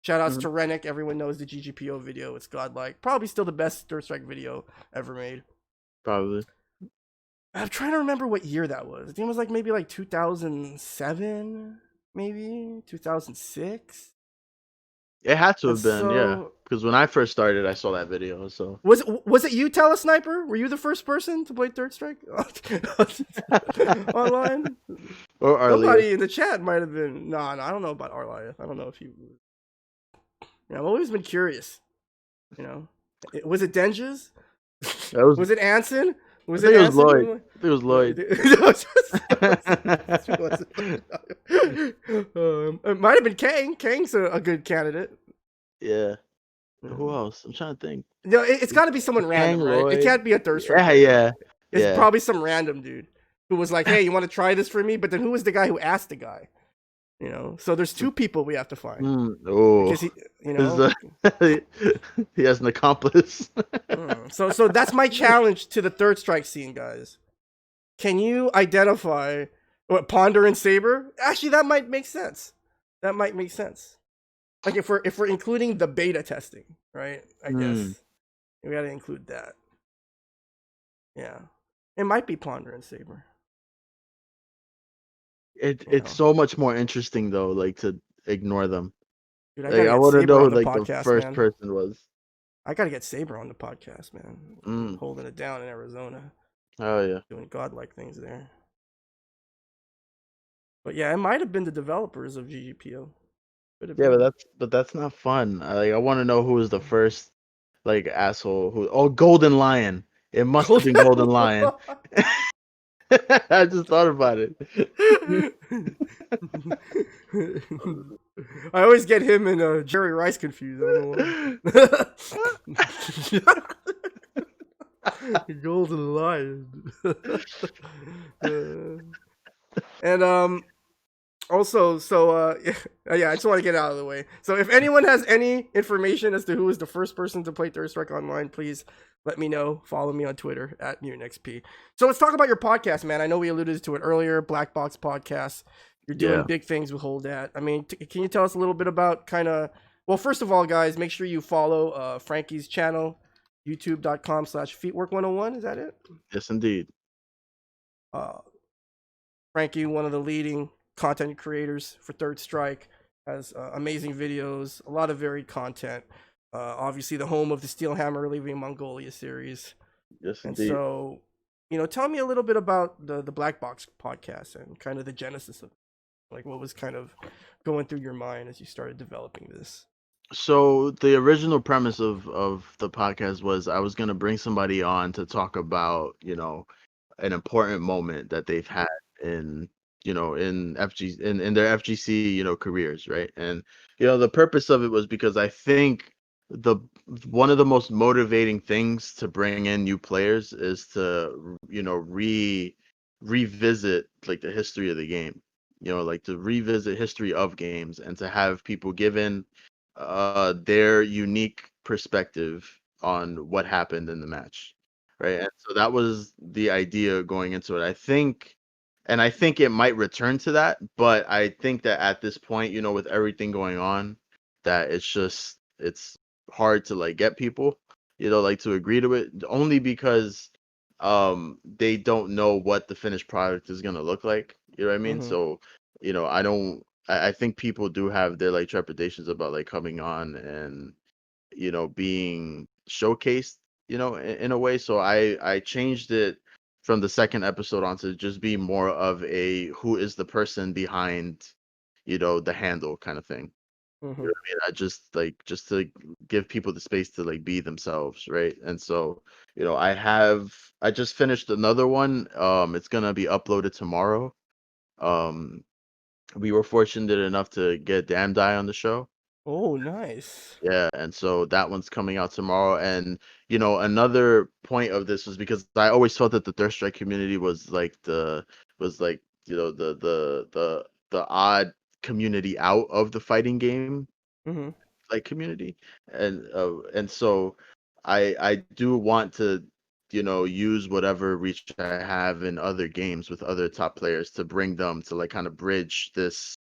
Shoutouts to Rennick. Everyone knows the GGPO video. It's godlike. Probably still the best Third Strike video ever made. Probably. I'm trying to remember what year that was. I think it was like maybe like 2007, maybe 2006. It had to have been, yeah. Because when I first started, I saw that video. So was it you, Telesniper? Were you the first person to play Third Strike online? Or Arlieth. Somebody in the chat might have been. No, I don't know about Arlieth. I don't know if he. You know, I've always been curious. You know, was it Denges? Was it Anson? Was it Lloyd? I think it was Lloyd. It might have been Kang. Kang's a good candidate. Yeah. Who else? I'm trying to think. No, it's got to be someone random, right? Lloyd. It can't be a Third Strike. Yeah. It's probably some random dude who was like, "Hey, you want to try this for me?" But then who was the guy who asked the guy? You know, so there's two people we have to find. Because he, you know, he has an accomplice. So that's my challenge to the Third Strike scene, guys. Can you identify Ponder and Saber? Actually, that might make sense. Like if we're including the beta testing, right? I guess we got to include that. Yeah, it might be Ponder and Saber. It's so much more interesting though, like to ignore them. Dude, like, I want to know who like podcast, the first man. person was. I gotta get Saber on the podcast, man. Holding it down in Arizona. Oh yeah, doing godlike things there. But yeah, it might have been the developers of GGPO. Yeah, but that's not fun. I want to know who was the first like asshole who. Oh, Golden Lion. It must have been Golden Lion. I just thought about it. I always get him and Jerry Rice confused. I don't know why. Golden Lion. And also, so yeah, I just want to get it out of the way. So if anyone has any information as to who was the first person to play Third Strike Online, please let me know. Follow me on Twitter at Mutant XP. So let's talk about your podcast, man. I know we alluded to it earlier, Black Box Podcast. You're doing big things with Hold That. I mean, can you tell us a little bit about kind of, well, first of all, guys, make sure you follow Frankie's channel, youtube.com/feetwork101. Is that it? Yes, indeed. Frankie, one of the leading content creators for Third Strike. has amazing videos, a lot of varied content. Obviously, the home of the Steel Hammer Leaving Mongolia series. Yes, And indeed. so, tell me a little bit about the Black Box podcast and kind of the genesis of it. Like what was kind of going through your mind as you started developing this. So the original premise of the podcast was I was gonna bring somebody on to talk about, an important moment that they've had in, in in their FGC, careers, right? And the purpose of it was because I think the one of the most motivating things to bring in new players is to, revisit like the history of the game. Like to revisit history of games and to have people given their unique perspective on what happened in the match, right? And so that was the idea going into it. I think it might return to that, but I think that at this point, with everything going on, that it's hard to like get people, like to agree to it, only because they don't know what the finished product is gonna look like. You know what I mean? Mm-hmm. So, I don't I think people do have their like trepidations about like coming on and being showcased, in a way. So I changed it from the second episode on to just be more of a who is the person behind, the handle kind of thing. You Mm-hmm. know what I mean? I just to give people the space to like be themselves, right? And so, I just finished another one. It's gonna be uploaded tomorrow. Um, we were fortunate enough to get Damn Die on the show. Oh, nice. Yeah, and so that one's coming out tomorrow. And another point of this was because I always felt that the Thirst Strike community was like the odd community out of the fighting game Mm-hmm. like community. And so I do want to use whatever reach I have in other games with other top players to bring them to like kind of bridge this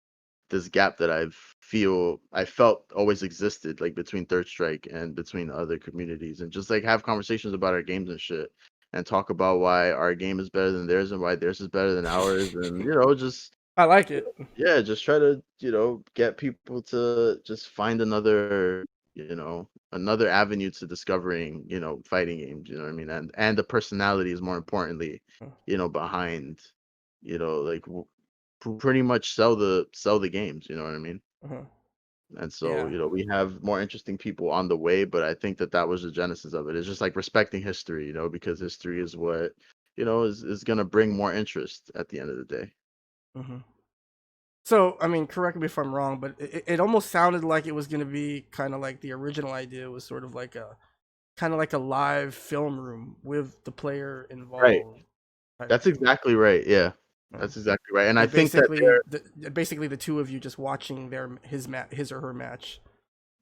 gap that I felt always existed like between Third Strike and between other communities, and just like have conversations about our games and shit, and talk about why our game is better than theirs and why theirs is better than ours, and just I like it. yeah, just try to get people to just find another avenue to discovering fighting games, you know what I mean, and the personalities more importantly, behind like pretty much sell the games, you know what I mean? Uh-huh. And so, Yeah. we have more interesting people on the way, but I think that was the genesis of it. It's just like respecting history, because history is what, is going to bring more interest at the end of the day. Mm-hmm. So, I mean, correct me if I'm wrong, but it almost sounded like it was going to be kind of like the original idea was sort of like a kind of like a live film room with the player Right. involved type That's thing. exactly right. Yeah. Uh, That's exactly right. And I like think that they're basically the two of you just watching his or her match,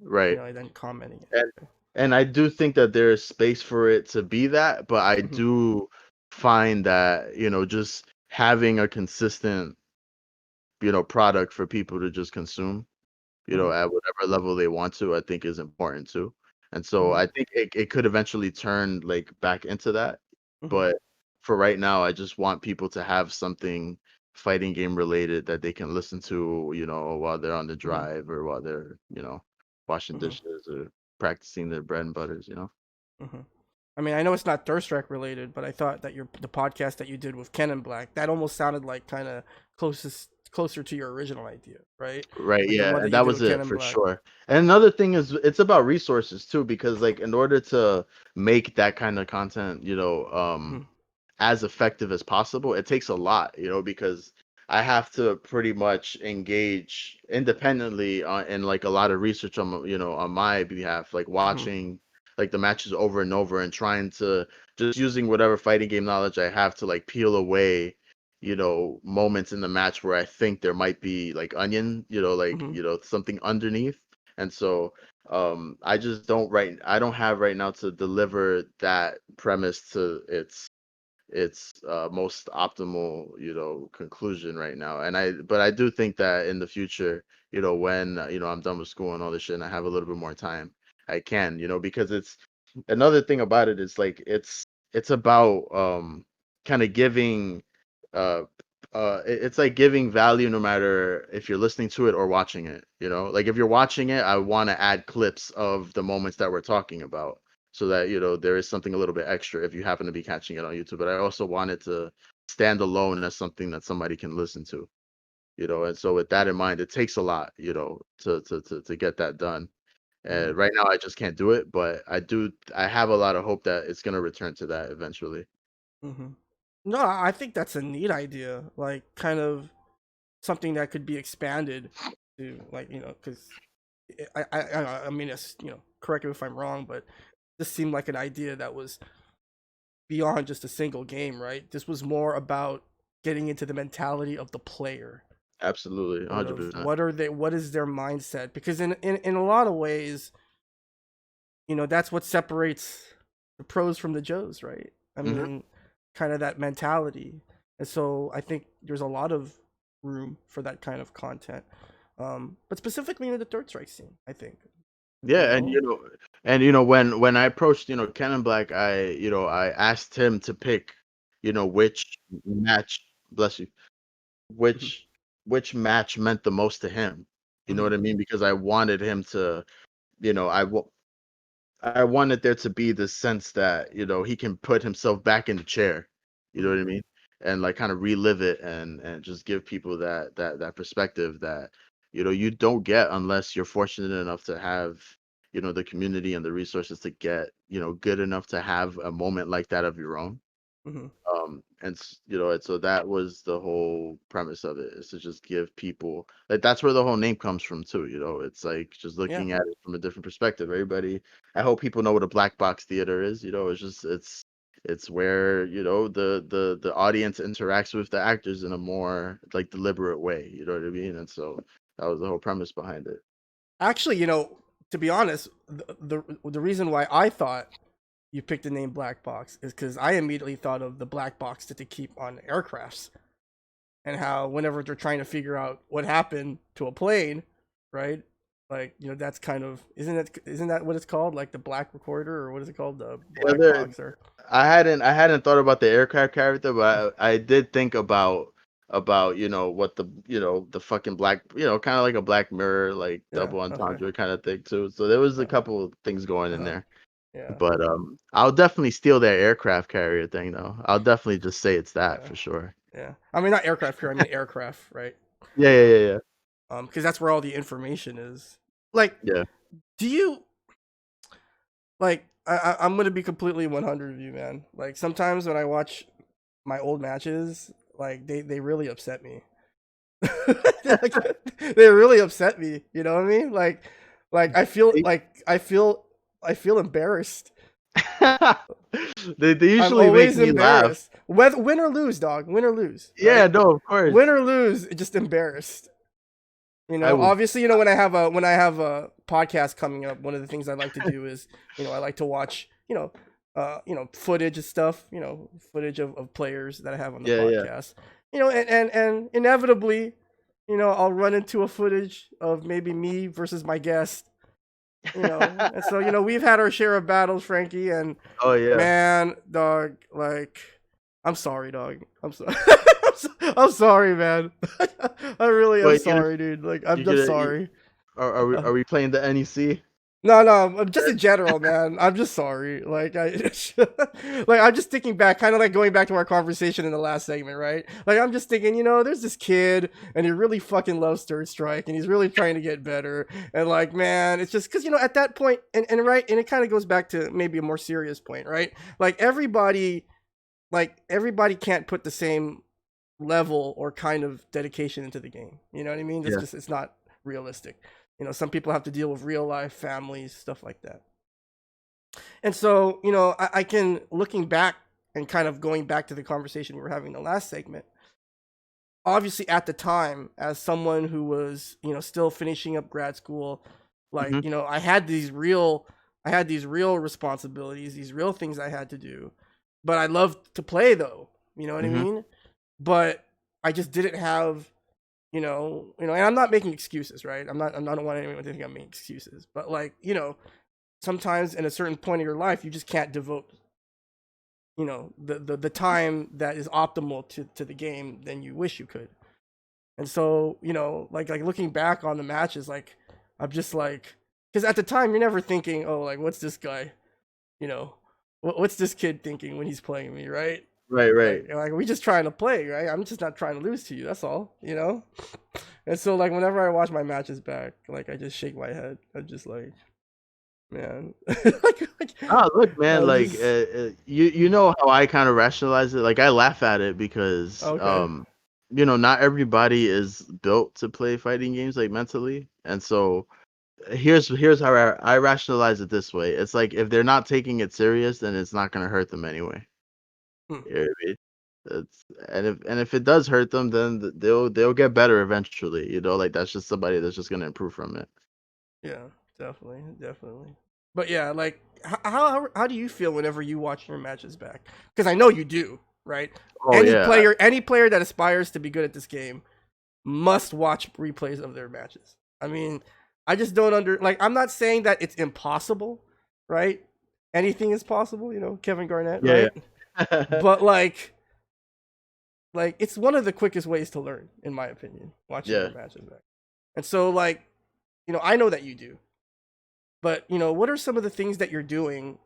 right. and then commenting it. And and I do think that there is space for it to be that, but I Mm-hmm. do find that, just having a consistent, product for people to just consume, Mm-hmm. at whatever level they want to, I think is important too. And so Mm-hmm. I think it could eventually turn like back into that. Mm-hmm. But for right now, I just want people to have something fighting game related that they can listen to, while they're on the Mm-hmm. drive or while they're, washing Mm-hmm. dishes or practicing their bread and butters. Mm-hmm. I mean, I know it's not Thirst Strike related, but I thought that the podcast that you did with Ken and Black that almost sounded like kind of closer to your original idea, right? Right, Like the yeah, one that and you that did was with Ken it and for Black. sure. And another thing is it's about resources too, because like in order to make that kind of content, Mm-hmm. as effective as possible, it takes a lot, because I have to pretty much engage independently in like a lot of research on my behalf, like Mm-hmm. watching like the matches over and over and trying to just using whatever fighting game knowledge I have to like peel away, moments in the match where I think there might be like onion, like, Mm-hmm. something underneath. And so I don't have right now to deliver that premise to its most optimal conclusion right now, but I do think that in the future, when I'm done with school and all this shit and I have a little bit more time, I can, because it's another thing about it is like it's about kind of giving uh it's like giving value no matter if you're listening to it or watching it, you know? Like if you're watching it, I want to add clips of the moments that we're talking about so that, you know, there is something a little bit extra if you happen to be catching it on YouTube. But I also want it to stand alone as something that somebody can listen to, you know? And so with that in mind, it takes a lot, you know, to get that done. Mm-hmm. And right now I just can't do it, but I have a lot of hope that it's going to return to that eventually. Mm-hmm. No, I think that's a neat idea. Like, kind of something that could be expanded to, like, because I mean, it's, correct me if I'm wrong, but this seemed like an idea that was beyond just a single game, right? This was more about getting into the mentality of the player. Absolutely, Sort of 100%. what is their mindset? Because in a lot of ways, that's what separates the pros from the Joes, right? I Mhm. mean, kind of that mentality. And so I think there's a lot of room for that kind of content. But specifically in the third strike scene, I think. You Yeah, know? when I approached, Canon Black, I asked him to pick, which match, bless you, Mhm, which which match meant the most to him. You know mhm, what I mean? Because I wanted him to, you know, I wanted there to be this sense that, he can put himself back in the chair. You know mhm, what I mean? And like kind of relive it and just give people that perspective that, you don't get unless you're fortunate enough to have, the community and the resources to get, good enough to have a moment like that of your own. mhm. And so that was the whole premise of it, is to just give people, like, that's where the whole name comes from too. It's like just Yeah. looking at it from a different perspective. I hope people know what a black box theater is. It's where, the audience interacts with the actors in a more like deliberate way. You know what I mean? And so that was the whole premise behind it. Actually, to be honest, the reason why I thought you picked the name Black Box is because I immediately thought of the black box that they keep on aircrafts, and how whenever they're trying to figure out what happened to a plane, right? Like, that's kind of, isn't that what it's called? Like the black recorder, or what is it called? The Yeah, black box, or I hadn't thought about the aircraft character, but I did think about what the fucking black, kind of like a Black Mirror, like yeah, double okay, entendre kind of thing too. So there was a yeah, couple of things going in there, yeah, but I'll definitely steal that aircraft carrier thing though. I'll definitely just say it's that yeah, for sure. yeah. I mean, not aircraft carrier, I mean aircraft, right? Yeah, yeah, yeah, yeah, Because that's where all the information is. Like, yeah. do you like? I'm gonna be completely 100 with you, man. Like, sometimes when I watch my old matches, like they really upset me. Like, they really upset me. You know what I mean? Like I feel embarrassed. They I'm usually make always me laugh. embarrassed. Whether win or lose, dog. Win or lose, Yeah, right? no, of course. Win or lose, just embarrassed. I will. Obviously, when I have a podcast coming up, one of the things I like to do is, I like to watch, footage of stuff, footage of players that I have on the Yeah, yeah. podcast, and inevitably, I'll run into a footage of maybe me versus my guest, and so, we've had our share of battles, Frankie, and Oh yeah. man, dog, like, I'm sorry, dog. I'm sorry. I'm sorry, man. I really am Wait, you sorry, dude. Like, I'm you just gonna you, sorry. are we playing the NEC? No, no, just in general, man. I'm just sorry. Like, like, I'm just thinking back, kind of like going back to our conversation in the last segment, right? Like, I'm just thinking, there's this kid, and he really fucking loves Third Strike, and he's really trying to get better. And like, man, it's just because, at that point, and right, and it kind of goes back to maybe a more serious point, right? Like everybody can't put the same level or kind of dedication into the game. You know what I mean? Yeah. It's not realistic. Some people have to deal with real life families, stuff like that. And so, I can, looking back and kind of going back to the conversation we were having in the last segment, obviously at the time, as someone who was, still finishing up grad school, like, Mhm. I had these real responsibilities, these real things I had to do. But I loved to play, though. You know what I Mhm. mean? But I just didn't have, and I'm not making excuses, right? I don't want anyone to think I'm making excuses. But like, sometimes in a certain point of your life, you just can't devote the time that is optimal to the game than you wish you could. And so, like looking back on the matches, like I'm just like, because at the time you're never thinking, oh, like what's this guy, what's this kid thinking when he's playing me, right? Right, right. Like we just trying to play, right? I'm just not trying to lose to you. That's all. And so like whenever I watch my matches back, like I just shake my head. I'm just like, man, Oh, look, man, like just you know how I kind of rationalize it. Like I laugh at it because okay. not everybody is built to play fighting games like mentally, and so here's how I rationalize it this way. It's like if they're not taking it serious, then it's not gonna hurt them anyway. Hmm. You know what I mean? It's, and if it does hurt them, then they'll get better eventually. Like that's just somebody that's just gonna improve from it. Yeah, definitely, definitely. But yeah, like how do you feel whenever you watch your matches back? Because I know you do, right? Oh yeah, Any player that aspires to be good at this game must watch replays of their matches. I mean, I just don't like. I'm not saying that it's impossible, right? Anything is possible, Kevin Garnett, yeah, right? But like it's one of the quickest ways to learn, in my opinion, watching yeah. your matches back. And so, like, I know that you do, but what are some of the things that you're doing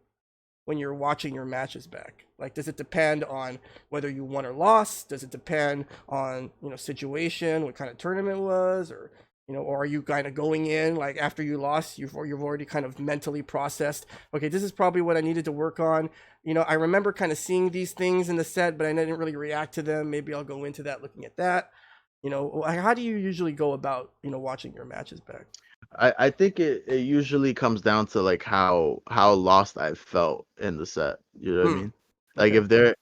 when you're watching your matches back? Like, does it depend on whether you won or lost? Does it depend on situation, what kind of tournament it was, or are you kind of going in like after you lost, you've already kind of mentally processed, okay, this is probably what I needed to work on. I remember kind of seeing these things in the set, but I didn't really react to them. Maybe I'll go into that looking at that. How do you usually go about watching your matches back? I think it usually comes down to like how lost I felt in the set. You know what I Hmm. mean? Like Okay.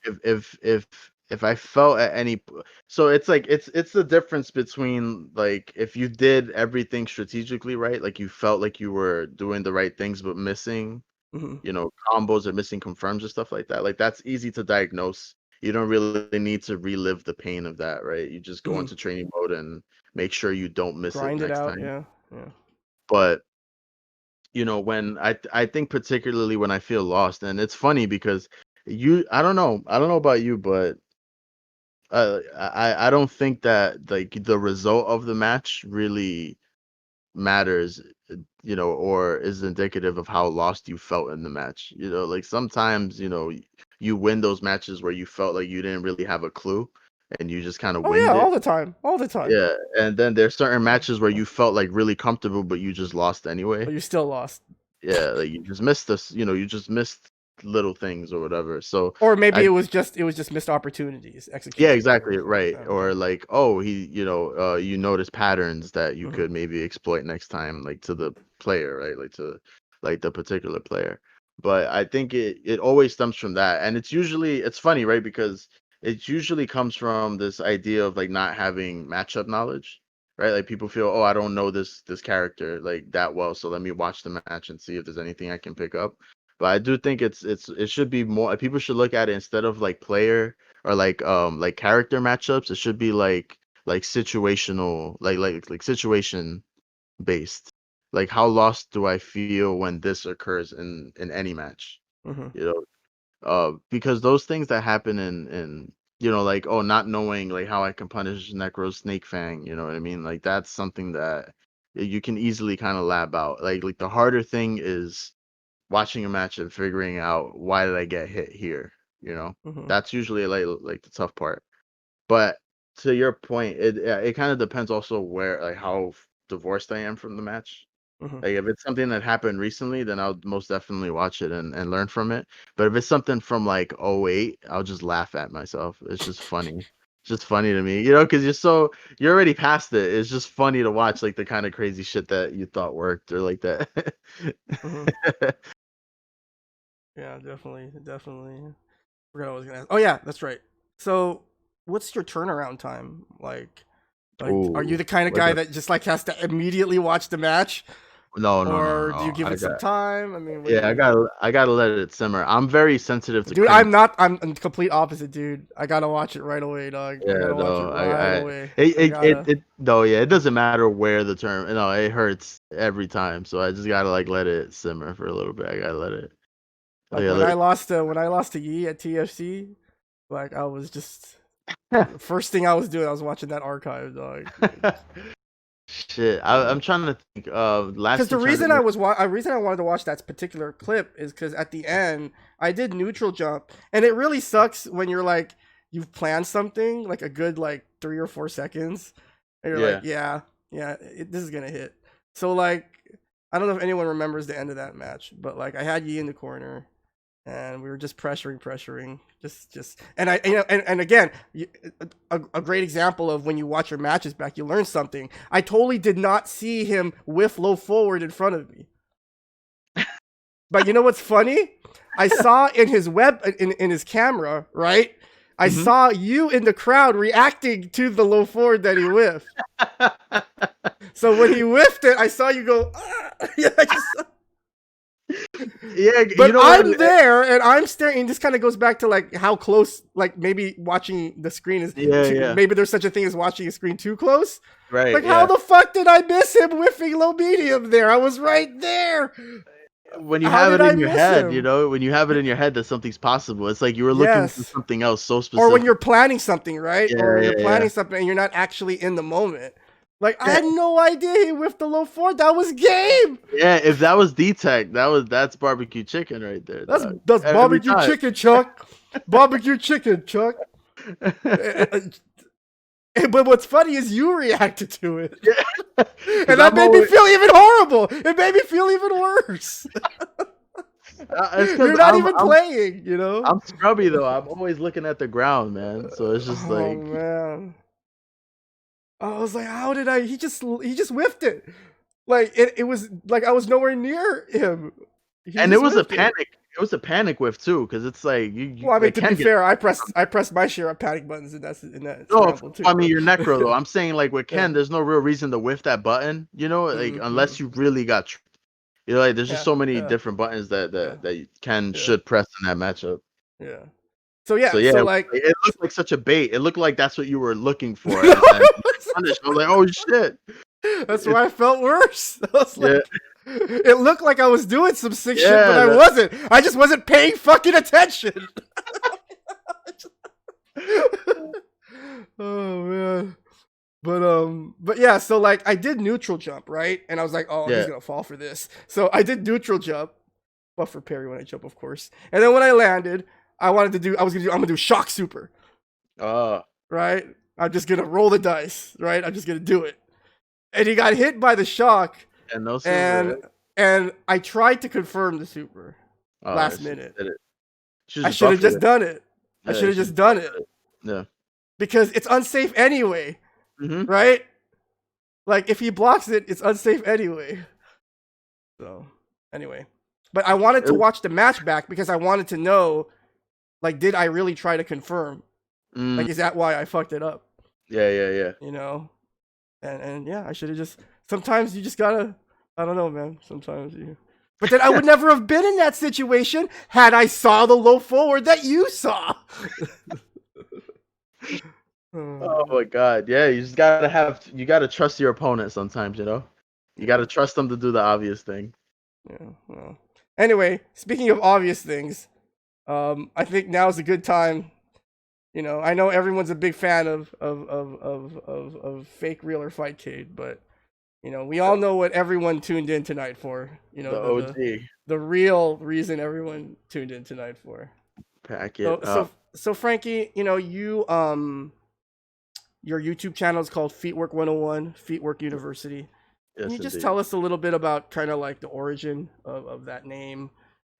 if I felt at any so it's like it's the difference between like if you did everything strategically right, like you felt like you were doing the right things but missing, Hmm. combos or missing confirms or stuff like that. Like that's easy to diagnose. You don't really need to relive the pain of that, right? You just go Hmm. into training mode and make sure you don't miss it Grind it next out. time. Yeah. Yeah. But when I think particularly when I feel lost, and it's funny because I don't know about you, but I don't think that like the result of the match really matters, or is indicative of how lost you felt in the match. Like sometimes you win those matches where you felt like you didn't really have a clue, and you just kind of Oh winged yeah, it. all the time, all the time. Yeah, and then there's certain matches where you felt like really comfortable, but you just lost anyway. But you still lost. Yeah, like you just missed this, you just missed little things or whatever. So Or maybe I it was just missed opportunities, yeah, execution exactly, errors. right. Yeah. Or like, oh, you notice patterns that you Hmm. could maybe exploit next time, like to the player, right? Like to like the particular player. But I think it always stems from that. And it's funny, right? Because it usually comes from this idea of like not having matchup knowledge, right? Like people feel, oh, I don't know this character like that well, so let me watch the match and see if there's anything I can pick up. But I do think it should be more people should look at it instead of like player or like character matchups. It should be like situational, like situation based. Like how lost do I feel when this occurs in any match? Hmm. You because those things that happen in like, oh, not knowing like how I can punish Necro Snake Fang, you know what I mean? Like that's something that you can easily kind of lab out. Like the harder thing is watching a match and figuring out why did I get hit here, you know? Hmm. That's usually like the tough part. But to your point, it kind of depends also where like how divorced I am from the match. Hmm. Like if it's something that happened recently, then I'll most definitely watch it and learn from it. But if it's something from like '08, I'll just laugh at myself. It's just funny. It's just funny to me, because you're already past it. It's just funny to watch like the kind of crazy shit that you thought worked or like that. Hmm. Yeah, definitely, definitely. Forgot what I was gonna ask. Oh yeah, that's right. So, what's your turnaround time like? Like, are you Oh, the kind of like guy a that just like has to immediately watch the match, no, no, no, no, or do you no. give it some time? I mean, what do Yeah, you? I gotta let it simmer. I'm very sensitive to Dude, I'm cringe. not. I'm complete opposite, dude. I gotta watch it right away, dog. I Yeah, gotta watch it no, right I away. I it gotta. no, yeah, it doesn't matter where the term, it hurts every time. So I just gotta like let it simmer for a little bit. I gotta let it. Like when I lost to Yi at TFC, like I was just first thing I was doing, I was watching that archive, dog. Shit, I'm trying to think. Because the reason I wanted to watch that particular clip is because at the end I did neutral jump, and it really sucks when you're like you've planned something like a good like 3 or 4 seconds, and you're like, this is gonna hit. So like, I don't know if anyone remembers the end of that match, but like I had Yi in the corner, and we were just pressuring, and and again, a great example of when you watch your matches back, you learn something. I totally did not see him whiff low forward in front of me. But you know what's funny? I saw in his in his camera, right? I saw you in the crowd reacting to the low forward that he whiffed. So when he whiffed it, I saw you go, ah! Yeah, but you know I'm there and I'm staring. And this kind of goes back to like how close, like maybe watching the screen is. Maybe there's such a thing as watching a screen too close. Right. Like how the fuck did I miss him whiffing low medium there? I was right there. When you have it in your head, you know, when you have it in your head that something's possible, it's like you were looking for something else so specific. Or when you're planning something, right? Or you're planning something and you're not actually in the moment. Like I had no idea he whiffed the low forward. That was game. Yeah, if that was D-Tech, that's barbecue chicken right there. That's barbecue chicken, Chuck. Barbecue chicken, Chuck. But what's funny is you reacted to it. Yeah. And that made me feel even horrible. It made me feel even worse. You're not even playing, you know? I'm scrubby, though. I'm always looking at the ground, man. So it's just like... Oh, man. I was like, how did I... He just whiffed it. Like, it was like I was nowhere near him. And it was a panic. It was a panic whiff too, because it's like well, I mean, to be fair, I pressed my share of panic buttons in that. No, too, I mean, you're necro though. I'm saying like with Ken, there's no real reason to whiff that button. You know, like unless you really got, you know, like there's just so many different buttons that Ken should press in that matchup. Yeah. So like it looked like such a bait. It looked like that's what you were looking for. I was like, oh shit. That's why I felt worse. I was like. It looked like I was doing some sick shit, but I wasn't. I just wasn't paying fucking attention. Oh man. But yeah, so like I did neutral jump, right? And I was like, oh, he's gonna fall for this. So I did neutral jump, buffer parry when I jump, of course. And then when I landed, I'm gonna do shock super. Right? I'm just gonna roll the dice, right? I'm just gonna do it. And he got hit by the shock. And no super, and I tried to confirm the super last minute. I should have just done it. I should have just done it. Yeah. Because it's unsafe anyway. Right? Like if he blocks it, it's unsafe anyway. So anyway. But I wanted to watch the match back because I wanted to know, like, did I really try to confirm? Like, is that why I fucked it up? Yeah. You know? And yeah, I should have just... Sometimes you just gotta, I don't know, man. Sometimes you, but then I would never have been in that situation had I saw the low forward that you saw. Oh my god, yeah. You just gotta trust your opponent sometimes. You know, you gotta trust them to do the obvious thing. Yeah. Well. Anyway, speaking of obvious things, I think now is a good time. You know, I know everyone's a big fan of fake real or fightcade, but. You know, we all know what everyone tuned in tonight for. You know, the real reason everyone tuned in tonight for. Pack it up. So Frankie, you know, your YouTube channel is called Feetwork 101, Feetwork University. Yes, Can you just tell us a little bit about kind of like the origin of that name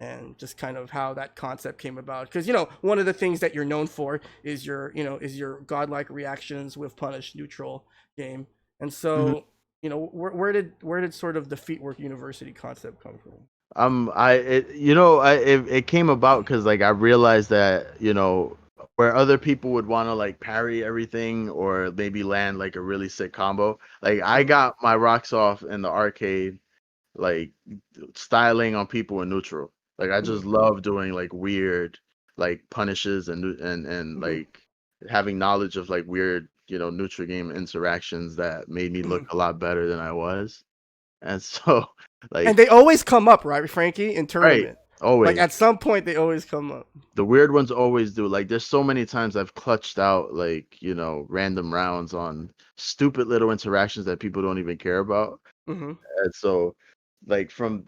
and just kind of how that concept came about? Because, you know, one of the things that you're known for is your godlike reactions with punish neutral game. And so... You know, where did sort of the Feetwork University concept come from? It came about because like I realized that, you know, where other people would want to like parry everything or maybe land like a really sick combo, like I got my rocks off in the arcade, like styling on people in neutral. Like I just love doing like weird like punishes and like having knowledge of like weird, you know, neutral game interactions that made me look a lot better than I was. And so like, and they always come up, right, Frankie, in tournament. Always. Like at some point, they always come up. The weird ones always do. Like there's so many times I've clutched out like, random rounds on stupid little interactions that people don't even care about. Mm-hmm. And so like from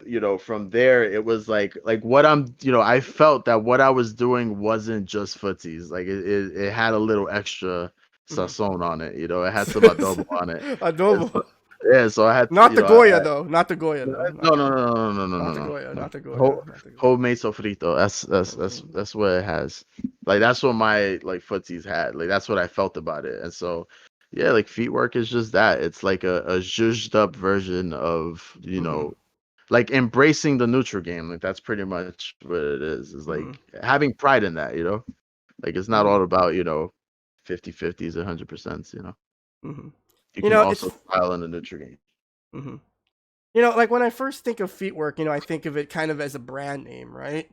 there it was like what I felt that what I was doing wasn't just footsies. Like it had a little extra sazon on it, it had some adobo on it. Adobo. Yeah, so I had Not the Goya though. Not the Goya though. no, no, no, no, no, no, Not no, the no, Goya. no. Not the Goya. Whole, Not the Goya. homemade sofrito. That's what it has. Like that's what my like footsies had. Like that's what I felt about it. And so yeah, like feet work is just that. It's like a zhuzhed up version of, like embracing the neutral game. Like that's pretty much what it is. Is like having pride in that, Like it's not all about, 50-50s, 100%, Mm-hmm. You can also style in the neutral game. Mm-hmm. Like when I first think of feet work, I think of it kind of as a brand name, right?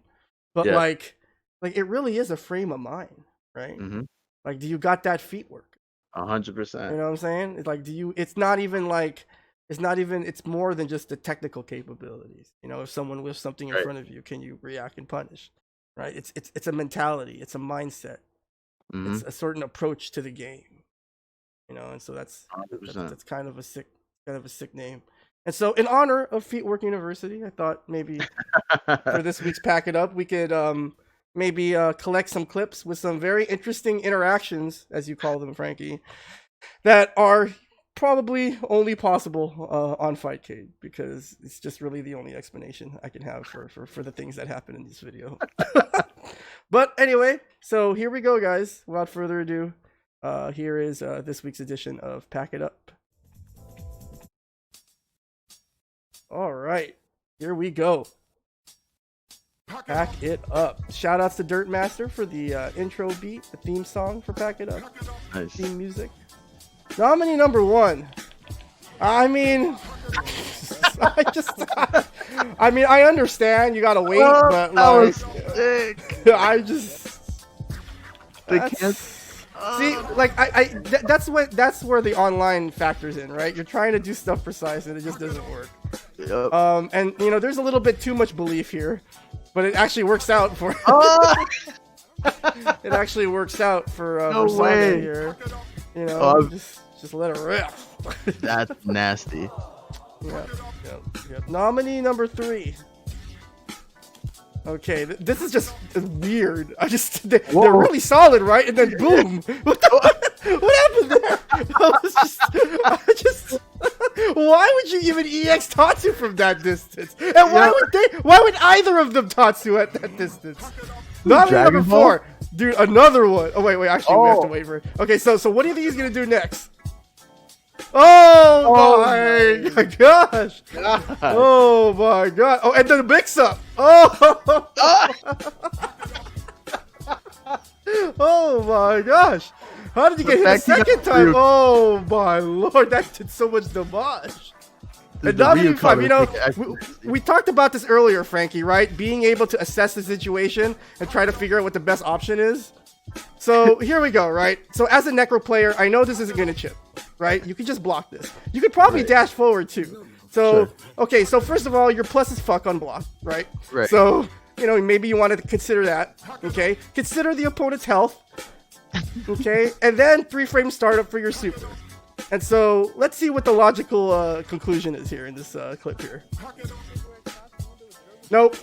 But Yeah. like it really is a frame of mind, right? Mm-hmm. Like, do you got that feet work? 100%. You know what I'm saying? It's like, it's not even, it's more than just the technical capabilities. If someone lifts something in front of you, can you react and punish? Right? It's a mentality. It's a mindset. Mm-hmm. It's a certain approach to the game. And so that's kind of a sick name. And so in honor of Feetwork University, I thought maybe for this week's Pack It Up, we could maybe collect some clips with some very interesting interactions, as you call them, Frankie, that are probably only possible on Fightcade, because it's just really the only explanation I can have for the things that happen in this video. But anyway, so here we go, guys. Without further ado, here is this week's edition of Pack It Up. All right, here we go. Pack It Up. Shout outs to Dirt Master for the intro beat, the theme song for Pack It Up. Nice. Theme music. Nominee number 1. I mean, I understand you gotta wait, but like, I just. They can't. See, like that's where the online factors in, right? You're trying to do stuff precise and it just doesn't work. Yep. And there's a little bit too much belief here, but it actually works out for. It actually works out for No Saga way. here. Just let it rip. That's nasty. Yep. Nominee number 3. Okay, this is just weird. They're really solid, right? And then boom! What happened there? Why would you even EX Tatsu from that distance? And why would either of them Tatsu at that distance? Nominee number 4. Dude, another one. Oh, wait, actually, we have to wait for it. Okay, so what do you think he's gonna do next? Oh my gosh! God. Oh my god! Oh, and then the mix-up. Oh! Oh my gosh! How did you get hit a second time? Oh my lord! That did so much damage. And nominee 5. We talked about this earlier, Frankie. Right? Being able to assess the situation and try to figure out what the best option is. So here we go, right? So as a Necro player, I know this isn't going to chip, right? You can just block this. You could probably dash forward too. So, okay, so first of all, your plus is fuck on block, right? Right. So, maybe you wanted to consider that, okay? Consider the opponent's health, okay? And then 3-frame startup for your super. And so, let's see what the logical conclusion is here in this clip here. Nope.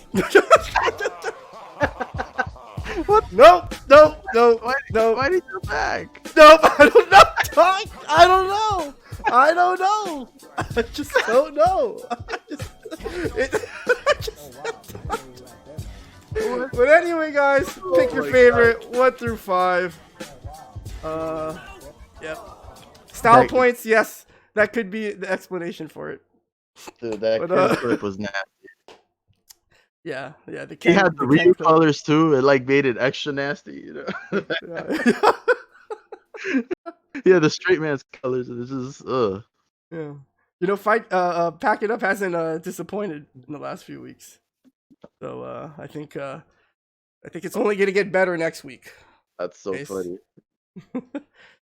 What? Nope. Why did you back? Nope. I don't know. I just don't know. But anyway, guys, pick your favorite 1 through 5. Yep. Style points, yes. That could be the explanation for it. Dude, that clip was nasty. Yeah. He had the real colors too. It like made it extra nasty, Yeah, the straight man's colors. This is Yeah. Pack It Up hasn't disappointed in the last few weeks. So I think it's only gonna get better next week. That's so funny.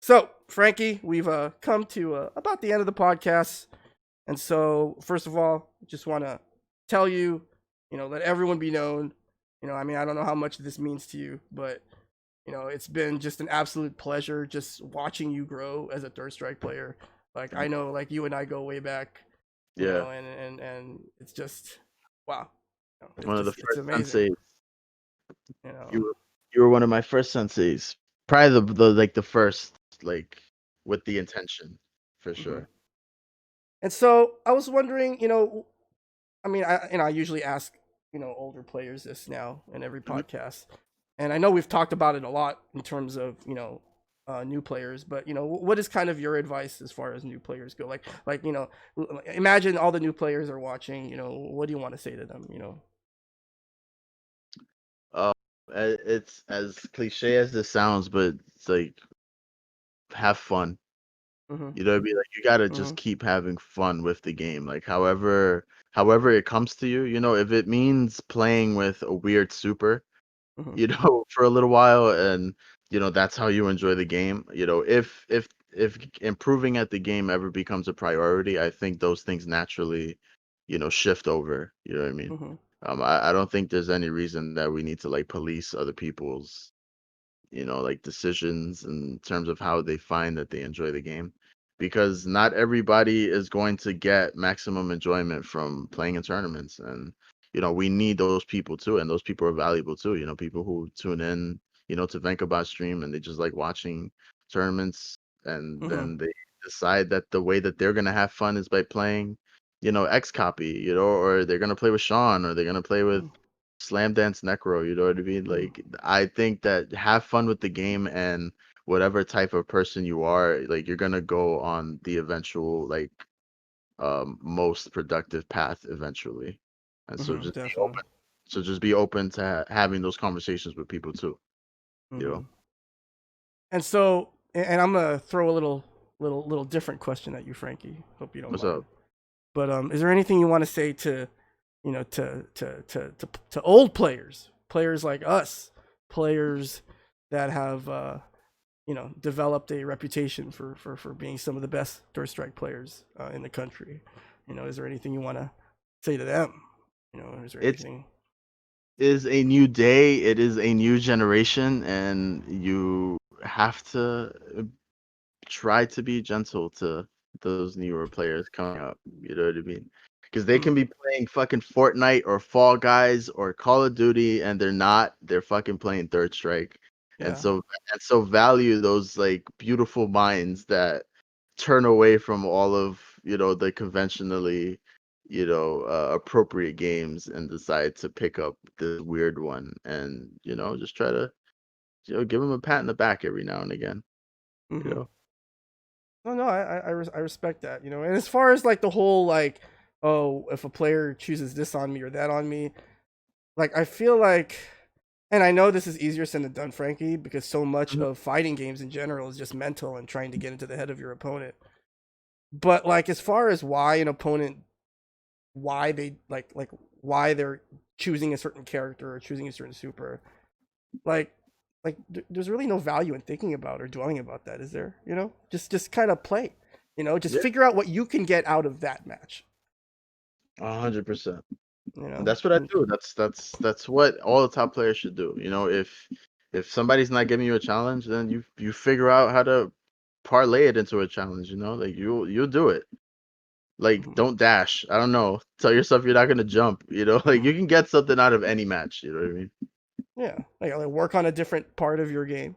So, Frankie, we've come to about the end of the podcast. And so, first of all, just want to tell you, let everyone be known I mean, I don't know how much this means to you, but it's been just an absolute pleasure just watching you grow as a Third Strike player. Like I know, like you and I go way back, Yeah, and it's just wow. one of the It's first amazing. senseis. You know. You were you were one of my first senseis. Probably the like the first like with the intention for hmm sure. And so I was wondering, I mean, I usually ask older players this now in every Mhm. podcast, and I know we've talked about it a lot in terms of new players, but what is kind of your advice as far as new players go? Like imagine all the new players are watching. What do you want to say to them? Uh, it's as cliche as this sounds, but it's like have fun. Mhm. You know what I mean? Like you gotta just Mhm. keep having fun with the game. Like however it comes to you, if it means playing with a weird super, Mhm. for a little while, and that's how you enjoy the game. If improving at the game ever becomes a priority, I think those things naturally, shift over. You know what I mean? Mhm. I don't think there's any reason that we need to like police other people's like decisions in terms of how they find that they enjoy the game, because not everybody is going to get maximum enjoyment from playing in tournaments. And we need those people too, and those people are valuable too. People who tune in to Venkabot stream, and they just like watching tournaments, and Mhm. then they decide that the way that they're going to have fun is by playing X copy, or they're going to play with Sean, or they're going to play with Mhm. Slam Dance Necro. You know what I mean? Mhm. Like, I think that have fun with the game, and whatever type of person you are, like you're gonna go on the eventual like most productive path eventually. And so Mhm. just be Definitely. open. So just be open to having those conversations with people too. You know, Mhm. And so, and I'm gonna throw a little different question at you, Frankie. Hope you don't what's mind. up? But is there anything you want to say to, to old players, players like us, players that have developed a reputation for being some of the best third strike players in the country? Is there anything you want to say to them? Is there It's anything? is a new day. It is a new generation, and you have to try to be gentle to those newer players coming up. You know what I mean? Because they can Mm, be playing fucking Fortnite or Fall Guys or Call of Duty, and they're not. They're fucking playing Third Strike. And yeah. so value those like beautiful minds that turn away from all of the conventionally appropriate games, and decide to pick up the weird one, and just try to give them a pat in the back every now and again. You hmm know. No, no, I respect that. And as far as like the whole like, oh, if a player chooses this on me or that on me, like I feel like, and I know this is easier said than done, Frankie, because so much Mhm. of fighting games in general is just mental and trying to get into the head of your opponent. But like as far as why an opponent, why they like why they're choosing a certain character or choosing a certain super, like there's really no value in thinking about or dwelling about that, is there? Just kind of play. Just Yeah. figure out what you can get out of that match. 100%. You And know. that's what I do. That's what all the top players should do. If somebody's not giving you a challenge, then you figure out how to parlay it into a challenge. Like you'll do it. Like Mhm. don't dash. I don't know. Tell yourself you're not gonna jump. Like Mhm. you can get something out of any match. You know what I mean? Yeah, like work on a different part of your game.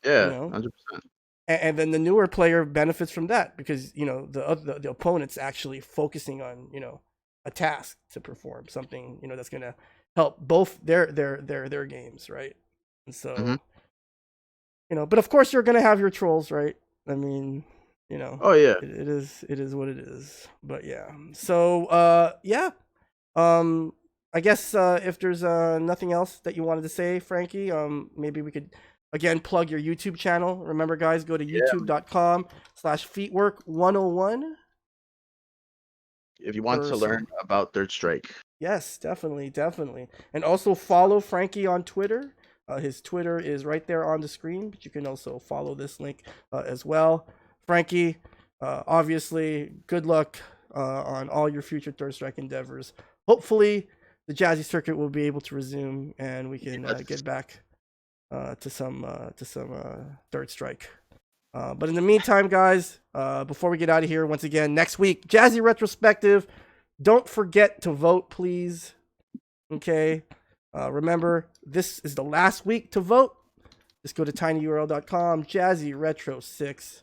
You Yeah, know, 100%. and then the newer player benefits from that because the opponent's actually focusing on a task to perform something that's gonna help both their games, right? And Hmm. so but of course you're gonna have your trolls, right? I mean, you know, Oh yeah. it is what it is. But yeah, so yeah, um, I guess if there's nothing else that you wanted to say, Frankie, maybe we could again plug your YouTube channel. Remember, guys, go to Yeah. youtube.com/feetwork101 If you want for to learn some. about Third Strike. Yes, definitely, definitely. And also follow Frankie on Twitter. His Twitter is right there on the screen, but you can also follow this link as well. Frankie, obviously, good luck on all your future Third Strike endeavors. Hopefully, the Jazzy Circuit will be able to resume, and we can get back to some third strike. But in the meantime, guys, before we get out of here, once again, next week, Jazzy Retrospective. Don't forget to vote, please. Okay. Remember, this is the last week to vote. Just go to tinyurl.com, Jazzy Retro 6.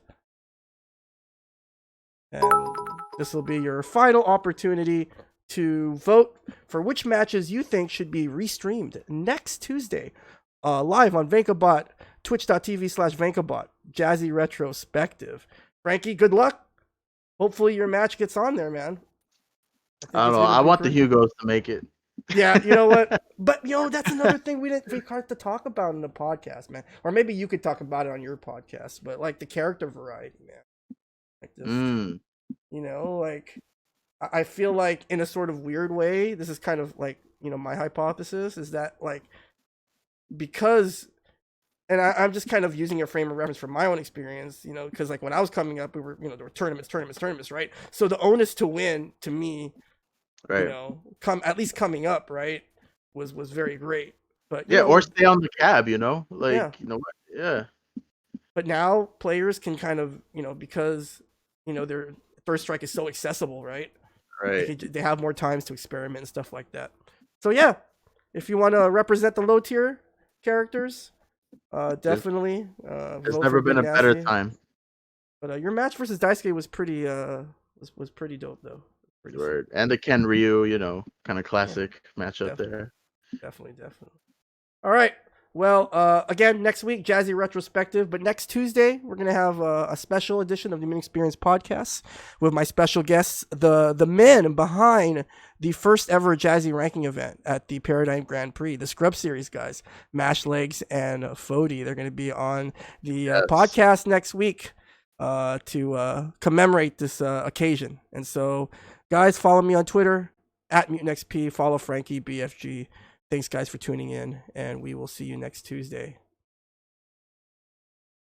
And this will be your final opportunity to vote for which matches you think should be restreamed next Tuesday, live on VankaBot, twitch.tv/VankaBot, Jazzy Retrospective. Frankie, good luck. Hopefully your match gets on there, man. I don't know. I want the Hugos to make it. Yeah, you know what? But that's another thing we have to talk about in the podcast, man. Or maybe you could talk about it on your podcast. But like the character variety, man. Like this, like I feel like in a sort of weird way, this is kind of like my hypothesis is that like because, and I'm just kind of using a frame of reference from my own experience, because like when I was coming up, we were there were tournaments, right? So the onus to win to me. Right. At least coming up, right, was very great. But or stay on the cab, what? Yeah. But now players can kind of, because their first strike is so accessible, right? Right. They have more times to experiment and stuff like that. So yeah, if you want to represent the low tier characters, definitely. There's never been a better time. But your match versus Daisuke was pretty was pretty dope though. Word. And the Ken Ryu, kind of classic matchup there. Definitely. All right. Well, again, next week, Jazzy Retrospective. But next Tuesday, we're going to have a special edition of the Mutant XPerience Podcast with my special guests, the men behind the first ever Jazzy ranking event at the Paradigm Grand Prix, the Scrub Series guys, Mash Legs and Fody. They're going to be on the podcast next week to commemorate this occasion. And so, guys, follow me on Twitter at Mutant XP. Follow FrankieBFG. Thanks, guys, for tuning in, and we will see you next Tuesday.